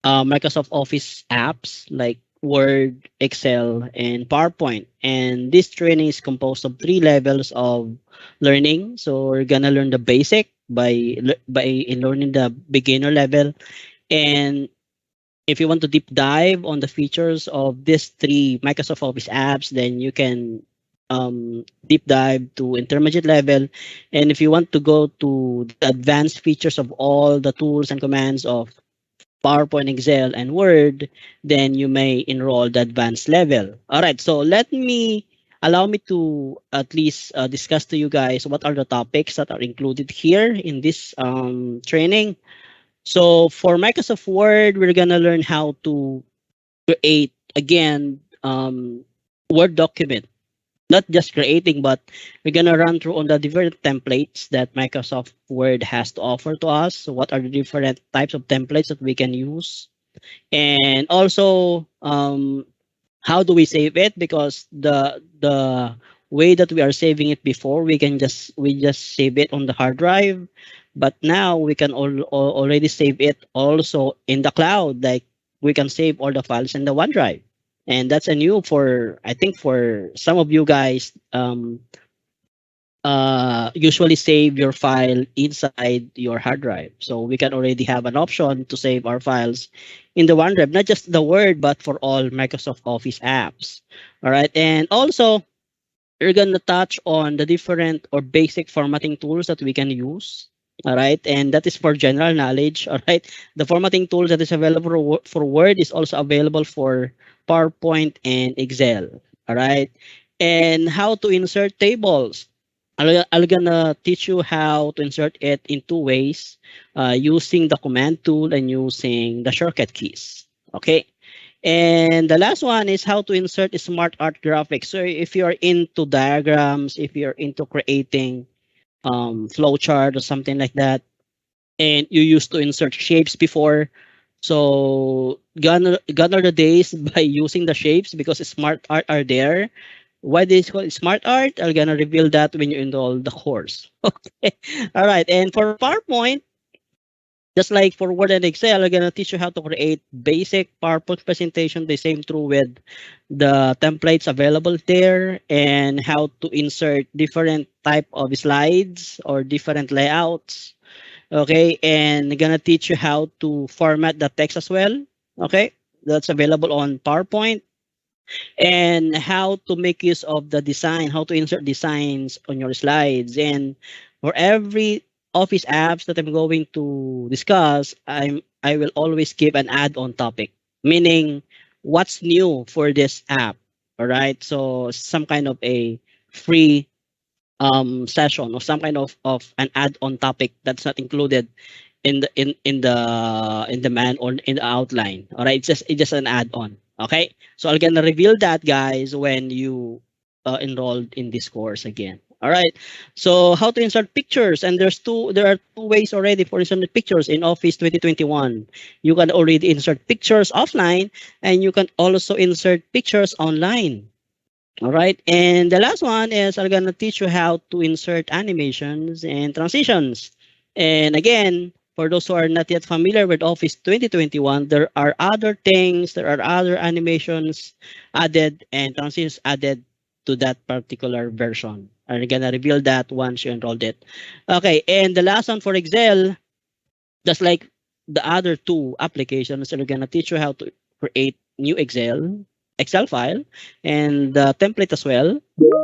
Microsoft Office apps like Word, Excel, and PowerPoint. And this training is composed of three levels of learning. So we're gonna learn the basic by learning the beginner level. And if you want to deep dive on the features of these three Microsoft Office apps, then you can deep dive to intermediate level. And if you want to go to the advanced features of all the tools and commands of PowerPoint, Excel, and Word, then you may enroll the advanced level. All right, so allow me to at least discuss to you guys what are the topics that are included here in this training. So for Microsoft Word, we're gonna learn how to create again Word document. Not just creating, but we're gonna run through on the different templates that Microsoft Word has to offer to us. So what are the different types of templates that we can use, and also how do we save it? Because the way that we are saving it before, we just save it on the hard drive, but now we can already save it also in the cloud. Like we can save all the files in the OneDrive, and that's a new for I think for some of you guys. Usually save your file inside your hard drive. So we can already have an option to save our files in the OneDrive, not just the Word, but for all Microsoft Office apps. All right. And also, we're going to touch on the different or basic formatting tools that we can use. All right. And that is for general knowledge. All right. The formatting tools that is available for Word is also available for PowerPoint and Excel. All right. And how to insert tables. I'm gonna teach you how to insert it in two ways, using the command tool and using the shortcut keys. Okay. And the last one is how to insert a smart art graphics. So if you're into diagrams, if you're into creating flowchart or something like that, and you used to insert shapes before, so gone are the days by using the shapes because smart art are there. Why this called smart art? I'm gonna reveal that when you enroll the course. Okay. All right. And for PowerPoint, Just like for Word and Excel, I'm gonna teach you how to create basic PowerPoint presentation. The same true with the templates available there, and how to insert different type of slides or different layouts. Okay, and I'm gonna teach you how to format the text as well. Okay, that's available on PowerPoint, and how to make use of the design, how to insert designs on your slides. And for every office apps that I'm going to discuss, I will always give an add-on topic, meaning what's new for this app. All right, so some kind of a free session, or some kind of an add-on topic that's not included in the man or in the outline. All right, it's just an add-on. Okay, so I'm gonna reveal that, guys, when you enrolled in this course again. All right, so how to insert pictures, and there are two ways already for inserting pictures in Office 2021. You can already insert pictures offline, and you can also insert pictures online. All right. And the last one is I'm going to teach you how to insert animations and transitions. And again, for those who are not yet familiar with Office 2021, there are other things, there are other animations added and transitions added to that particular version. I'm going to reveal that once you enrolled it. Okay. And the last one for Excel, just like the other two applications, we're gonna teach you how to create new Excel file, and the template as well.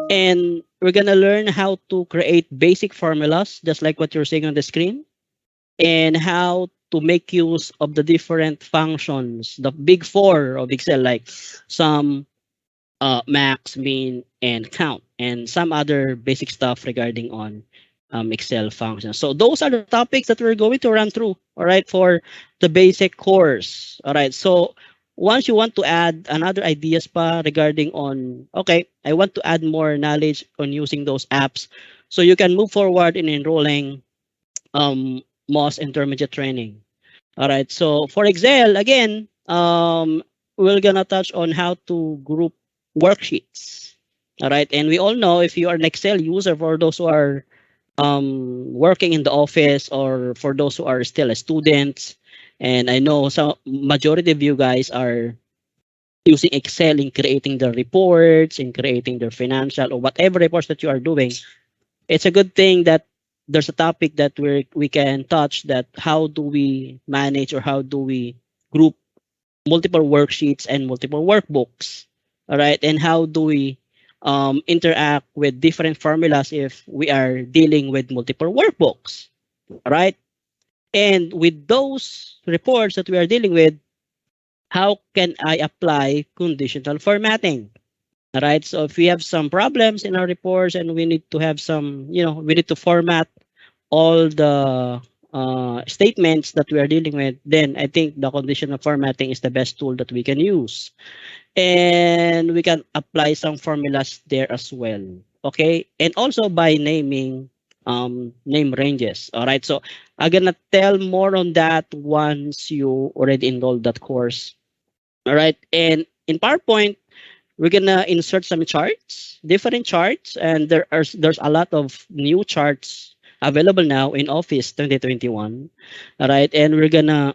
And we're gonna learn how to create basic formulas, just like what you're seeing on the screen, and how to make use of the different functions, the big four of Excel, like some max, mean, and count, and some other basic stuff regarding on Excel functions. So those are the topics that we're going to run through, all right, for the basic course. All right, so once you want to add another ideas pa regarding on, okay, I want to add more knowledge on using those apps, so you can move forward in enrolling MOS intermediate training. All right. So for Excel, again, we're gonna touch on how to group worksheets. All right. And we all know, if you are an Excel user, for those who are working in the office, or for those who are still a students, and I know some majority of you guys are using Excel in creating the reports, in creating their financial or whatever reports that you are doing. It's a good thing that there's a topic that we can touch, that how do we manage, or how do we group multiple worksheets and multiple workbooks. All right, and how do we interact with different formulas if we are dealing with multiple workbooks. All right, and with those reports that we are dealing with, how can I apply conditional formatting? All right, so if we have some problems in our reports, and we need to have some, we need to format all the statements that we are dealing with, then I think the conditional formatting is the best tool that we can use. And we can apply some formulas there as well. Okay, and also by naming name ranges. All right, so I'm gonna tell more on that once you already enrolled that course. All right, and in PowerPoint, we're gonna insert some charts, different charts, and there's a lot of new charts available now in Office 2021. All right, and we're gonna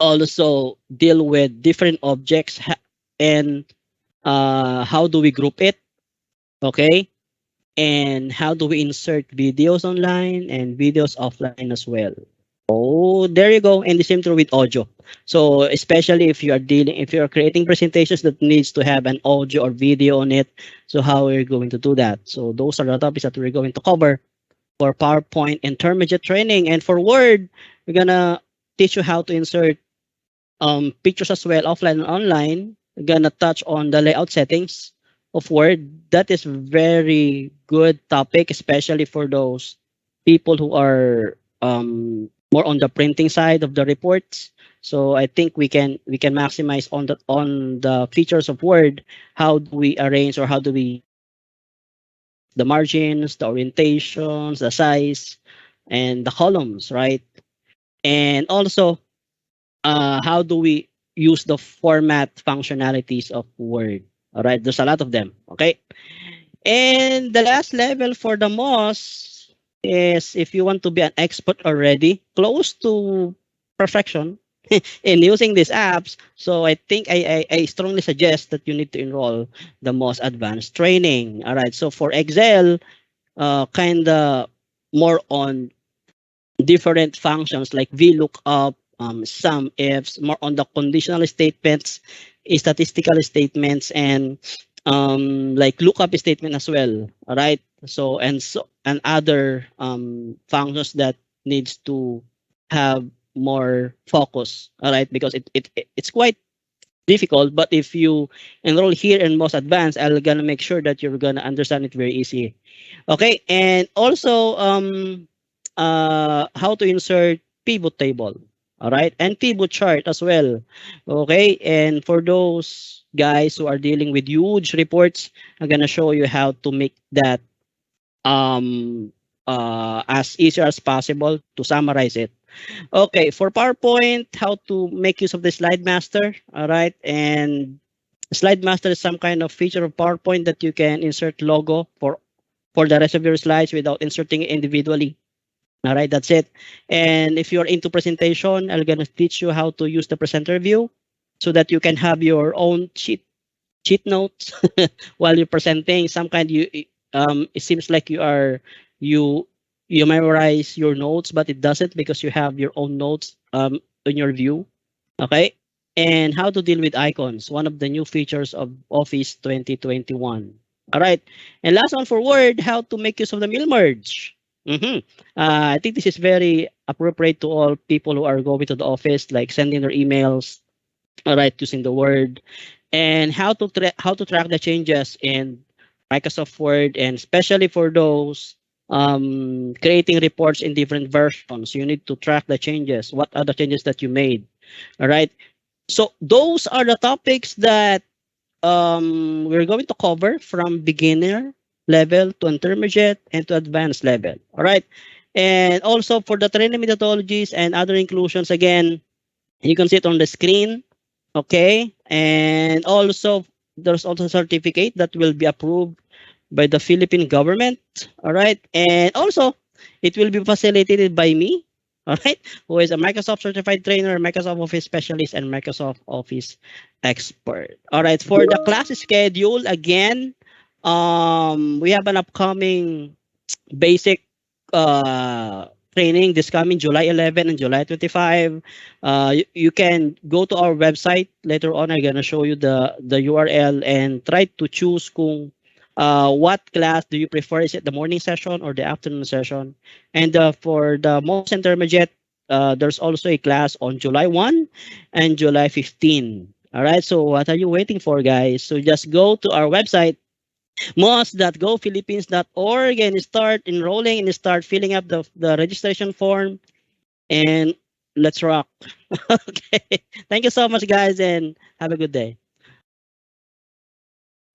also deal with different objects, and how do we group it? Okay, and how do we insert videos online and videos offline as well. Oh, there you go. And the same true with audio. So especially if you are creating presentations that needs to have an audio or video on it, so how are you going to do that? So those are the topics that we're going to cover for PowerPoint intermediate training. And for Word, we're gonna teach you how to insert pictures as well, offline and online. We're gonna touch on the layout settings of Word. That is very good topic, especially for those people who are more on the printing side of the reports. So I think we can maximize on the features of Word. How do we arrange, or how do we adjust the margins, the orientations, the size, and the columns, right? And also, how do we use the format functionalities of Word? All right, there's a lot of them. Okay, and the last level for the MOS. is if you want to be an expert already, close to perfection in using these apps. So I think I strongly suggest that you need to enroll the most advanced training. All right. So for Excel, kind of more on different functions like VLOOKUP, sum ifs, more on the conditional statements, statistical statements, and like lookup statement as well. All right. So and other functions that needs to have more focus. All right, because it's quite difficult. But if you enroll here in most advanced, I'll gonna make sure that you're gonna understand it very easy. Okay, and also how to insert pivot table. All right, and pivot chart as well. Okay, and for those guys who are dealing with huge reports, I'm gonna show you how to make that as easy as possible to summarize it. Okay, for PowerPoint, how to make use of the slide master. All right, and slide master is some kind of feature of PowerPoint that you can insert logo for the rest of your slides without inserting it individually. All right, that's it. And if you're into presentation, I'm gonna teach you how to use the presenter view so that you can have your own cheat notes while you're presenting. Some kind it seems like you you memorize your notes, but it doesn't because you have your own notes in your view. Okay, and how to deal with icons, one of the new features of Office 2021. All right, and last one for Word, how to make use of the mill merge. Mm-hmm. I think this is very appropriate to all people who are going to the office, like sending their emails, all right, using the Word, and how to track the changes in Microsoft Word, and especially for those creating reports in different versions, you need to track the changes. What are the changes that you made? All right. So those are the topics that we're going to cover from beginner level to intermediate and to advanced level. All right. And also for the training methodologies and other inclusions, again, you can see it on the screen. Okay. And also, there's also a certificate that will be approved by the Philippine government. All right. And also, it will be facilitated by me. All right. Who is a Microsoft certified trainer, Microsoft Office specialist, and Microsoft Office expert. All right. For the class schedule, again, we have an upcoming basic uh, training this coming July 11 and July 25. You can go to our website later on. I'm gonna show you the URL and try to choose kung what class do you prefer? Is it the morning session or the afternoon session? And for the most intermediate, there's also a class on July 1 and July 15. All right. So what are you waiting for, guys? So just go to our website mos.gophilippines.org and start enrolling and start filling up the registration form, and let's rock. Okay. Thank you so much, guys, and have a good day.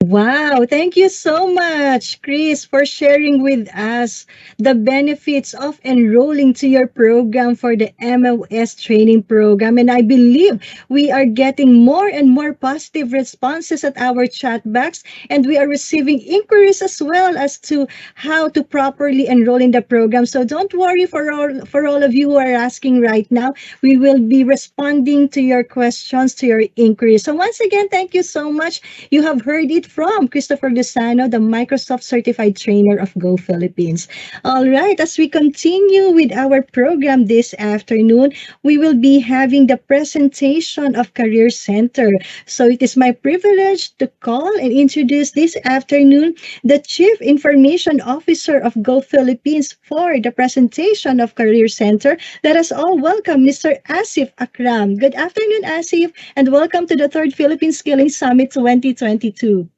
Wow, thank you so much, Chris, for sharing with us the benefits of enrolling to your program for the MOS training program. And I believe we are getting more and more positive responses at our chat box, and we are receiving inquiries as well as to how to properly enroll in the program. So don't worry for all of you who are asking right now. We will be responding to your questions, to your inquiries. So once again, thank you so much. You have heard it from Christopher Lozano, the Microsoft Certified Trainer of Go Philippines. All right, as we continue with our program this afternoon, we will be having the presentation of Career Center. So it is my privilege to call and introduce this afternoon the Chief Information Officer of Go Philippines for the presentation of Career Center. Let us all welcome Mr. Asif Akram. Good afternoon, Asif, and welcome to the Third Philippine Skilling Summit 2022.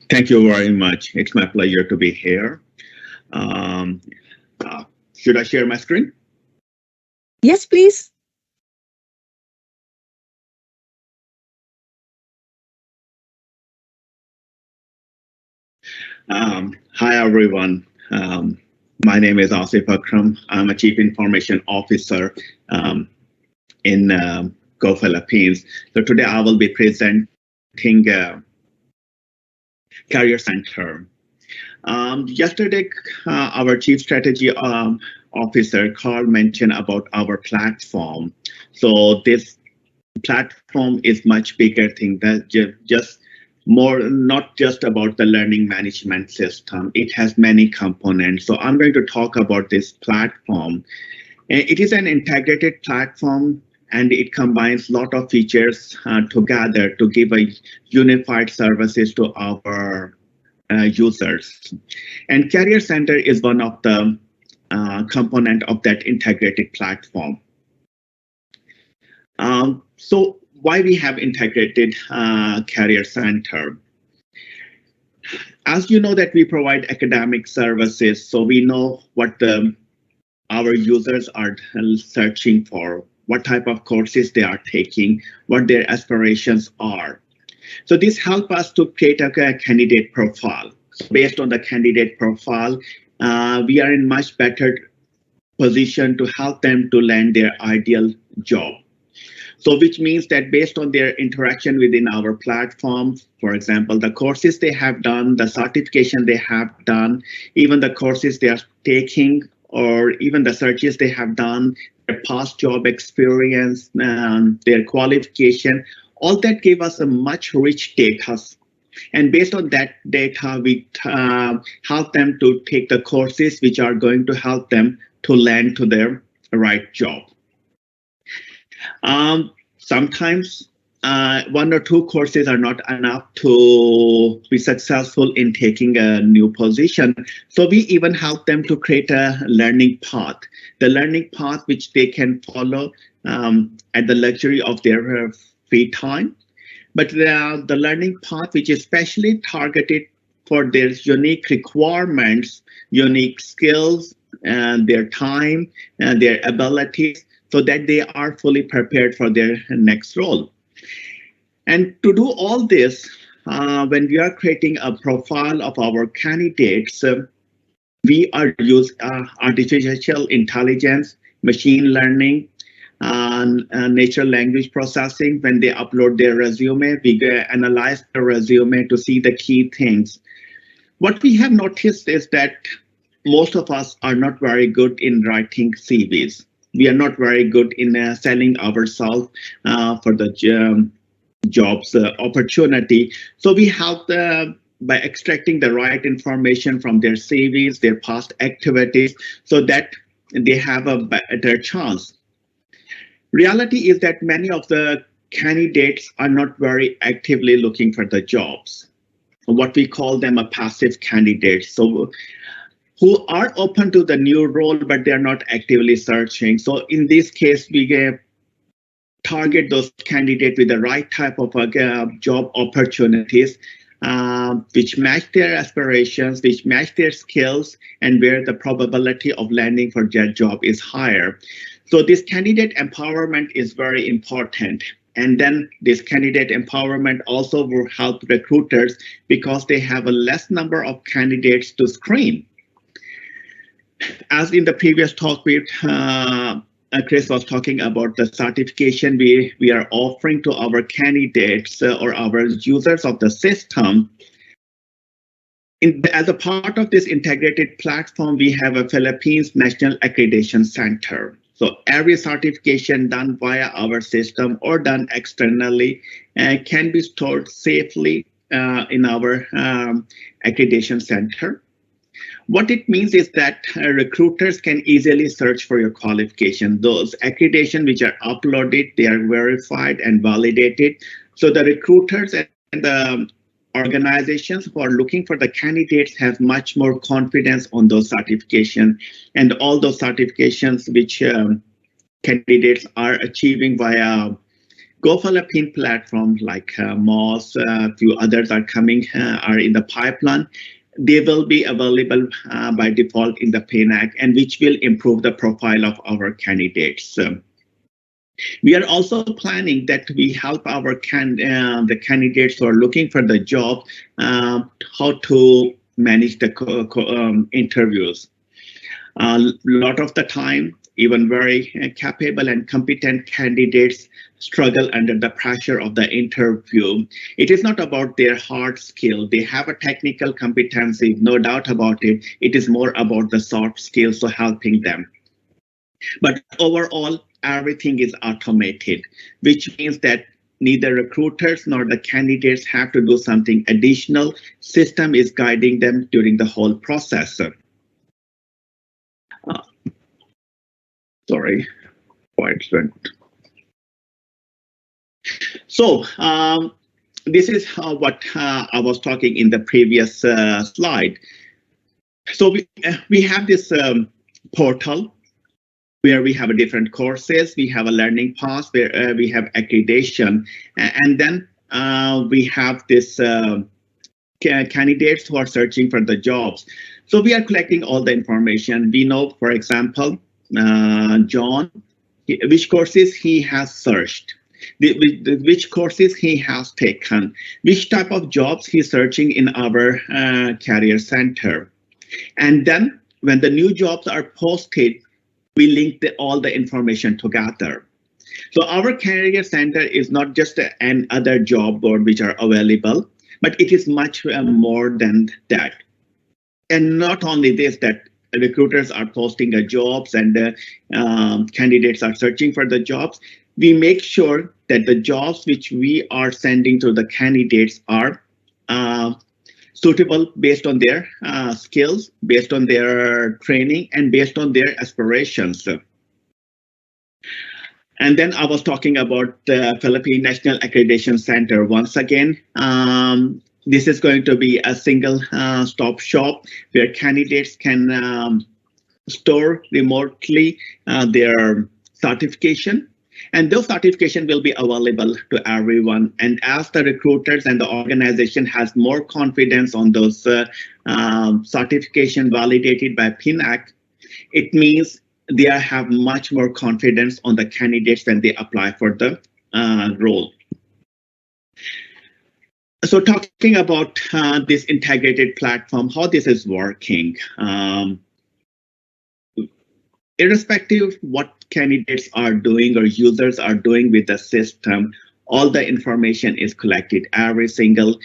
Thank you very much. It's my pleasure to be here. Um, should I share my screen? Yes, please. Hi, everyone. My name is Asif Akram. I'm a Chief Information Officer in Go Philippines. So today I will be presenting Career Center. Yesterday, our Chief Strategy Officer, Carl, mentioned about our platform. So this platform is much bigger thing that just more, not just about the learning management system. It has many components. So I'm going to talk about this platform. It is an integrated platform, and it combines a lot of features together to give a unified services to our users. And Career Center is one of the component of that integrated platform. So why we have integrated Career Center? As you know that we provide academic services, so we know what our users are searching for, what type of courses they are taking, what their aspirations are. So this helps us to create a candidate profile. So based on the candidate profile, we are in much better position to help them to land their ideal job. So which means that based on their interaction within our platform, for example, the courses they have done, the certification they have done, even the courses they are taking, or even the searches they have done, their past job experience, their qualification, all that give us a much rich data. And based on that data, we help them to take the courses which are going to help them to land to their right job. Sometimes one or two courses are not enough to be successful in taking a new position. So we even help them to create a learning path, the learning path which they can follow at the luxury of their free time. But the learning path which is specially targeted for their unique requirements, unique skills, and their time, and their abilities, so that they are fully prepared for their next role. And to do all this, when we are creating a profile of our candidates, we are using artificial intelligence, machine learning, and natural language processing. When they upload their resume, we analyze the resume to see the key things. What we have noticed is that most of us are not very good in writing CVs. We are not very good in selling ourselves for the jobs opportunity. So we help by extracting the right information from their CVs, their past activities, so that they have a better chance. Reality is that many of the candidates are not very actively looking for the jobs. What we call them a passive candidate. So who are open to the new role, but they're not actively searching. So in this case, we target those candidates with the right type of job opportunities, which match their aspirations, which match their skills, and where the probability of landing for their job is higher. So this candidate empowerment is very important. And then this candidate empowerment also will help recruiters because they have a less number of candidates to screen. As in the previous talk, Chris was talking about the certification we are offering to our candidates or our users of the system. As a part of this integrated platform, we have a Philippines National Accreditation Center. So every certification done via our system or done externally can be stored safely in our accreditation center. What it means is that recruiters can easily search for your qualification. Those accreditation which are uploaded, they are verified and validated. So the recruiters and the organizations who are looking for the candidates have much more confidence on those certifications, and all those certifications which candidates are achieving via Go Philippine platform like MOS, a few others are coming, are in the pipeline. They will be available by default in the PNAC, and which will improve the profile of our candidates. We are also planning that we help our the candidates who are looking for the job how to manage the interviews. A lot of the time, even very capable and competent candidates struggle under the pressure of the interview. It is not about their hard skill. They have a technical competency, no doubt about it. It is more about the soft skills, so helping them. But overall, everything is automated, which means that neither recruiters nor the candidates have to do something additional. System is guiding them during the whole process. Sorry, quite went. So this is what I was talking in the previous slide. So we have this portal where we have different courses, we have a learning path, where we have accreditation, and then we have this candidates who are searching for the jobs. So we are collecting all the information. We know, for example, John, which courses he has searched, which courses he has taken, which type of jobs he's searching in our career center. And then when the new jobs are posted, we link all the information together. So our career center is not just another job board which are available, but it is much more than that. And not only this, that recruiters are posting the jobs and candidates are searching for the jobs. We make sure that the jobs which we are sending to the candidates are suitable based on their skills, based on their training, and based on their aspirations. And then I was talking about the Philippine National Accreditation Center. Once again, this is going to be a single stop shop where candidates can store remotely their certification. And those certification will be available to everyone. And as the recruiters and the organization has more confidence on those certification validated by PINAC, it means they have much more confidence on the candidates when they apply for the role. So talking about this integrated platform, how this is working. Irrespective what candidates are doing or users are doing with the system, all the information is collected. Every single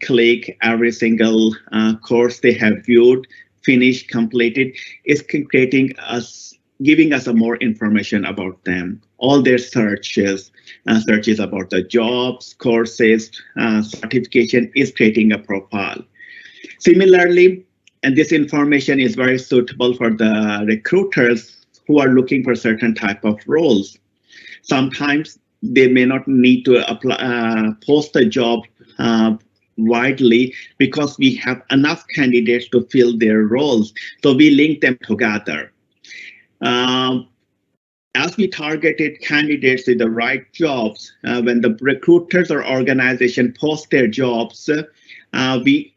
click, every single course they have viewed, finished, completed, is creating us, giving us a more information about them. All their searches about the jobs, courses, certification is creating a profile. Similarly, and this information is very suitable for the recruiters who are looking for certain type of roles. Sometimes they may not need to apply, post a job widely because we have enough candidates to fill their roles. So we link them together. As we targeted candidates with the right jobs, when the recruiters or organization post their jobs, we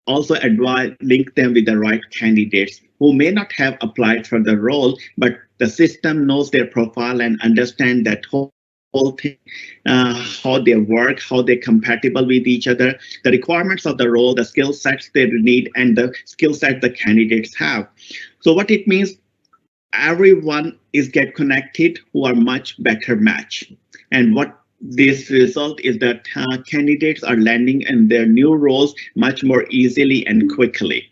also link them with the right candidates who may not have applied for the role, but the system knows their profile and understand that whole thing, how they work, how they're compatible with each other, the requirements of the role, the skill sets they need, and the skill set the candidates have. So what it means, everyone is get connected who are much better match. And what this result is that candidates are landing in their new roles much more easily and quickly.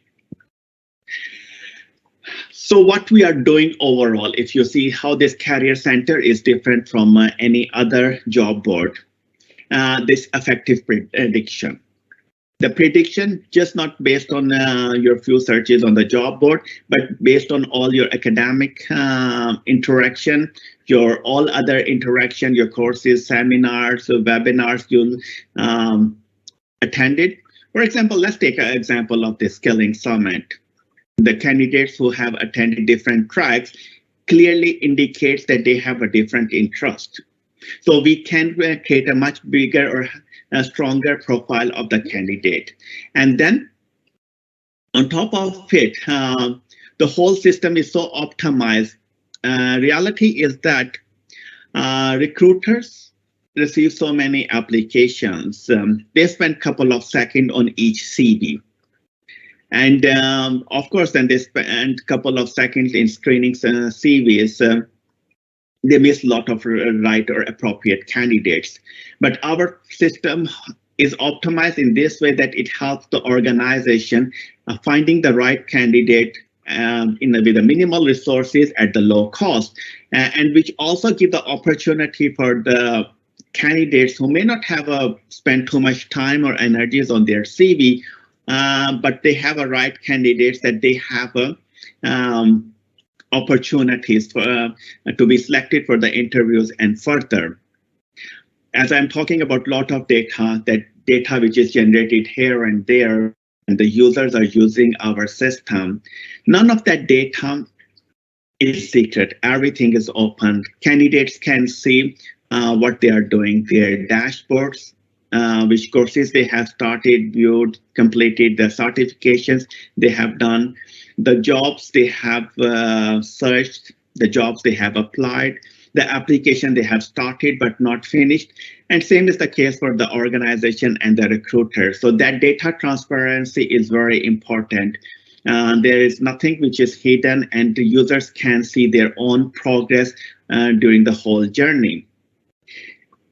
So what we are doing overall, if you see how this career center is different from any other job board, this effective prediction. The prediction just not based on your few searches on the job board, but based on all your academic interaction, your all other interaction, your courses, seminars, webinars you attended. For example, let's take an example of the Skilling Summit. The candidates who have attended different tracks clearly indicates that they have a different interest. So we can create a much bigger or a stronger profile of the candidate. And then on top of it, the whole system is so optimized. Reality is that recruiters receive so many applications. They spend a couple of seconds on each CV. And of course, then they spend a couple of seconds in screening CVs. They miss a lot of right or appropriate candidates. But our system is optimized in this way that it helps the organization finding the right candidate with the minimal resources at the low cost, and which also give the opportunity for the candidates who may not have spent too much time or energies on their CV, but they have a right candidates that they have a opportunities for, to be selected for the interviews and further. As I'm talking about a lot of data, that data which is generated here and there, and the users are using our system, none of that data is secret. Everything is open. Candidates can see what they are doing, their dashboards, which courses they have started, viewed, completed, the certifications they have done, the jobs they have searched, the jobs they have applied, the application they have started but not finished. And same is the case for the organization and the recruiter. So that data transparency is very important. There is nothing which is hidden, and the users can see their own progress during the whole journey.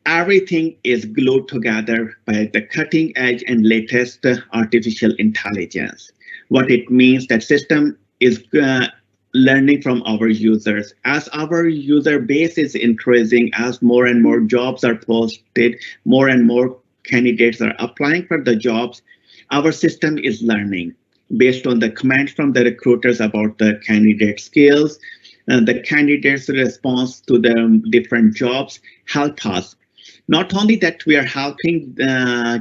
Everything is glued together by the cutting edge and latest artificial intelligence. What it means that system is learning from our users. As our user base is increasing, as more and more jobs are posted, more and more candidates are applying for the jobs, our system is learning based on the comments from the recruiters about the candidate skills, the candidates' response to the different jobs help us. Not only that we are helping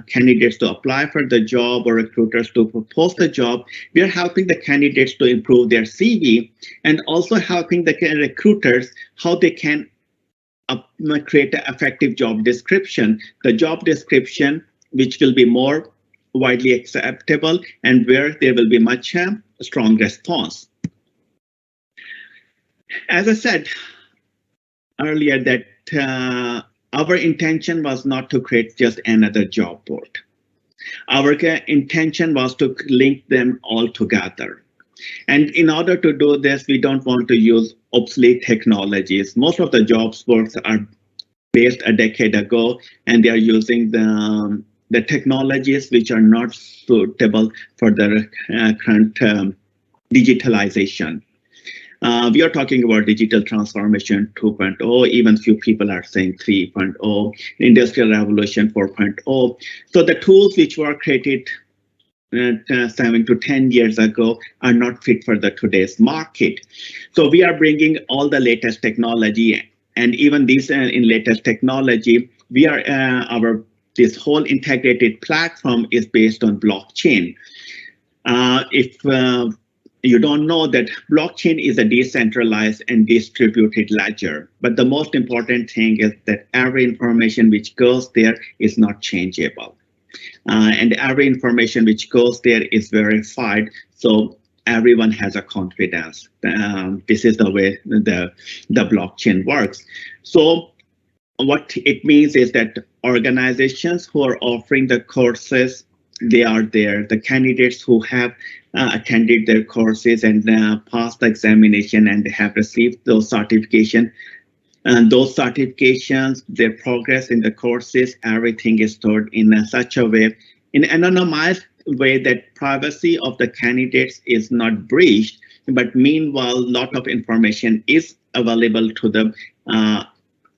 candidates to apply for the job or recruiters to post the job, we are helping the candidates to improve their CV, and also helping the recruiters how they can create an effective job description. The job description which will be more widely acceptable and where there will be much strong response. As I said earlier, that our intention was not to create just another job board. Our intention was to link them all together. And in order to do this, we don't want to use obsolete technologies. Most of the job boards are based a decade ago, and they are using the technologies which are not suitable for the current digitalization. We are talking about digital transformation 2.0, even few people are saying 3.0, industrial revolution 4.0. So the tools which were created 7 to 10 years ago are not fit for the today's market. So we are bringing all the latest technology, and even this in latest technology, we are this whole integrated platform is based on blockchain. If you don't know that blockchain is a decentralized and distributed ledger, but the most important thing is that every information which goes there is not changeable. And every information which goes there is verified, so everyone has a confidence. This is the way the blockchain works. So what it means is that organizations who are offering the courses, they are there. The candidates who have attended their courses and passed the examination and have received those certifications, and those certifications, their progress in the courses, everything is stored in such a way, in an anonymized way, that privacy of the candidates is not breached, but meanwhile, a lot of information is available to the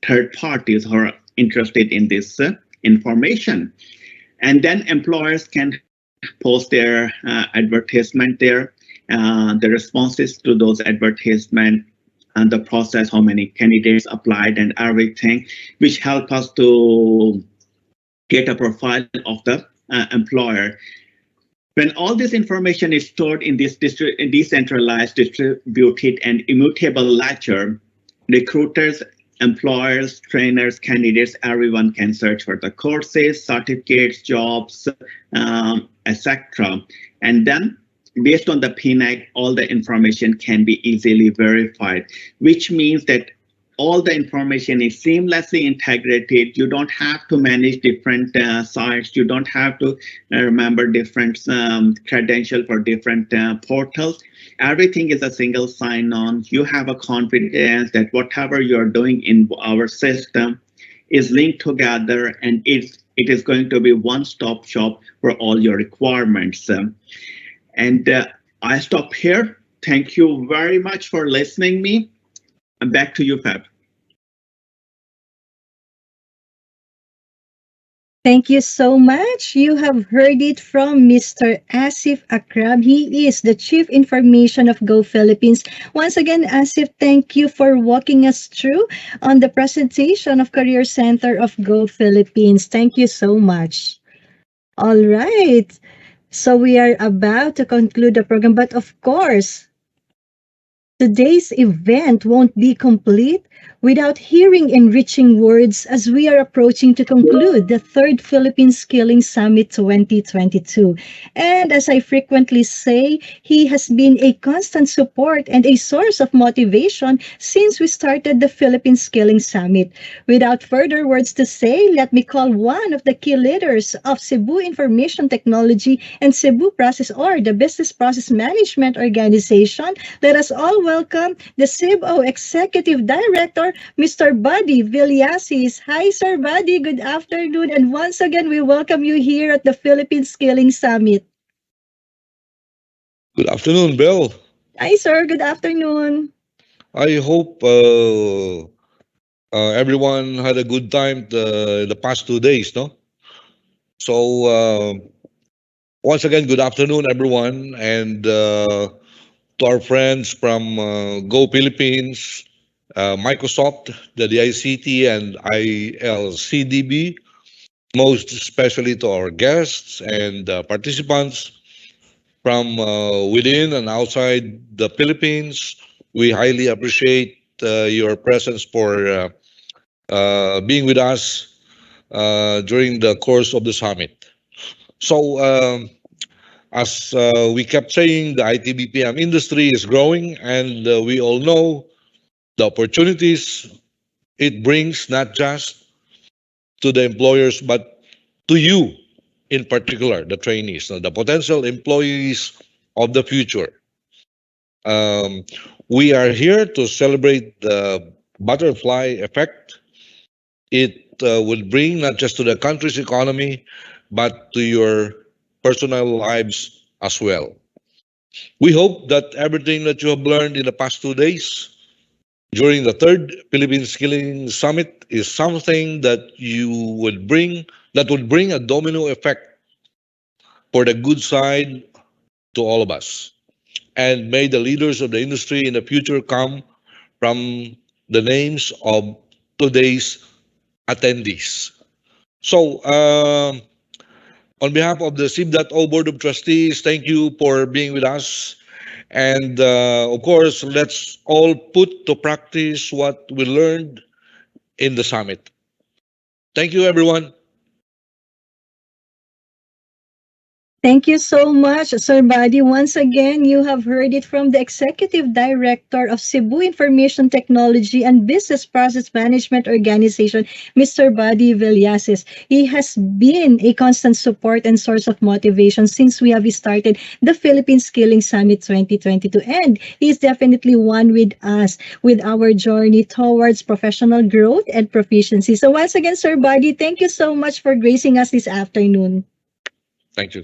third parties who are interested in this information. And then employers can post their advertisement there, the responses to those advertisements, and the process, how many candidates applied and everything, which help us to get a profile of the employer. When all this information is stored in this decentralized, distributed, and immutable ledger, recruiters, employers, trainers, candidates, everyone can search for the courses, certificates, jobs, etc. And then based on the PNAC, all the information can be easily verified, which means that all the information is seamlessly integrated. You don't have to manage different sites. You don't have to remember different credential for different portals. Everything is a single sign-on. You have a confidence that whatever you're doing in our system is linked together, and it is going to be one-stop shop for all your requirements. And I stop here. Thank you very much for listening me. And back to you, Fab. Thank you so much. You have heard it from Mr. Asif Akrab. He is the Chief Information of Go Philippines. Once again, Asif, thank you for walking us through on the presentation of Career Center of Go Philippines. Thank you so much. All right. So we are about to conclude the program, but of course, today's event won't be complete without hearing enriching words as we are approaching to conclude the third Philippine Skilling Summit 2022. And as I frequently say, he has been a constant support and a source of motivation since we started the Philippine Skilling Summit. Without further words to say, let me call one of the key leaders of Cebu Information Technology and Cebu Process, or the Business Process Management Organization. Let us all welcome the CIBO Executive Director, Mr. Buddy Villasis. Hi, Sir Buddy. Good afternoon. And once again, we welcome you here at the Philippine Skilling Summit. Good afternoon, Bill. Hi, sir. Good afternoon. I hope everyone had a good time the past 2 days, no? So, once again, good afternoon, everyone, and to our friends from Go Philippines, Microsoft, the DICT, and ILCDB, most especially to our guests and participants from within and outside the Philippines. We highly appreciate your presence for being with us during the course of the summit. So, as we kept saying, the IT-BPM industry is growing, and we all know the opportunities it brings not just to the employers but to you in particular, the trainees, the potential employees of the future. Um, we are here to celebrate the butterfly effect it will bring not just to the country's economy, but to your personal lives as well. We hope that everything that you have learned in the past 2 days during the third Philippine Skilling Summit is something that would bring a domino effect for the good side to all of us. And may the leaders of the industry in the future come from the names of today's attendees. So, on behalf of the SIB.O Board of Trustees, thank you for being with us. And of course, let's all put to practice what we learned in the summit. Thank you, everyone. Thank you so much, Sir Buddy. Once again, you have heard it from the Executive Director of Cebu Information Technology and Business Process Management Organization, Mr. Buddy Villasis. He has been a constant support and source of motivation since we have started the Philippine Skilling Summit 2022. And he's definitely one with us with our journey towards professional growth and proficiency. So once again, Sir Buddy, thank you so much for gracing us this afternoon. Thank you.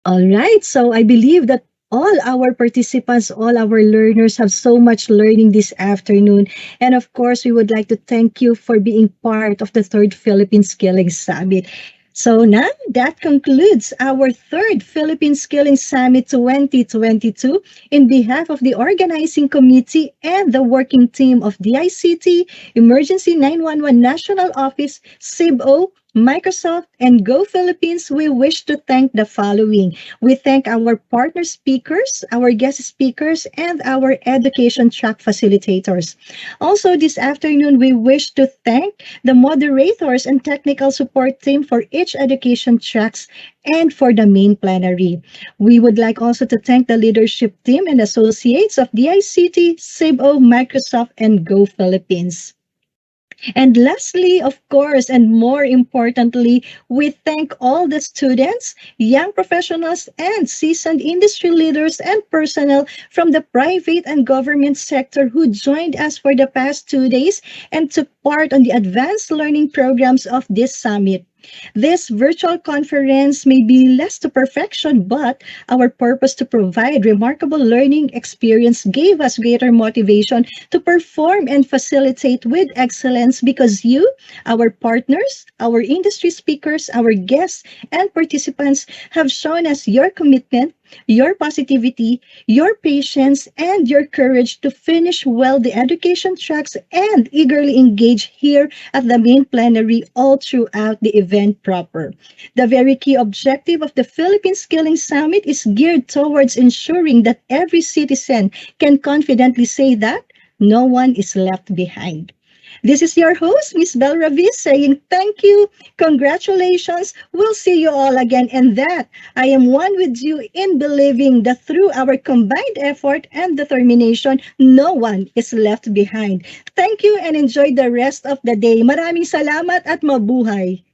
All right. So I believe that all our participants, all our learners have so much learning this afternoon. And of course, we would like to thank you for being part of the third Philippine Skilling Summit. So now that concludes our third Philippine Skilling Summit 2022. In behalf of the organizing committee and the working team of DICT, Emergency 911 National Office, CIBO, Microsoft, and Go Philippines, we wish to thank the following. We thank our partner speakers, our guest speakers, and our education track facilitators. Also, this afternoon, we wish to thank the moderators and technical support team for each education tracks and for the main plenary. We would like also to thank the leadership team and associates of DICT, CIBO, Microsoft, and Go Philippines. And lastly, of course, and more importantly, we thank all the students, young professionals, and seasoned industry leaders and personnel from the private and government sector who joined us for the past 2 days and took part on the advanced learning programs of this summit. This virtual conference may be less to perfection, but our purpose to provide remarkable learning experience gave us greater motivation to perform and facilitate with excellence because you, our partners, our industry speakers, our guests, and participants have shown us your commitment, your positivity, your patience, and your courage to finish well the education tracks and eagerly engage here at the main plenary all throughout the event proper. The very key objective of the Philippine Skilling Summit is geared towards ensuring that every citizen can confidently say that no one is left behind. This is your host, Miss Bel Ravis, saying thank you, congratulations, we'll see you all again, and that I am one with you in believing that through our combined effort and determination, no one is left behind. Thank you and enjoy the rest of the day. Maraming salamat at mabuhay.